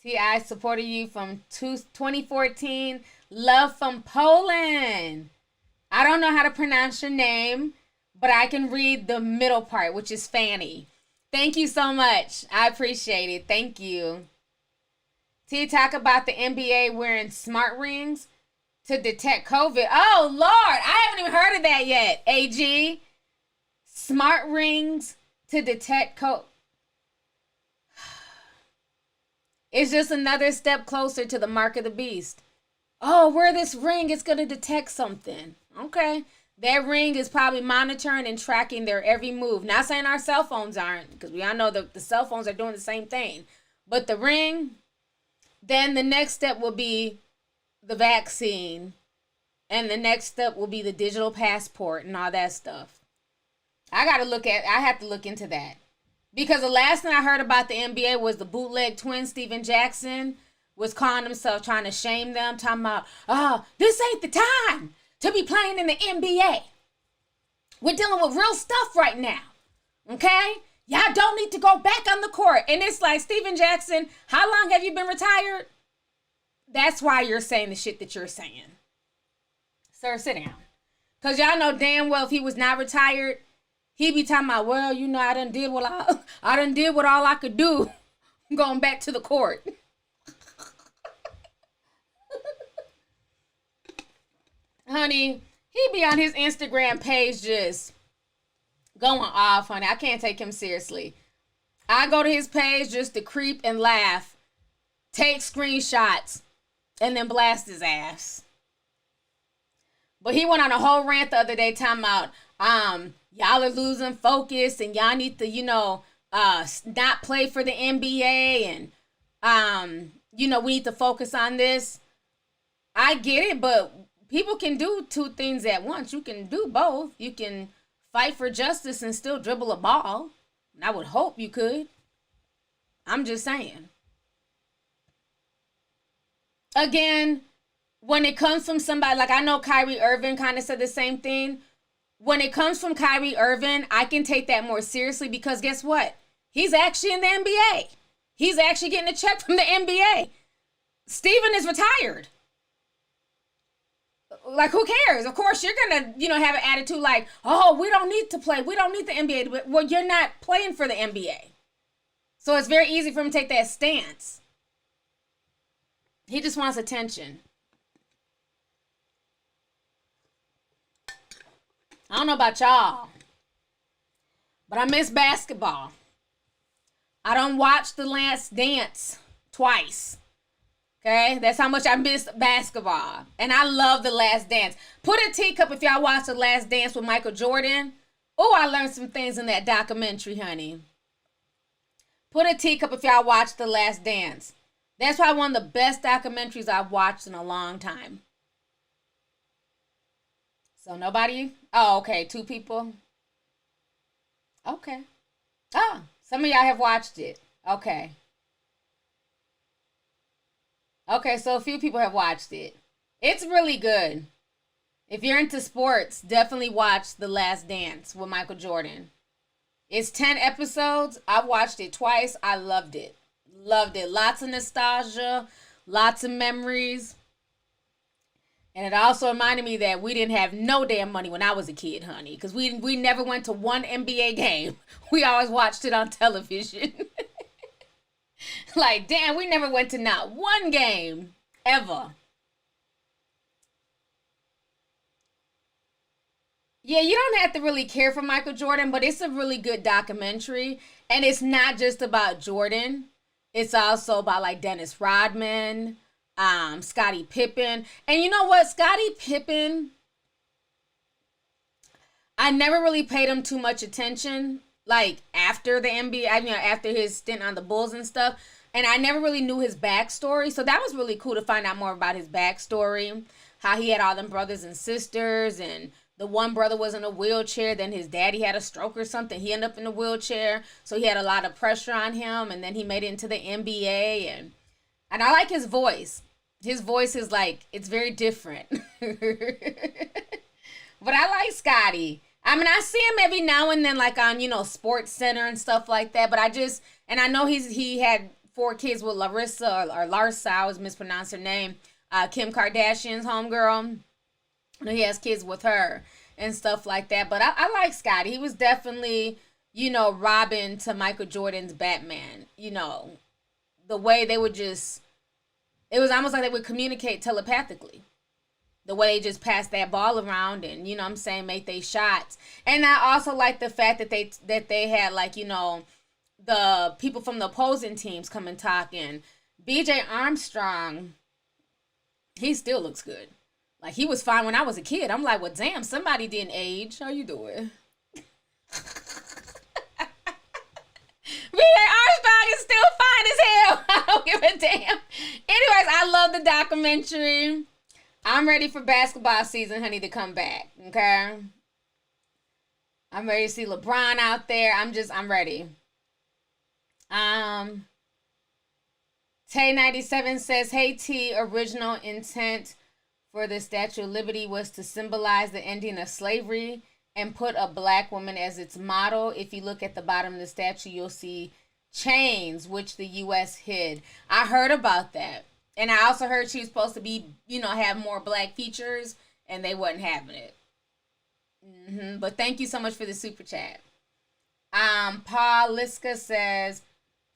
T.I. supported you from 2014. Love from Poland. I don't know how to pronounce your name, but I can read the middle part, which is Fanny. Thank you so much. I appreciate it. Thank you. T, talk about the NBA wearing smart rings to detect COVID. Oh, Lord. I haven't even heard of that yet, AG. Smart rings to detect COVID. It's just another step closer to the mark of the beast. Oh, wear this ring, it's going to detect something. Okay. That ring is probably monitoring and tracking their every move. Not saying our cell phones aren't, because we all know that the cell phones are doing the same thing. But the ring, then the next step will be the vaccine, and the next step will be the digital passport and all that stuff. I have to look into that. Because the last thing I heard about the NBA was the bootleg twin, Steven Jackson, was calling himself, trying to shame them, talking about, oh, this ain't the time to be playing in the NBA. We're dealing with real stuff right now. Okay? Y'all don't need to go back on the court. And it's like, Steven Jackson, how long have you been retired? That's why you're saying the shit that you're saying. Sir, sit down. Because y'all know damn well if he was not retired, he'd be talking about, well, you know, I done did what all I could do going back to the court. Honey, he be on his Instagram page just going off, honey. I can't take him seriously. I go to his page just to creep and laugh, take screenshots, and then blast his ass. But he went on a whole rant the other day talking about, y'all are losing focus and y'all need to, not play for the NBA and, we need to focus on this. I get it, but people can do two things at once. You can do both. You can fight for justice and still dribble a ball. And I would hope you could. I'm just saying. Again, when it comes from somebody, like I know Kyrie Irving kind of said the same thing. When it comes from Kyrie Irving, I can take that more seriously because guess what? He's actually in the NBA. He's actually getting a check from the NBA. Steven is retired. Like, who cares? Of course, you're going to, have an attitude like, oh, we don't need to play. We don't need the NBA to play. Well, you're not playing for the NBA. So it's very easy for him to take that stance. He just wants attention. I don't know about y'all, but I miss basketball. I don't watch The Last Dance twice. Okay, that's how much I miss basketball. And I love The Last Dance. Put a teacup if y'all watch The Last Dance with Michael Jordan. Oh, I learned some things in that documentary, honey. Put a teacup if y'all watch The Last Dance. That's probably one of the best documentaries I've watched in a long time. So nobody? Oh, okay, 2 people. Okay. Oh, some of y'all have watched it. Okay. Okay, so a few people have watched it. It's really good. If you're into sports, definitely watch The Last Dance with Michael Jordan. It's 10 episodes. I've watched it twice. I loved it. Loved it. Lots of nostalgia, lots of memories. And it also reminded me that we didn't have no damn money when I was a kid, honey. Because we never went to one NBA game. We always watched it on television. Like, damn, we never went to not one game. Ever. Yeah, you don't have to really care for Michael Jordan, but it's a really good documentary. And it's not just about Jordan. It's also about, like, Dennis Rodman, Scottie Pippen. And you know what? Scottie Pippen, I never really paid him too much attention. Like, after the NBA, after his stint on the Bulls and stuff. And I never really knew his backstory. So that was really cool to find out more about his backstory. How he had all them brothers and sisters. And the one brother was in a wheelchair. Then his daddy had a stroke or something. He ended up in a wheelchair. So he had a lot of pressure on him. And then he made it into the NBA. And I like his voice. His voice is like, it's very different. But I like Scottie. I mean, I see him every now and then, like on, Sports Center and stuff like that. But I know he had 4 kids with Larissa or Larsa. I always mispronounce her name. Kim Kardashian's homegirl. I know he has kids with her and stuff like that. But I like Scottie. He was definitely, Robin to Michael Jordan's Batman. The way they would just, it was almost like they would communicate telepathically. The way they just passed that ball around and, make they shots. And I also like the fact that they had, like, the people from the opposing teams come and talk. And BJ Armstrong, he still looks good. Like, he was fine when I was a kid. I'm like, well, damn, somebody didn't age. How you doing? BJ Armstrong is still fine as hell. I don't give a damn. Anyways, I love the documentary. I'm ready for basketball season, honey, to come back. Okay. I'm ready to see LeBron out there. I'm ready. Tay97 says, hey T, original intent for the Statue of Liberty was to symbolize the ending of slavery and put a black woman as its model. If you look at the bottom of the statue, you'll see chains, which the U.S. hid. I heard about that. And I also heard she was supposed to be, have more black features, and they wasn't having it. But thank you so much for the super chat. Paul Liska says,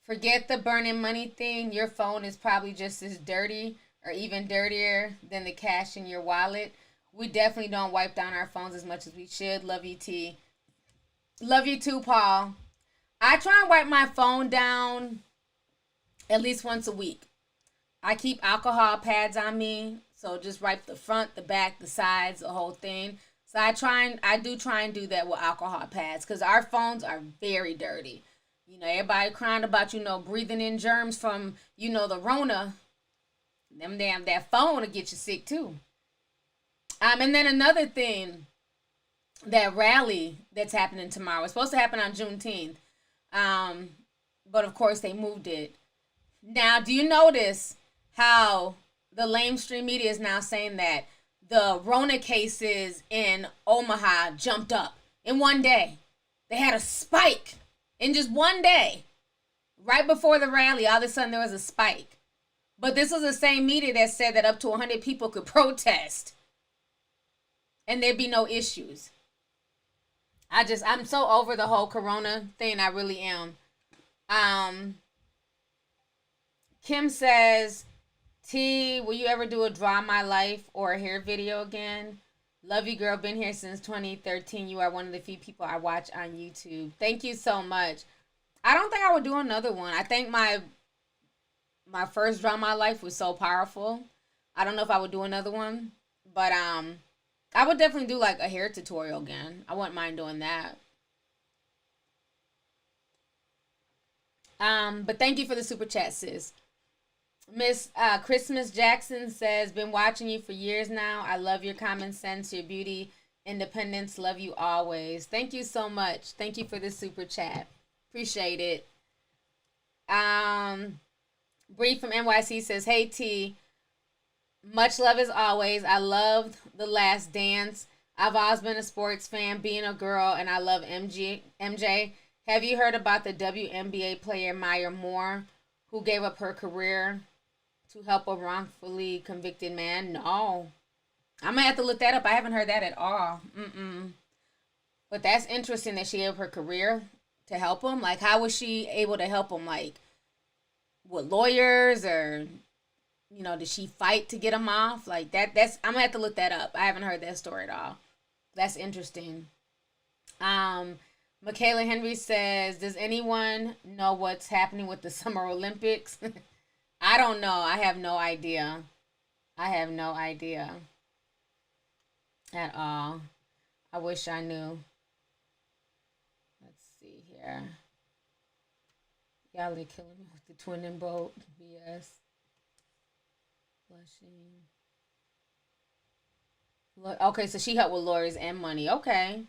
forget the burning money thing. Your phone is probably just as dirty or even dirtier than the cash in your wallet. We definitely don't wipe down our phones as much as we should. Love you, T. Love you too, Paul. I try and wipe my phone down at least once a week. I keep alcohol pads on me, so just wipe the front, the back, the sides, the whole thing. So I do try and do that with alcohol pads, because our phones are very dirty. Everybody crying about, breathing in germs from, the Rona. That phone will get you sick too. And then another thing, that rally that's happening tomorrow. It's supposed to happen on Juneteenth. But of course they moved it. Now, do you notice how the lamestream media is now saying that the Rona cases in Omaha jumped up in one day? They had a spike in just one day. Right before the rally, all of a sudden there was a spike. But this was the same media that said that up to 100 people could protest and there'd be no issues. I'm so over the whole corona thing. I really am. Kim says, T, will you ever do a Draw My Life or a hair video again? Love you, girl. Been here since 2013. You are one of the few people I watch on YouTube. Thank you so much. I don't think I would do another one. I think my first Draw My Life was so powerful. I don't know if I would do another one. But I would definitely do like a hair tutorial again. I wouldn't mind doing that. But thank you for the super chat, sis. Miss Christmas Jackson says, been watching you for years now. I love your common sense, your beauty, independence. Love you always. Thank you so much. Thank you for the super chat. Appreciate it. Bree from NYC says, hey T, much love as always. I loved The Last Dance. I've always been a sports fan, being a girl, and I love MJ. Have you heard about the WNBA player Maya Moore, who gave up her career to help a wrongfully convicted man? No. I'm going to have to look that up. I haven't heard that at all. But that's interesting that she gave up her career to help him. Like, how was she able to help him? Like, with lawyers, or, did she fight to get him off? Like, that's, I'm going to have to look that up. I haven't heard that story at all. That's interesting. Michaela Henry says, does anyone know what's happening with the Summer Olympics? I don't know. I have no idea. I have no idea at all. I wish I knew. Let's see here. Y'all are killing me with the twinning boat. BS. Blushing. Okay, so she helped with lawyers and money. Okay.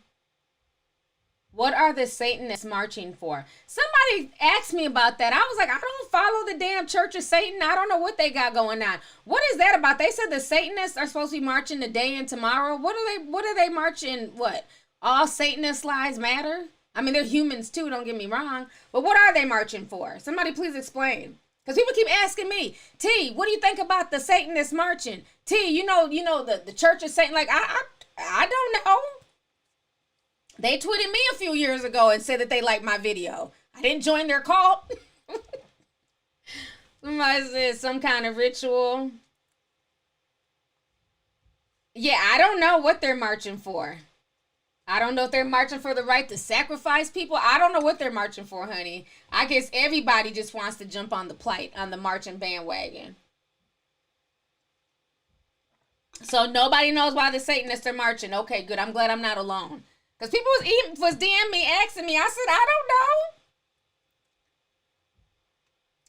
What are the Satanists marching for? Somebody asked me about that. I was like, I don't follow the damn Church of Satan. I don't know what they got going on. What is that about? They said the Satanists are supposed to be marching today and tomorrow. What are they marching? What? All Satanist lives matter? I mean, they're humans too, don't get me wrong. But what are they marching for? Somebody please explain. Because people keep asking me, T, what do you think about the Satanists marching? T, you know the Church of Satan. Like, I don't know. They tweeted me a few years ago and said that they liked my video. I didn't join their cult. Somebody said some kind of ritual. Yeah, I don't know what they're marching for. I don't know if they're marching for the right to sacrifice people. I don't know what they're marching for, honey. I guess everybody just wants to jump on the marching bandwagon. So nobody knows why the Satanists are marching. Okay, good. I'm glad I'm not alone. Because people was DMing me, asking me. I said, I don't know.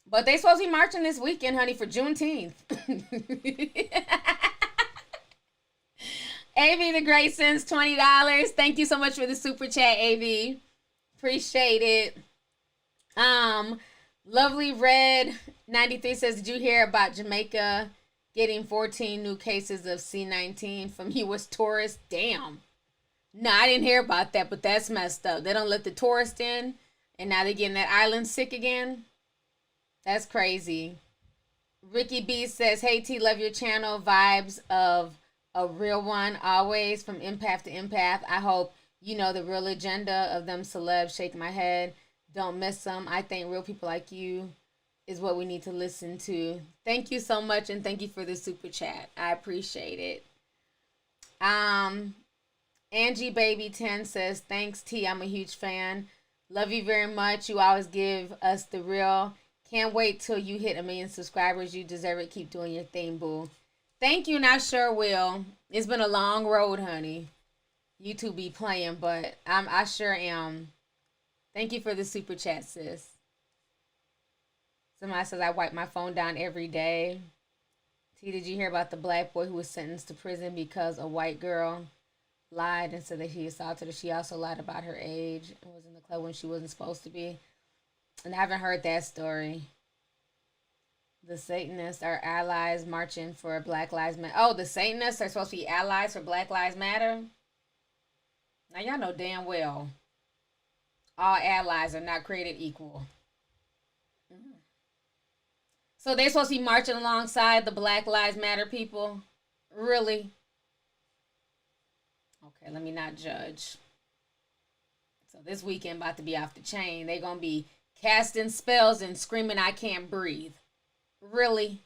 But they supposed to be marching this weekend, honey, for Juneteenth. AV the Great sends $20. Thank you so much for the super chat, AV. Appreciate it. Lovely Red 93 says, did you hear about Jamaica getting 14 new cases of C19 from U.S. tourists? Damn. No, I didn't hear about that, but that's messed up. They don't let the tourists in, and now they're getting that island sick again. That's crazy. Ricky B says, hey T, love your channel. Vibes of a real one always from empath to empath. I hope you know the real agenda of them celebs. Shake my head. Don't miss them. I think real people like you is what we need to listen to. Thank you so much, and thank you for the super chat. I appreciate it. Angie Baby 10 says, thanks T, I'm a huge fan. Love you very much. You always give us the real. Can't wait till you hit 1 million subscribers. You deserve it. Keep doing your thing, boo. Thank you, and I sure will. It's been a long road, honey. YouTube be playing, but I sure am. Thank you for the super chat, sis. Somebody says, I wipe my phone down every day. T, did you hear about the black boy who was sentenced to prison because a white girl lied and said that he assaulted her? She also lied about her age and was in the club when she wasn't supposed to be. And I haven't heard that story. The Satanists are allies marching for Black Lives Matter. Oh, the Satanists are supposed to be allies for Black Lives Matter? Now, y'all know damn well all allies are not created equal. So they're supposed to be marching alongside the Black Lives Matter people? Really? Okay, let me not judge. So this weekend about to be off the chain. They're going to be casting spells and screaming, I can't breathe. Really?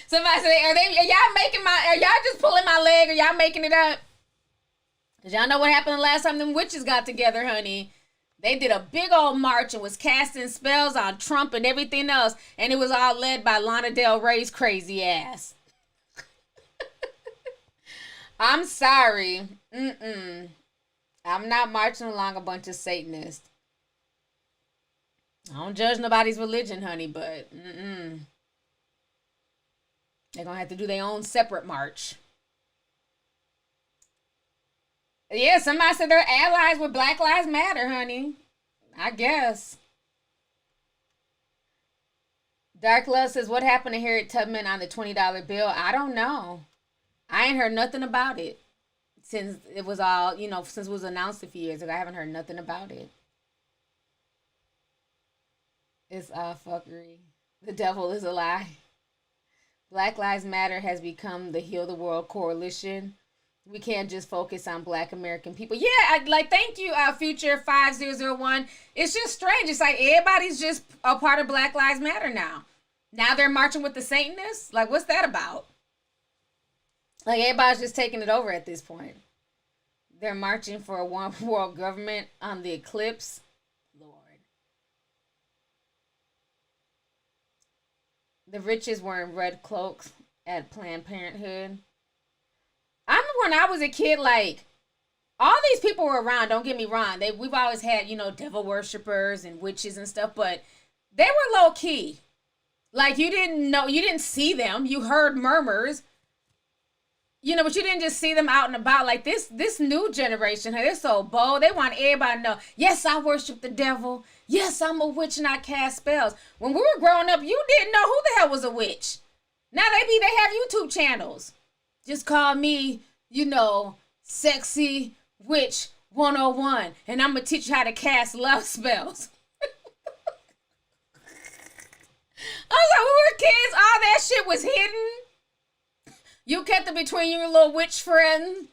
Somebody say, are y'all just pulling my leg? Are y'all making it up? Because y'all know what happened the last time them witches got together, honey. They did a big old march and was casting spells on Trump and everything else. And it was all led by Lana Del Rey's crazy ass. I'm sorry. I'm not marching along a bunch of Satanists. I don't judge nobody's religion, honey, but they're going to have to do their own separate march. Yeah, somebody said they're allies with Black Lives Matter, honey. I guess. Dark Love says, what happened to Harriet Tubman on the $20 bill? I don't know. I ain't heard nothing about it since it was all, since it was announced a few years ago. I haven't heard nothing about it. It's all fuckery. The devil is a lie. Black Lives Matter has become the Heal the World coalition. We can't just focus on Black American people. Yeah, thank you, Future 5001. It's just strange. It's like everybody's just a part of Black Lives Matter now. Now they're marching with the Satanists? Like, what's that about? Like, everybody's just taking it over at this point. They're marching for a one world government on the eclipse. Lord. The riches wearing red cloaks at Planned Parenthood. I remember when I was a kid, all these people were around, don't get me wrong. We've always had, devil worshippers and witches and stuff, but they were low key. Like, you didn't see them. You heard murmurs. But you didn't just see them out and about. Like, this new generation, they're so bold. They want everybody to know, yes, I worship the devil. Yes, I'm a witch and I cast spells. When we were growing up, you didn't know who the hell was a witch. Now they have YouTube channels. Just call me, Sexy Witch 101, and I'm going to teach you how to cast love spells. I was like, when we were kids, all that shit was hidden. You kept it between your little witch friends,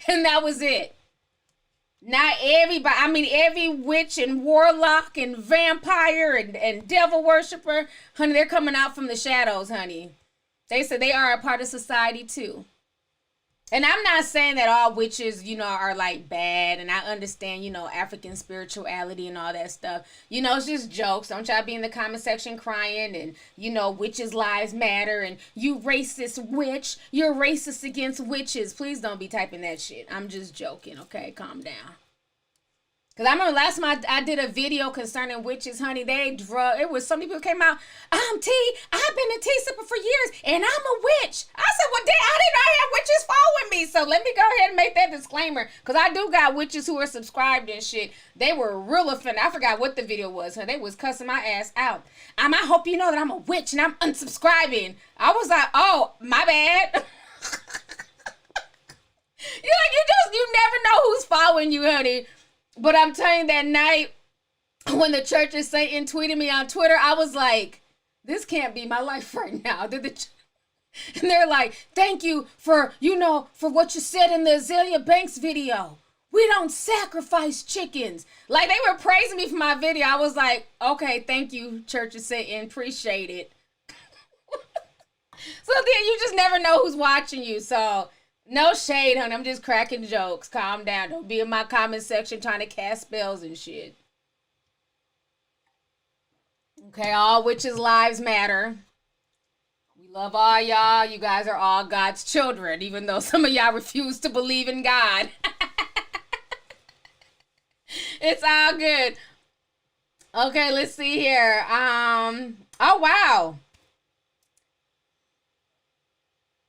and that was it. Not everybody, every witch and warlock and vampire and devil worshiper, honey, they're coming out from the shadows, honey. They said they are a part of society too. And I'm not saying that all witches, are bad. And I understand, African spirituality and all that stuff. It's just jokes. Don't y'all be in the comment section crying and, witches' lives matter. And you racist witch. You're racist against witches. Please don't be typing that shit. I'm just joking, okay? Calm down. Cause I remember last time I did a video concerning witches, honey. It was so many people came out. T, I've been a tea sipper for years, and I'm a witch. I said, well, damn, I didn't know I had witches following me. So let me go ahead and make that disclaimer, cause I do got witches who are subscribed and shit. They were real offended. I forgot what the video was. Huh? They was cussing my ass out. I hope you know that I'm a witch and I'm unsubscribing. I was like, oh, my bad. You never know who's following you, honey. But I'm telling you, that night when the Church of Satan tweeted me on Twitter, I was like, this can't be my life right now. And they're like, thank you for what you said in the Azalea Banks video. We don't sacrifice chickens. Like, they were praising me for my video. I was like, okay, thank you, Church of Satan. Appreciate it. So then you just never know who's watching you. So no shade, honey. I'm just cracking jokes. Calm down. Don't be in my comment section trying to cast spells and shit. Okay, all witches' lives matter. We love all y'all. You guys are all God's children, even though some of y'all refuse to believe in God. It's all good. Okay, let's see here. Oh, wow.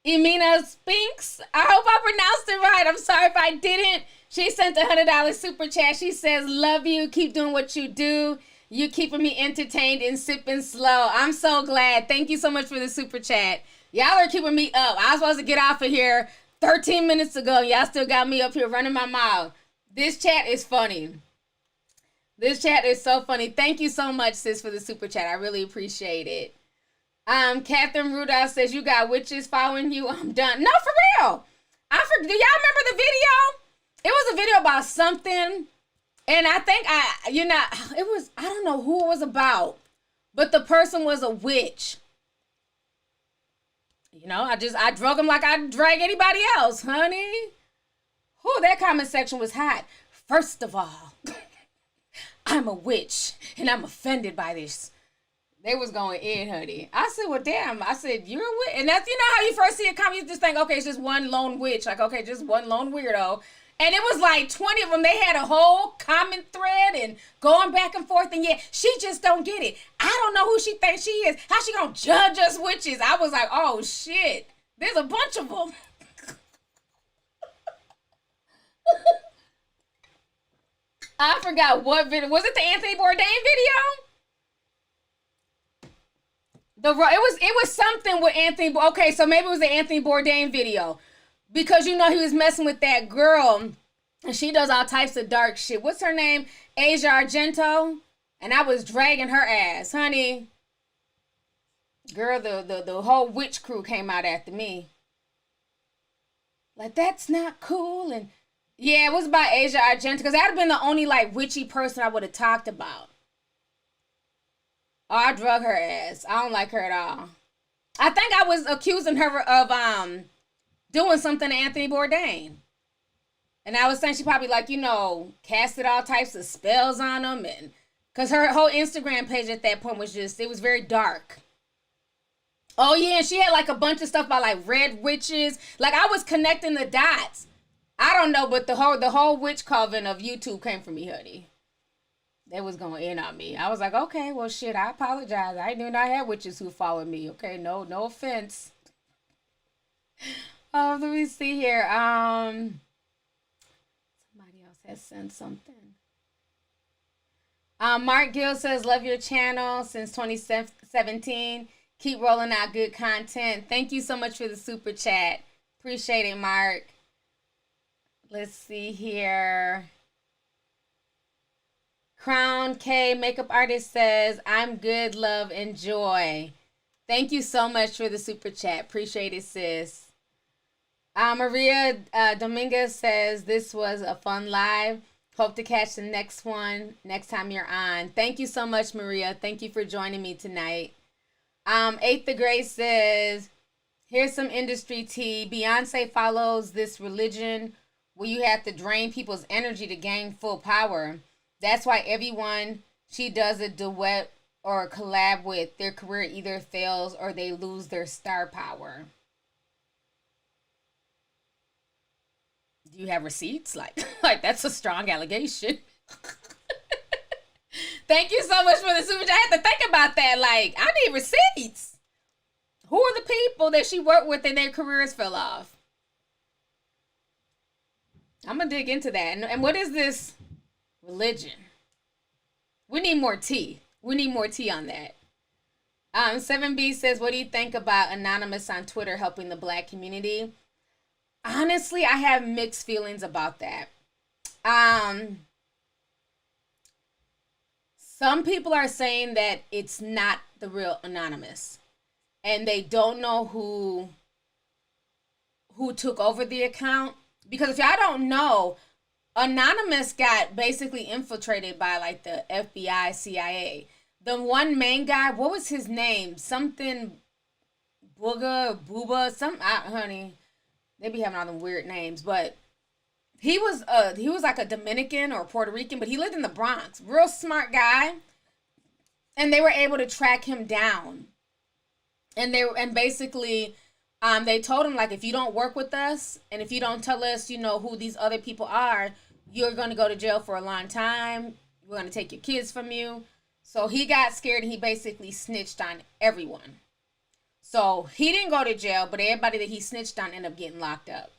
Emina Spinks. I hope I pronounced it right. I'm sorry if I didn't. She sent a $100 super chat. She says, love you. Keep doing what you do. You keeping me entertained and sipping slow. I'm so glad. Thank you so much for the super chat. Y'all are keeping me up. I was supposed to get off of here 13 minutes ago. Y'all still got me up here running my mouth. This chat is funny. This chat is so funny. Thank you so much, sis, for the super chat. I really appreciate it. Catherine Rudolph says, you got witches following you. I'm done. No, for real. Do y'all remember the video? It was a video about something. And I think I don't know who it was about, but the person was a witch. I drug him like I drag anybody else, honey. That comment section was hot. First of all, I'm a witch and I'm offended by this. They was going in, honey. I said, well, damn. I said, you're a witch. And that's, how you first see a comment, you just think, okay, it's just one lone witch. Like, okay, just one lone weirdo. And it was like 20 of them. They had a whole comment thread and going back and forth. And yeah, she just don't get it. I don't know who she thinks she is. How she gonna judge us witches? I was like, oh, shit. There's a bunch of them. I forgot what video. Was it the Anthony Bourdain video? It was something with Anthony. Okay, so maybe it was the Anthony Bourdain video, because he was messing with that girl, and she does all types of dark shit. What's her name? Deyjah Argento, and I was dragging her ass, honey. Girl, the whole witch crew came out after me. Like, that's not cool. And yeah, it was about Deyjah Argento, because that'd have been the only like witchy person I would have talked about. Oh, I drug her ass. I don't like her at all. I think I was accusing her of doing something to Anthony Bourdain. And I was saying she probably casted all types of spells on him, and because her whole Instagram page at that point was it was very dark. Oh yeah, and she had like a bunch of stuff about like red witches. Like, I was connecting the dots. I don't know, but the whole witch coven of YouTube came from me, honey. They was going in on me. I was like, okay, well, shit, I apologize. I knew I had witches who followed me. Okay, no offense. Oh, let me see here. Somebody else has sent something. Mark Gill says, love your channel since 2017. Keep rolling out good content. Thank you so much for the super chat. Appreciate it, Mark. Let's see here. Crown K makeup artist says, I'm good, love, and joy. Thank you so much for the super chat. Appreciate it, sis. Maria Dominguez says, this was a fun live. Hope to catch the next one next time you're on. Thank you so much, Maria. Thank you for joining me tonight. Eighth the Grace says, here's some industry tea. Beyonce follows this religion where you have to drain people's energy to gain full power. That's why everyone she does a duet or a collab with, their career either fails or they lose their star power. Do you have receipts? Like that's a strong allegation. Thank you so much for the super chat. I had to think about that. Like, I need receipts. Who are the people that she worked with and their careers fell off? I'm going to dig into that. And what is this religion? We need more tea. We need more tea on that. 7B says, what do you think about Anonymous on Twitter helping the black community? Honestly, I have mixed feelings about that. Some people are saying that it's not the real Anonymous. And they don't know who took over the account. Because if y'all don't know, Anonymous got basically infiltrated by like the FBI, CIA. The one main guy, what was his name? Something Booba, honey. They be having all them weird names, but he was like a Dominican or Puerto Rican, but he lived in the Bronx. Real smart guy. And they were able to track him down. And basically they told him, like, if you don't work with us and if you don't tell us, who these other people are, you're going to go to jail for a long time. We're going to take your kids from you. So he got scared and he basically snitched on everyone. So he didn't go to jail, but everybody that he snitched on ended up getting locked up.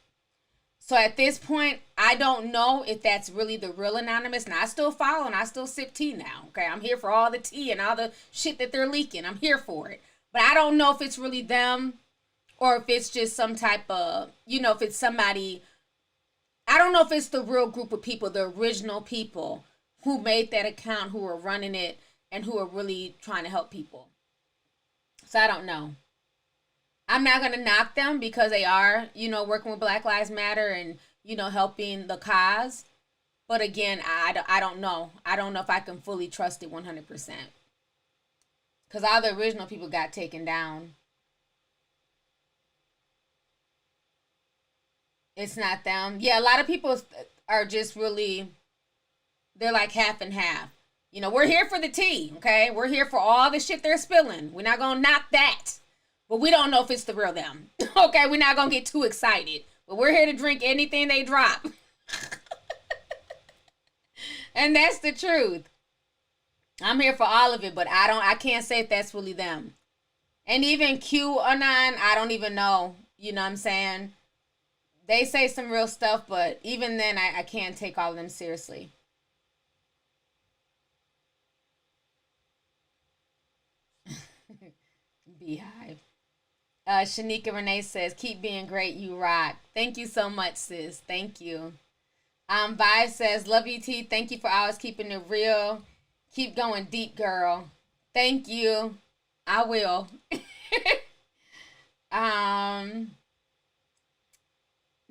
So at this point, I don't know if that's really the real Anonymous. And I still follow and I still sip tea now. Okay, I'm here for all the tea and all the shit that they're leaking. I'm here for it. But I don't know if it's really them or if it's just some type of, if it's somebody. I don't know if it's the real group of people, the original people who made that account, who are running it, and who are really trying to help people. So I don't know. I'm not going to knock them because they are, working with Black Lives Matter and, helping the cause. But again, I don't know. I don't know if I can fully trust it 100%. Because all the original people got taken down. It's not them. Yeah, a lot of people are just really, they're like half and half. We're here for the tea, okay? We're here for all the shit they're spilling. We're not going to knock that. But we don't know if it's the real them. Okay, we're not going to get too excited. But we're here to drink anything they drop. And that's the truth. I'm here for all of it, but I can't say if that's really them. And even QAnon, I don't even know. You know what I'm saying? They say some real stuff, but even then, I can't take all of them seriously. Beehive. Shanika Renee says, keep being great, you rock. Thank you so much, sis. Thank you. Vibe says, love you, T. Thank you for always keeping it real. Keep going deep, girl. Thank you. I will.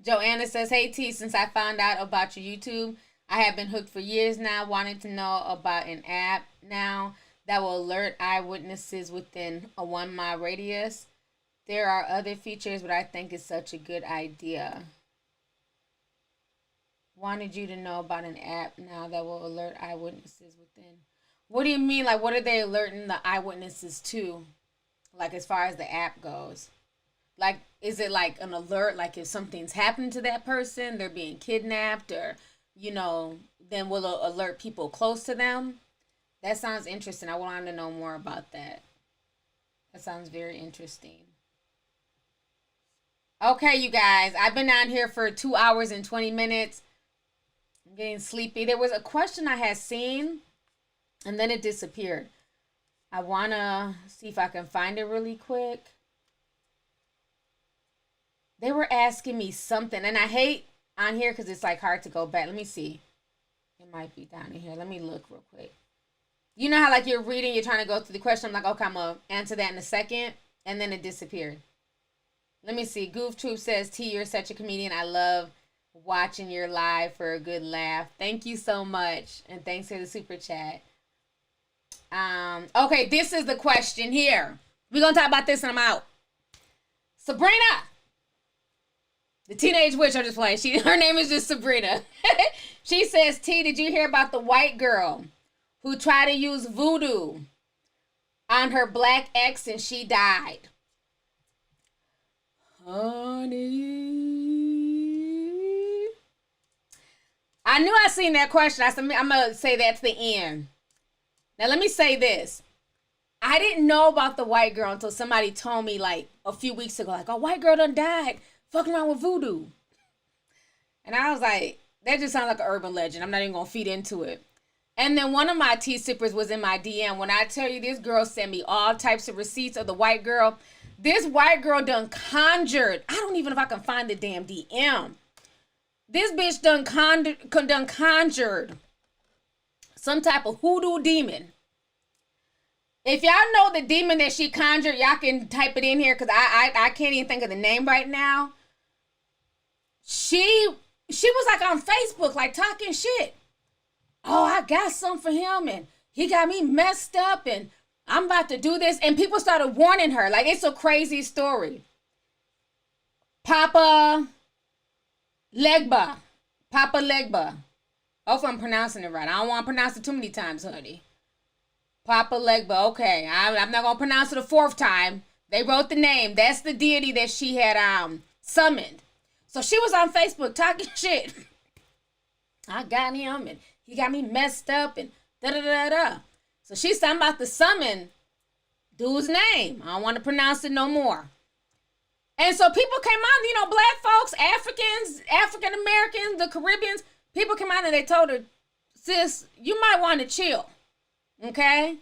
Joanna says, hey, T, since I found out about your YouTube, I have been hooked for years now, wanting to know about an app now that will alert eyewitnesses within a 1 mile radius. There are other features, but I think it's such a good idea. Wanted you to know about an app now that will alert eyewitnesses within. What do you mean? Like, what are they alerting the eyewitnesses to? Like, as far as the app goes? Like, is it like an alert? Like, if something's happened to that person, they're being kidnapped, or, then will it alert people close to them? That sounds interesting. I wanted to know more about that. That sounds very interesting. Okay, you guys. I've been on here for 2 hours and 20 minutes. I'm getting sleepy. There was a question I had seen, and then it disappeared. I want to see if I can find it really quick. They were asking me something, and I hate on here because it's like hard to go back. Let me see. It might be down in here. Let me look real quick. You know how like you're reading, you're trying to go through the question. I'm like, okay, I'm going to answer that in a second. And then it disappeared. Let me see. Goof Troop says, T, you're such a comedian. I love watching your live for a good laugh. Thank you so much. And thanks for the super chat. Okay, this is the question here. We're going to talk about this and I'm out. Sabrina. The teenage witch, I'm just playing. Her name is just Sabrina. She says, T, did you hear about the white girl who tried to use voodoo on her black ex and she died? Honey. I knew I seen that question. I said, I'm going to say that's the end. Now, let me say this. I didn't know about the white girl until somebody told me like a few weeks ago, like, oh, white girl done died fucking around with voodoo. And I was like, that just sounds like an urban legend. I'm not even going to feed into it. And then one of my tea sippers was in my DM. When I tell you, this girl sent me all types of receipts of the white girl. This white girl done conjured. I don't even know if I can find the damn DM. This bitch done conjured some type of hoodoo demon. If y'all know the demon that she conjured, y'all can type it in here because I can't even think of the name right now. She was like on Facebook, like talking shit. Oh, I got something for him and he got me messed up and I'm about to do this. And people started warning her. Like, it's a crazy story. Papa Legba. Hopefully I'm pronouncing it right. I don't want to pronounce it too many times, honey. Papa Legba. Okay, I'm not going to pronounce it a fourth time. They wrote the name. That's the deity that she had summoned. So she was on Facebook talking shit. I got him and he got me messed up and da-da-da-da. So she's talking about the summon dude's name. I don't want to pronounce it no more. And so people came on, you know, black folks, Africans, African Americans, the Caribbeans. People came on and they told her, sis, you might want to chill. Okay?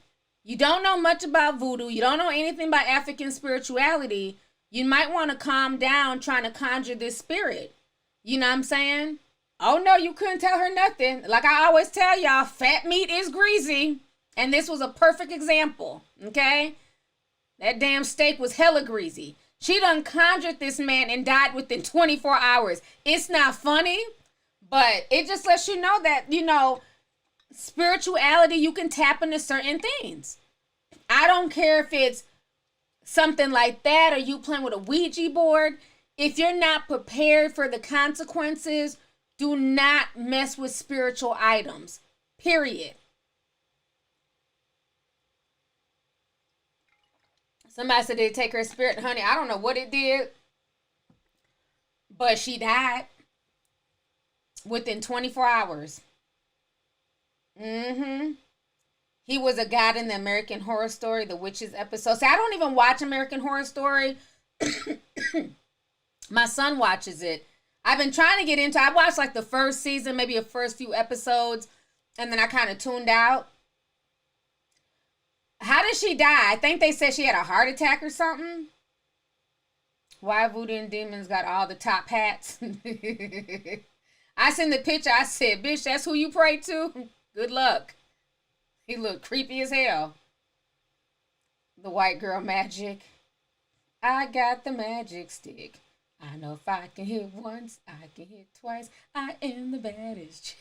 You don't know much about voodoo. You don't know anything about African spirituality. You might want to calm down trying to conjure this spirit. You know what I'm saying? Oh, no, you couldn't tell her nothing. Like I always tell y'all, fat meat is greasy. And this was a perfect example, okay? That damn steak was hella greasy. She done conjured this man and died within 24 hours. It's not funny, but it just lets you know that, you know, spirituality, you can tap into certain things. I don't care if it's something like that or you playing with a Ouija board. If you're not prepared for the consequences, do not mess with spiritual items, period. Somebody said they take her spirit, honey. I don't know what it did, but she died within 24 hours. He was a god in the American Horror Story, the Witches episode. See, I don't even watch American Horror Story. My son watches it. I've been trying to get into I watched like the first season, maybe the first few episodes, and then I kind of tuned out. How did she die? I think they said she had a heart attack or something. Why voodoo and demons got all the top hats? I seen the picture. I said, bitch, that's who you pray to? Good luck. He looked creepy as hell. The white girl magic. I got the magic stick. I know if I can hit once, I can hit twice. I am the baddest chick.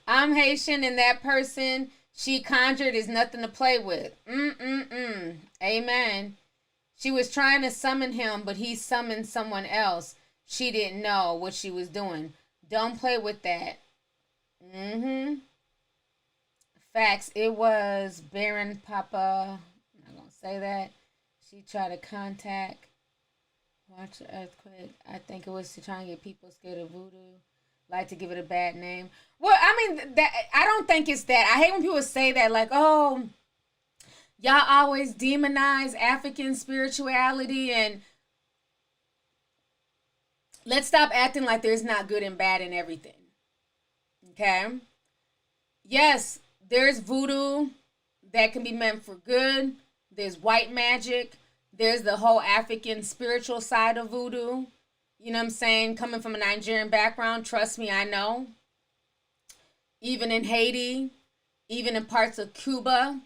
I'm Haitian and that person she conjured is nothing to play with. Amen. She was trying to summon him, but he summoned someone else. She didn't know what she was doing. Don't play with that. Facts. It was Baron Papa. I'm not going to say that. She tried to contact. Watch the earthquake. I think it was to try and get people scared of voodoo. Like to give it a bad name. Well, I mean, that I don't think it's that. I hate when people say that, like, oh, y'all always demonize African spirituality, and let's stop acting like there's not good and bad in everything. Okay? Yes, there's voodoo that can be meant for good. There's white magic. There's the whole African spiritual side of voodoo. You know what I'm saying? Coming from a Nigerian background, trust me, I know. Even in Haiti, even in parts of Cuba,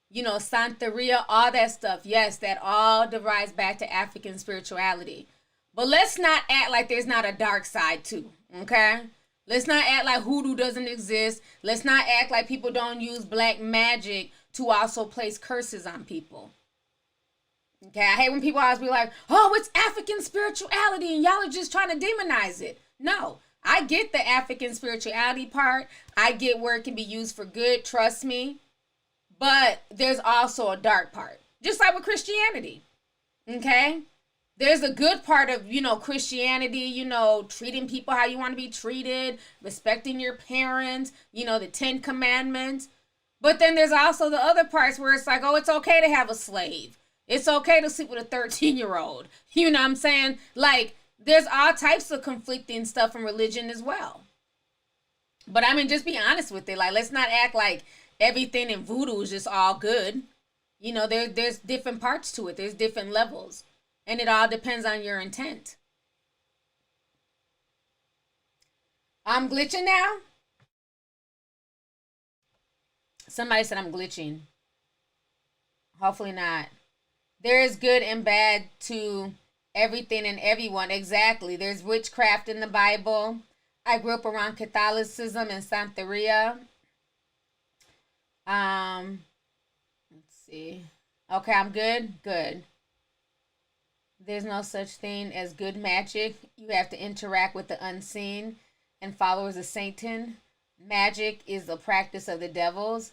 you know, Santeria, all that stuff. Yes, that all derives back to African spirituality. But let's not act like there's not a dark side too, okay? Let's not act like hoodoo doesn't exist. Let's not act like people don't use black magic to also place curses on people. Okay, I hate when people always be like, oh, it's African spirituality and y'all are just trying to demonize it. No, I get the African spirituality part. I get where it can be used for good, trust me. But there's also a dark part. Just like with Christianity. Okay? There's a good part of, you know, Christianity, you know, treating people how you want to be treated, respecting your parents, you know, the 10 Commandments. But then there's also the other parts where it's like, oh, it's okay to have a slave. It's okay to sleep with a 13-year-old. You know what I'm saying? Like, there's all types of conflicting stuff in religion as well. But I mean, just be honest with it. Like, let's not act like everything in voodoo is just all good. You know, there's different parts to it. There's different levels, and it all depends on your intent. I'm glitching now. Somebody said I'm glitching. Hopefully not. There is good and bad to everything and everyone. Exactly. There's witchcraft in the Bible. I grew up around Catholicism and Santeria. Let's see. Okay, I'm good. Good. There's no such thing as good magic. You have to interact with the unseen and followers of Satan. Magic is the practice of the devils.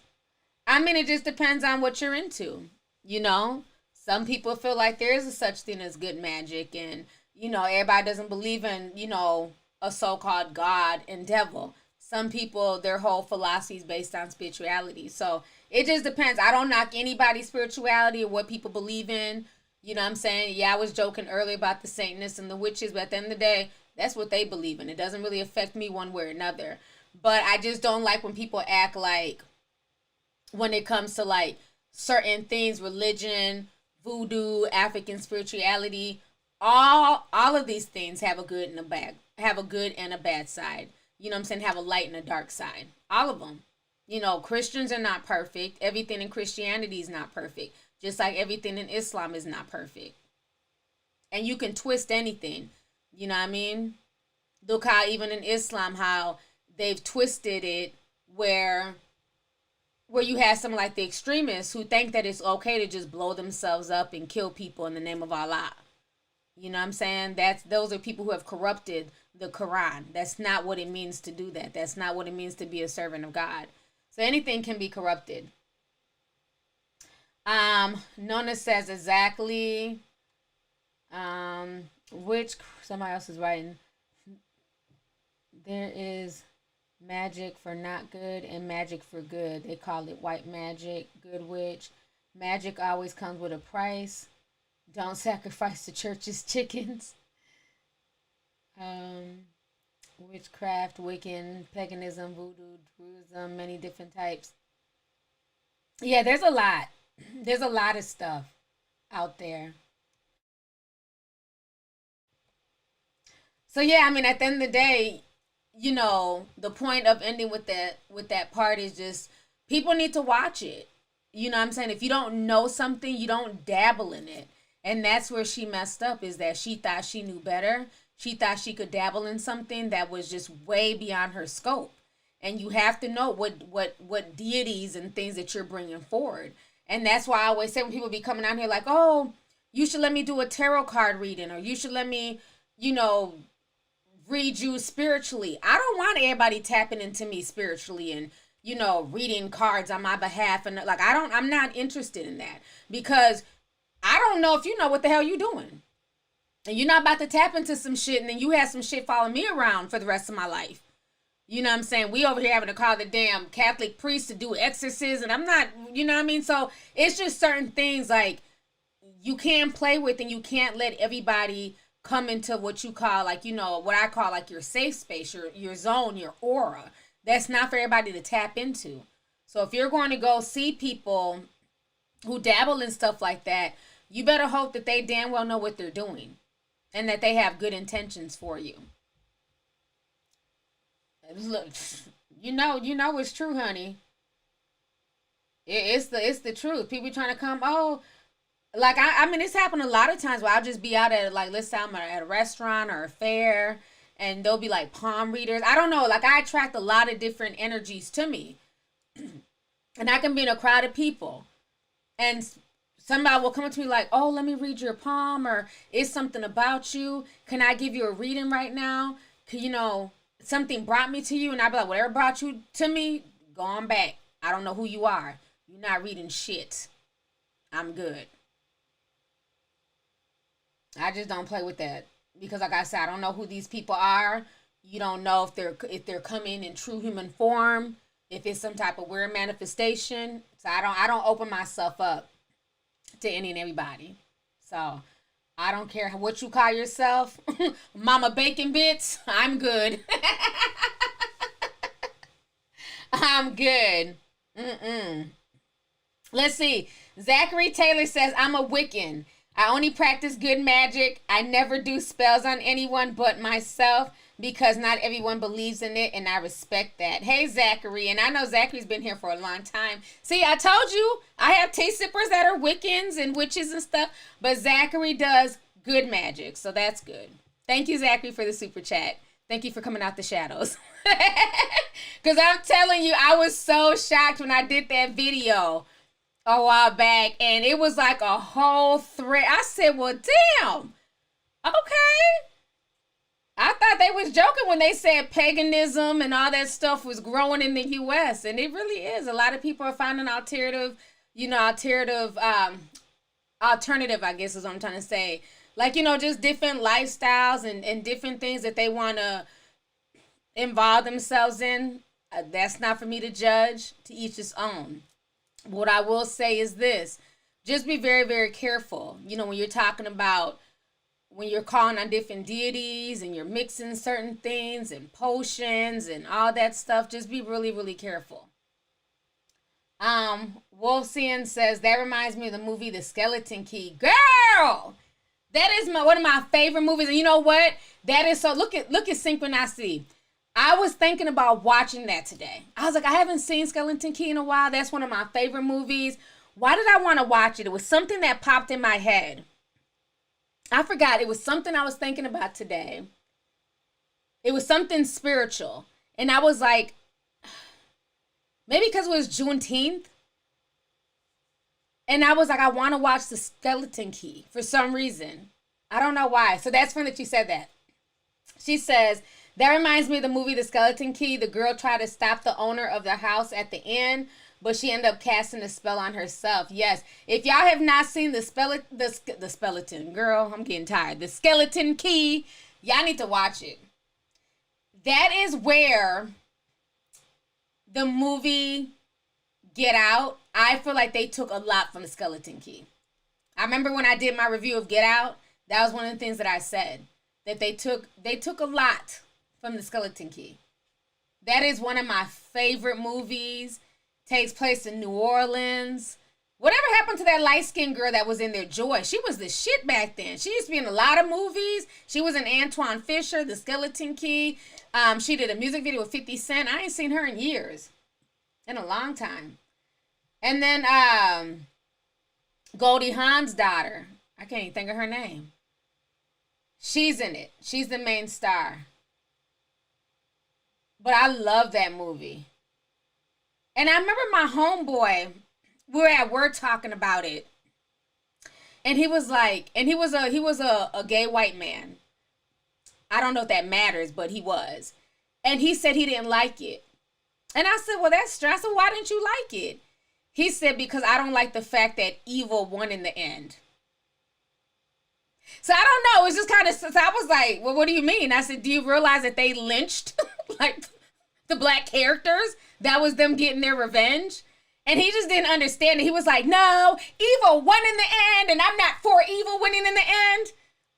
I mean, it just depends on what you're into. You know, some people feel like there is a such thing as good magic, and everybody doesn't believe in a so-called God and devil. Some people, their whole philosophy is based on spirituality. So it just depends. I don't knock anybody's spirituality or what people believe in. You know what I'm saying? Yeah, I was joking earlier about the Satanists and the witches, but at the end of the day, that's what they believe in. It doesn't really affect me one way or another. But I just don't like when people act like, when it comes to like certain things, religion, voodoo, African spirituality, all of these things have a good and a bad, have a good and a bad side. You know what I'm saying? Have a light and a dark side. All of them. Christians are not perfect. Everything in Christianity is not perfect. Just like everything in Islam is not perfect. And you can twist anything. You know what I mean? Look how even in Islam, how they've twisted it where you have some like the extremists who think that it's okay to just blow themselves up and kill people in the name of Allah. You know what I'm saying? Those are people who have corrupted the Quran. That's not what it means to do that. That's not what it means to be a servant of God. So anything can be corrupted. Nona says exactly. Which somebody else is writing. There is magic for not good and magic for good. They call it white magic, good witch. Magic always comes with a price. Don't sacrifice the church's chickens. Witchcraft, Wiccan, paganism, voodoo, Druidism, many different types. Yeah, there's a lot. There's a lot of stuff out there. So yeah, I mean, at the end of the day, the point of ending with that part is just people need to watch it. You know what I'm saying? If you don't know something, you don't dabble in it. And that's where she messed up, is that she thought she knew better. She thought she could dabble in something that was just way beyond her scope. And you have to know what deities and things that you're bringing forward. And that's why I always say when people be coming out here like, "Oh, you should let me do a tarot card reading, or you should let me, you know, read you spiritually." I don't want everybody tapping into me spiritually and reading cards on my behalf, and like I'm not interested in that, because I don't know if you know what the hell you doing. And you're not about to tap into some shit and then you have some shit following me around for the rest of my life. You know what I'm saying? We over here having to call the damn Catholic priest to do exorcisms, and I'm not, you know what I mean? So it's just certain things like you can't play with, and you can't let everybody come into what you call like, what I call like your safe space, your zone, your aura. That's not for everybody to tap into. So if you're going to go see people who dabble in stuff like that, you better hope that they damn well know what they're doing and that they have good intentions for you. Look, it's true, honey. It's the truth. People trying to come, oh, like I mean, it's happened a lot of times where I'll just be out at, like, let's say I'm at a restaurant or a fair, and there'll be like palm readers. I don't know, like I attract a lot of different energies to me, and I can be in a crowd of people, and somebody will come up to me like, "Oh, let me read your palm," or "It's something about you. Can I give you a reading right now? Can, something brought me to you," and I'll be like, "Whatever brought you to me, go on back. I don't know who you are. You're not reading shit. I'm good." I just don't play with that because, like I said, I don't know who these people are. You don't know if they're coming in true human form. if it's some type of weird manifestation. So I don't open myself up to any and everybody. So I don't care what you call yourself, Mama Bacon Bits. I'm good. I'm good. Let's see. Zachary Taylor says, I'm a Wiccan. I only practice good magic. I never do spells on anyone but myself because not everyone believes in it, and I respect that. Hey, Zachary. And I know Zachary's been here for a long time. See, I told you I have taste sippers that are Wiccans and witches and stuff, but Zachary does good magic, so that's good. Thank you, Zachary, for the super chat. Thank you for coming out the shadows. Because I'm telling you, I was so shocked when I did that video a while back, and it was like a whole thread. I said, well, damn. Okay. I thought they was joking when they said paganism and all that stuff was growing in the U.S., and it really is. A lot of people are finding alternative, alternative, I guess is what I'm trying to say. Like, just different lifestyles and different things that they want to involve themselves in. That's not for me to judge. To each his own. What I will say is this. Just be very, very careful. When you're talking about, when you're calling on different deities and you're mixing certain things and potions and all that stuff, just be really, really careful. Wolfsian says, that reminds me of the movie The Skeleton Key. Girl! That is one of my favorite movies. And you know what? That is so, look at synchronicity. I was thinking about watching that today. I was like, I haven't seen Skeleton Key in a while. That's one of my favorite movies. Why did I want to watch it? It was something that popped in my head. I forgot. It was something I was thinking about today. It was something spiritual. And I was like, maybe because it was Juneteenth. And I was like, I want to watch The Skeleton Key for some reason. I don't know why. So that's funny that you said that. She says, that reminds me of the movie The Skeleton Key. The girl tried to stop the owner of the house at the end, but she ended up casting a spell on herself. Yes. If y'all have not seen the Skeleton, girl, I'm getting tired. The Skeleton Key, y'all need to watch it. That is where the movie Get Out, I feel like they took a lot from The Skeleton Key. I remember when I did my review of Get Out, that was one of the things that I said, that they took a lot from The Skeleton Key. That is one of my favorite movies. Takes place in New Orleans. Whatever happened to that light-skinned girl that was in there, Joy? She was the shit back then. She used to be in a lot of movies. She was in Antoine Fisher, The Skeleton Key. She did a music video with 50 Cent. I ain't seen her in years. In a long time. And then Goldie Hawn's daughter. I can't even think of her name. She's in it. She's the main star. But I love that movie. And I remember my homeboy, we were at work talking about it. And he was like, and he was a gay white man. I don't know if that matters, but he was. And he said he didn't like it. And I said, well, that's stressful. Why didn't you like it? He said, because I don't like the fact that evil won in the end. So I don't know. It's just kind of, so I was like, well, what do you mean? I said, do you realize that they lynched like the black characters? That was them getting their revenge. And he just didn't understand it. He was like, no, evil won in the end. And I'm not for evil winning in the end.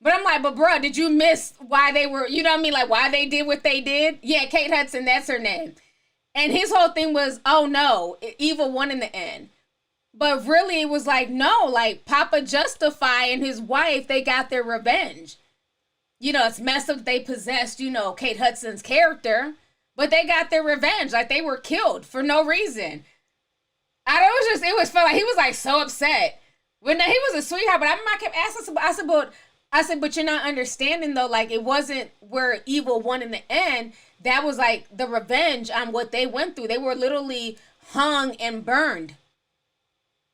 But I'm like, but bro, did you miss why they were, you know what I mean? Like why they did what they did? Yeah, Kate Hudson, that's her name. And his whole thing was, oh no, evil won in the end. But really it was like, no, like Papa Justify and his wife, they got their revenge. You know, it's messed up that they possessed, you know, Kate Hudson's character. But they got their revenge. Like they were killed for no reason. It was felt like he was like so upset. When he was a sweetheart, but I kept asking, I said, but you're not understanding though, like it wasn't where evil won in the end. That was like the revenge on what they went through. They were literally hung and burned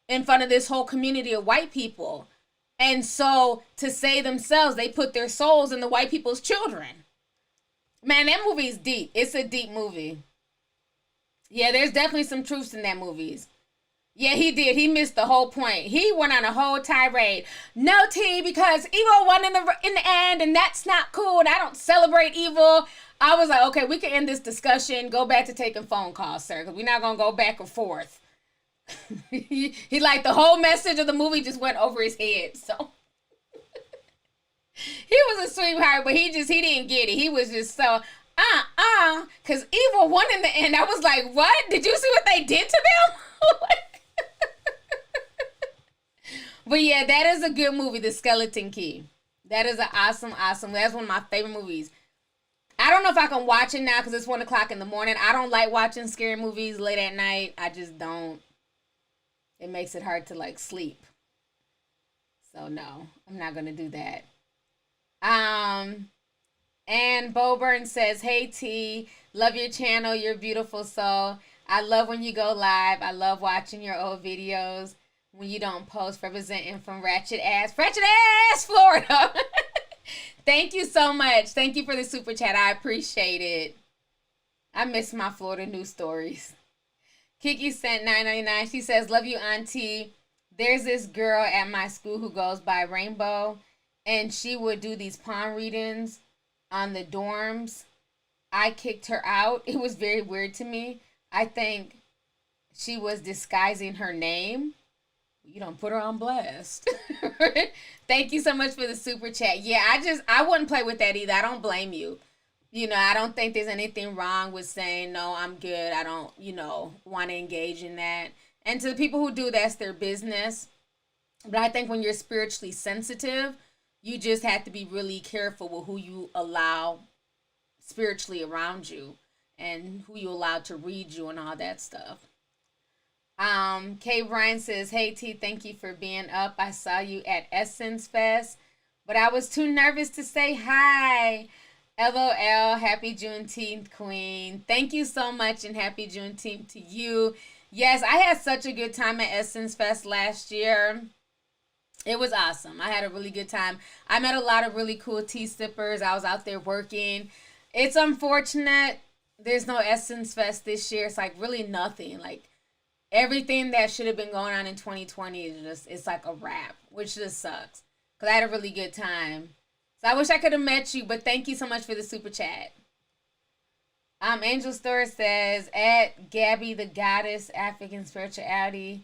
in front of this whole community of white people. And so to save themselves, they put their souls in the white people's children. Man, that movie is deep. It's a deep movie. Yeah, there's definitely some truths in that movie. Yeah, he did. He missed the whole point. He went on a whole tirade. No, T, because evil won in the end, and that's not cool. And I don't celebrate evil. I was like, okay, we can end this discussion. Go back to taking phone calls, sir, because we're not gonna go back and forth. He like the whole message of the movie just went over his head. So he was a sweetheart, but he didn't get it. He was just so because evil won in the end. I was like, what? Did you see what they did to them? But yeah, that is a good movie, The Skeleton Key. That is an awesome. That's one of my favorite movies. I don't know if I can watch it now because it's 1:00 in the morning. I don't like watching scary movies late at night. I just don't. It makes it hard to like sleep. So no, I'm not gonna do that. And Boburn says, "Hey T, love your channel. You're beautiful soul. I love when you go live. I love watching your old videos when you don't post, representing from Ratchet Ass, Florida." Thank you so much. Thank you for the super chat. I appreciate it. I miss my Florida news stories. Kiki sent $9.99. She says, "Love you, Auntie. There's this girl at my school who goes by Rainbow, and she would do these palm readings on the dorms. I kicked her out. It was very weird to me. I think she was disguising her name. You don't put her on blast." Thank you so much for the super chat. Yeah, I wouldn't play with that either. I don't blame you. I don't think there's anything wrong with saying, no, I'm good. I don't, want to engage in that. And to the people who do, that's their business. But I think when you're spiritually sensitive, you just have to be really careful with who you allow spiritually around you and who you allow to read you and all that stuff. Kay Bryan says, "Hey T, thank you for being up. I saw you at Essence Fest, but I was too nervous to say hi. LOL, happy Juneteenth, Queen." Thank you so much and happy Juneteenth to you. Yes, I had such a good time at Essence Fest last year. It was awesome. I had a really good time. I met a lot of really cool tea sippers. I was out there working. It's unfortunate there's no Essence Fest this year. It's like really nothing. Like everything that should have been going on in 2020 it's like a wrap, which just sucks. Because I had a really good time. So I wish I could have met you, but thank you so much for the super chat. Angel Store says, at Gabby the Goddess, African spirituality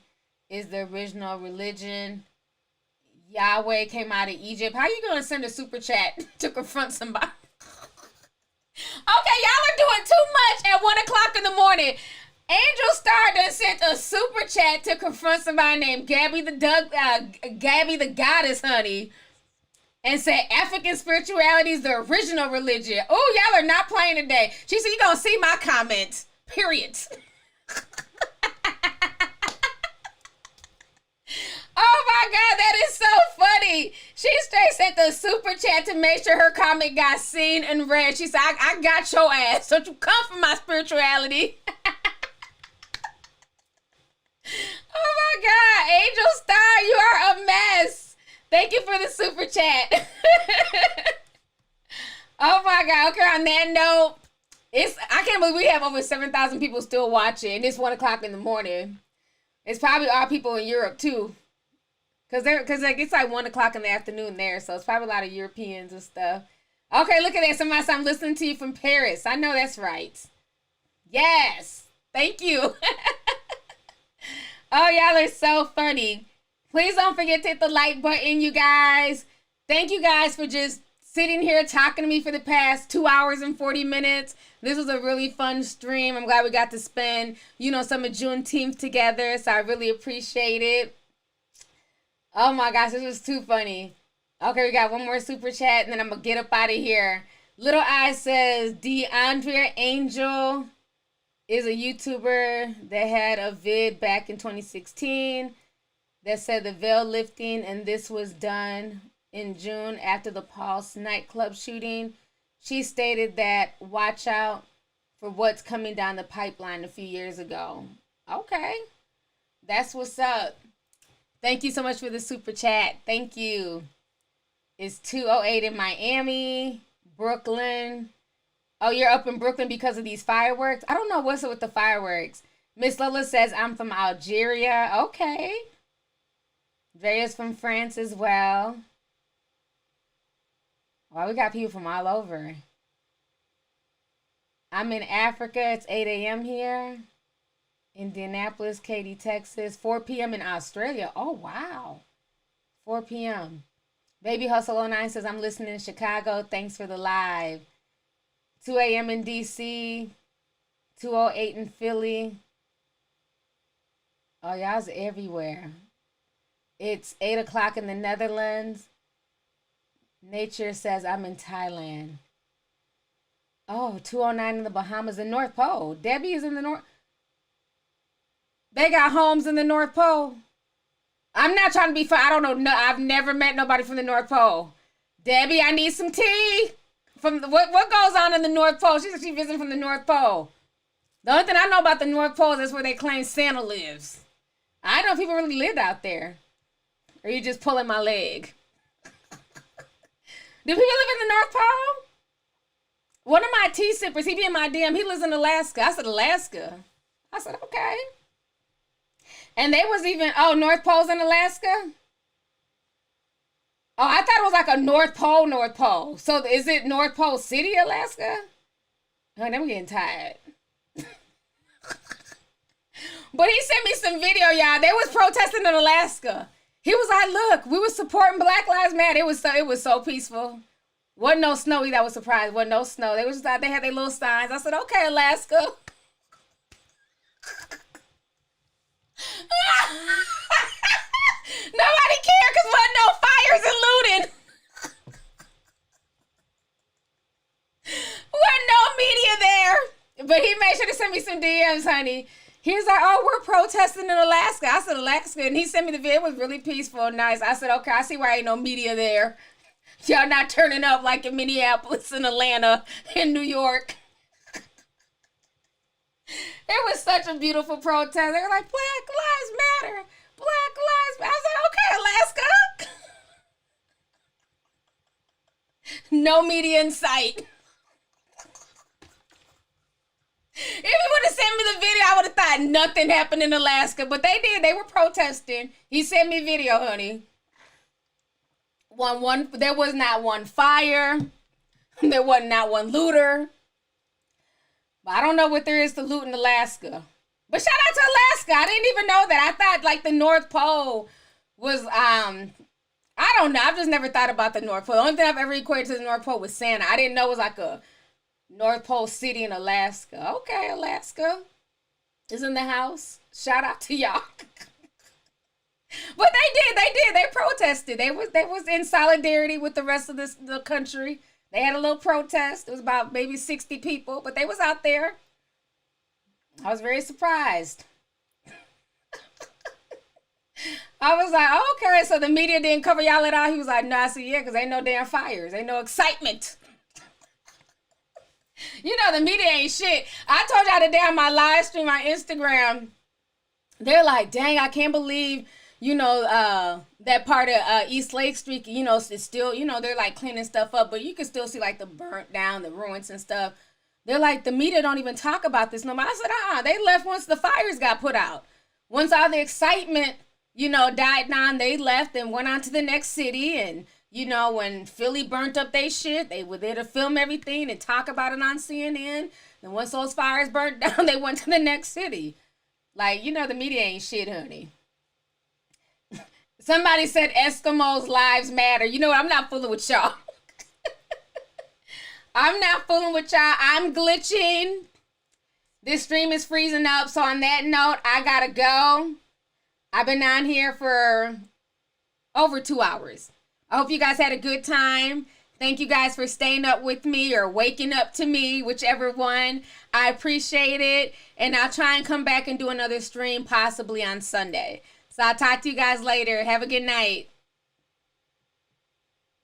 is the original religion. Yahweh came out of Egypt. How you going to send a super chat to confront somebody? Okay, y'all are doing too much at 1:00 in the morning. Angel Star done sent a super chat to confront somebody named Gabby the Goddess, honey, and said African spirituality is the original religion. Oh, y'all are not playing today. She said, "You gonna see my comments, period." Oh my God, that is so funny. She straight sent the super chat to make sure her comment got seen and read. She said, I got your ass. Don't you come for my spirituality. Oh my God, Angel Star, you are a mess. Thank you for the super chat. Oh my God. Okay, on that note, I can't believe we have over 7,000 people still watching. It's 1:00 in the morning. It's probably all people in Europe too. Cause it's like 1:00 in the afternoon there, so it's probably a lot of Europeans and stuff. Okay, look at that. Somebody said, "I'm listening to you from Paris." I know that's right. Yes. Thank you. Oh, y'all are so funny. Please don't forget to hit the like button, you guys. Thank you guys for just sitting here talking to me for the past 2 hours and 40 minutes. This was a really fun stream. I'm glad we got to spend, some of Juneteenth together, so I really appreciate it. Oh my gosh, this was too funny. Okay, we got one more super chat, and then I'm going to get up out of here. Little Eye says, DeAndrea Angel is a YouTuber that had a vid back in 2016 that said the veil lifting, and this was done in June after the Pulse nightclub shooting. She stated that, watch out for what's coming down the pipeline a few years ago. Okay, that's what's up. Thank you so much for the super chat. Thank you. It's 2:08 in Miami, Brooklyn. Oh, you're up in Brooklyn because of these fireworks? I don't know what's up with the fireworks. Miss Lola says, I'm from Algeria. Okay. Drea's from France as well. Well, we got people from all over. I'm in Africa. It's 8 a.m. here. Indianapolis, Katy, Texas. 4 p.m. in Australia. Oh, wow. 4 p.m. Baby Hustle 09 says, I'm listening in Chicago. Thanks for the live. 2 a.m. in D.C. 2:08 in Philly. Oh, y'all's everywhere. It's 8 o'clock in the Netherlands. Nature says, I'm in Thailand. Oh, 2:09 in the Bahamas, the North Pole. Debbie is in the North. They got homes in the North Pole. I'm not trying to be fun. I don't know. No, I've never met nobody from the North Pole. Debbie, I need some tea. From what goes on in the North Pole? She said she's visiting from the North Pole. The only thing I know about the North Pole is where they claim Santa lives. I know people really lived out there. Or you just pulling my leg? Do people live in the North Pole? One of my tea sippers, he be in my DM. He lives in Alaska. I said, Alaska? I said, okay. And they was even, North Pole's in Alaska? Oh, I thought it was like a North Pole. So is it North Pole City, Alaska? Oh, I'm getting tired. But he sent me some video, y'all. They was protesting in Alaska. He was like, look, we were supporting Black Lives Matter. It was so peaceful. Wasn't no snowy, that was surprised. Wasn't no snow. They was just out, they had their little signs. I said, okay, Alaska. Nobody cared because wasn't no fires and looting. Wasn't no media there. But he made sure to send me some DMs, honey. He was like, oh, we're protesting in Alaska. I said, Alaska. And he sent me the video. It was really peaceful, nice. I said, okay, I see why ain't no media there. Y'all not turning up like in Minneapolis and Atlanta and New York. It was such a beautiful protest. They were like, Black Lives Matter. Black Lives Matter. I was like, okay, Alaska. No media in sight. If you would have sent me the video, I would have thought nothing happened in Alaska. But they did. They were protesting. He sent me video, honey. There was not one fire. There was not one looter. But I don't know what there is to loot in Alaska. But shout out to Alaska. I didn't even know that. I thought like the North Pole was, I don't know. I've just never thought about the North Pole. The only thing I've ever equated to the North Pole was Santa. I didn't know it was like a North Pole city in Alaska. Okay, Alaska is in the house. Shout out to y'all. But they did. They protested. They was in solidarity with the rest of the country. They had a little protest. It was about maybe 60 people, but they was out there. I was very surprised. I was like, oh, okay, so the media didn't cover y'all at all? He was like, no, I said, yeah, because ain't no damn fires. Ain't no excitement. You know, the media ain't shit. I told y'all today on my live stream on Instagram, they're like, dang, I can't believe, that part of East Lake Street, it's still, they're like cleaning stuff up, but you can still see like the burnt down, the ruins and stuff. They're like, the media don't even talk about this no more. I said, they left once the fires got put out. Once all the excitement, died down, they left and went on to the next city. And, when Philly burnt up their shit, they were there to film everything and talk about it on CNN. And once those fires burnt down, they went to the next city. Like, the media ain't shit, honey. Somebody said Eskimos' lives matter. You know what? I'm not fooling with y'all. I'm not fooling with y'all. I'm glitching. This stream is freezing up. So on that note, I gotta go. I've been on here for over 2 hours. I hope you guys had a good time. Thank you guys for staying up with me or waking up to me, whichever one. I appreciate it. And I'll try and come back and do another stream possibly on Sunday. So I'll talk to you guys later. Have a good night.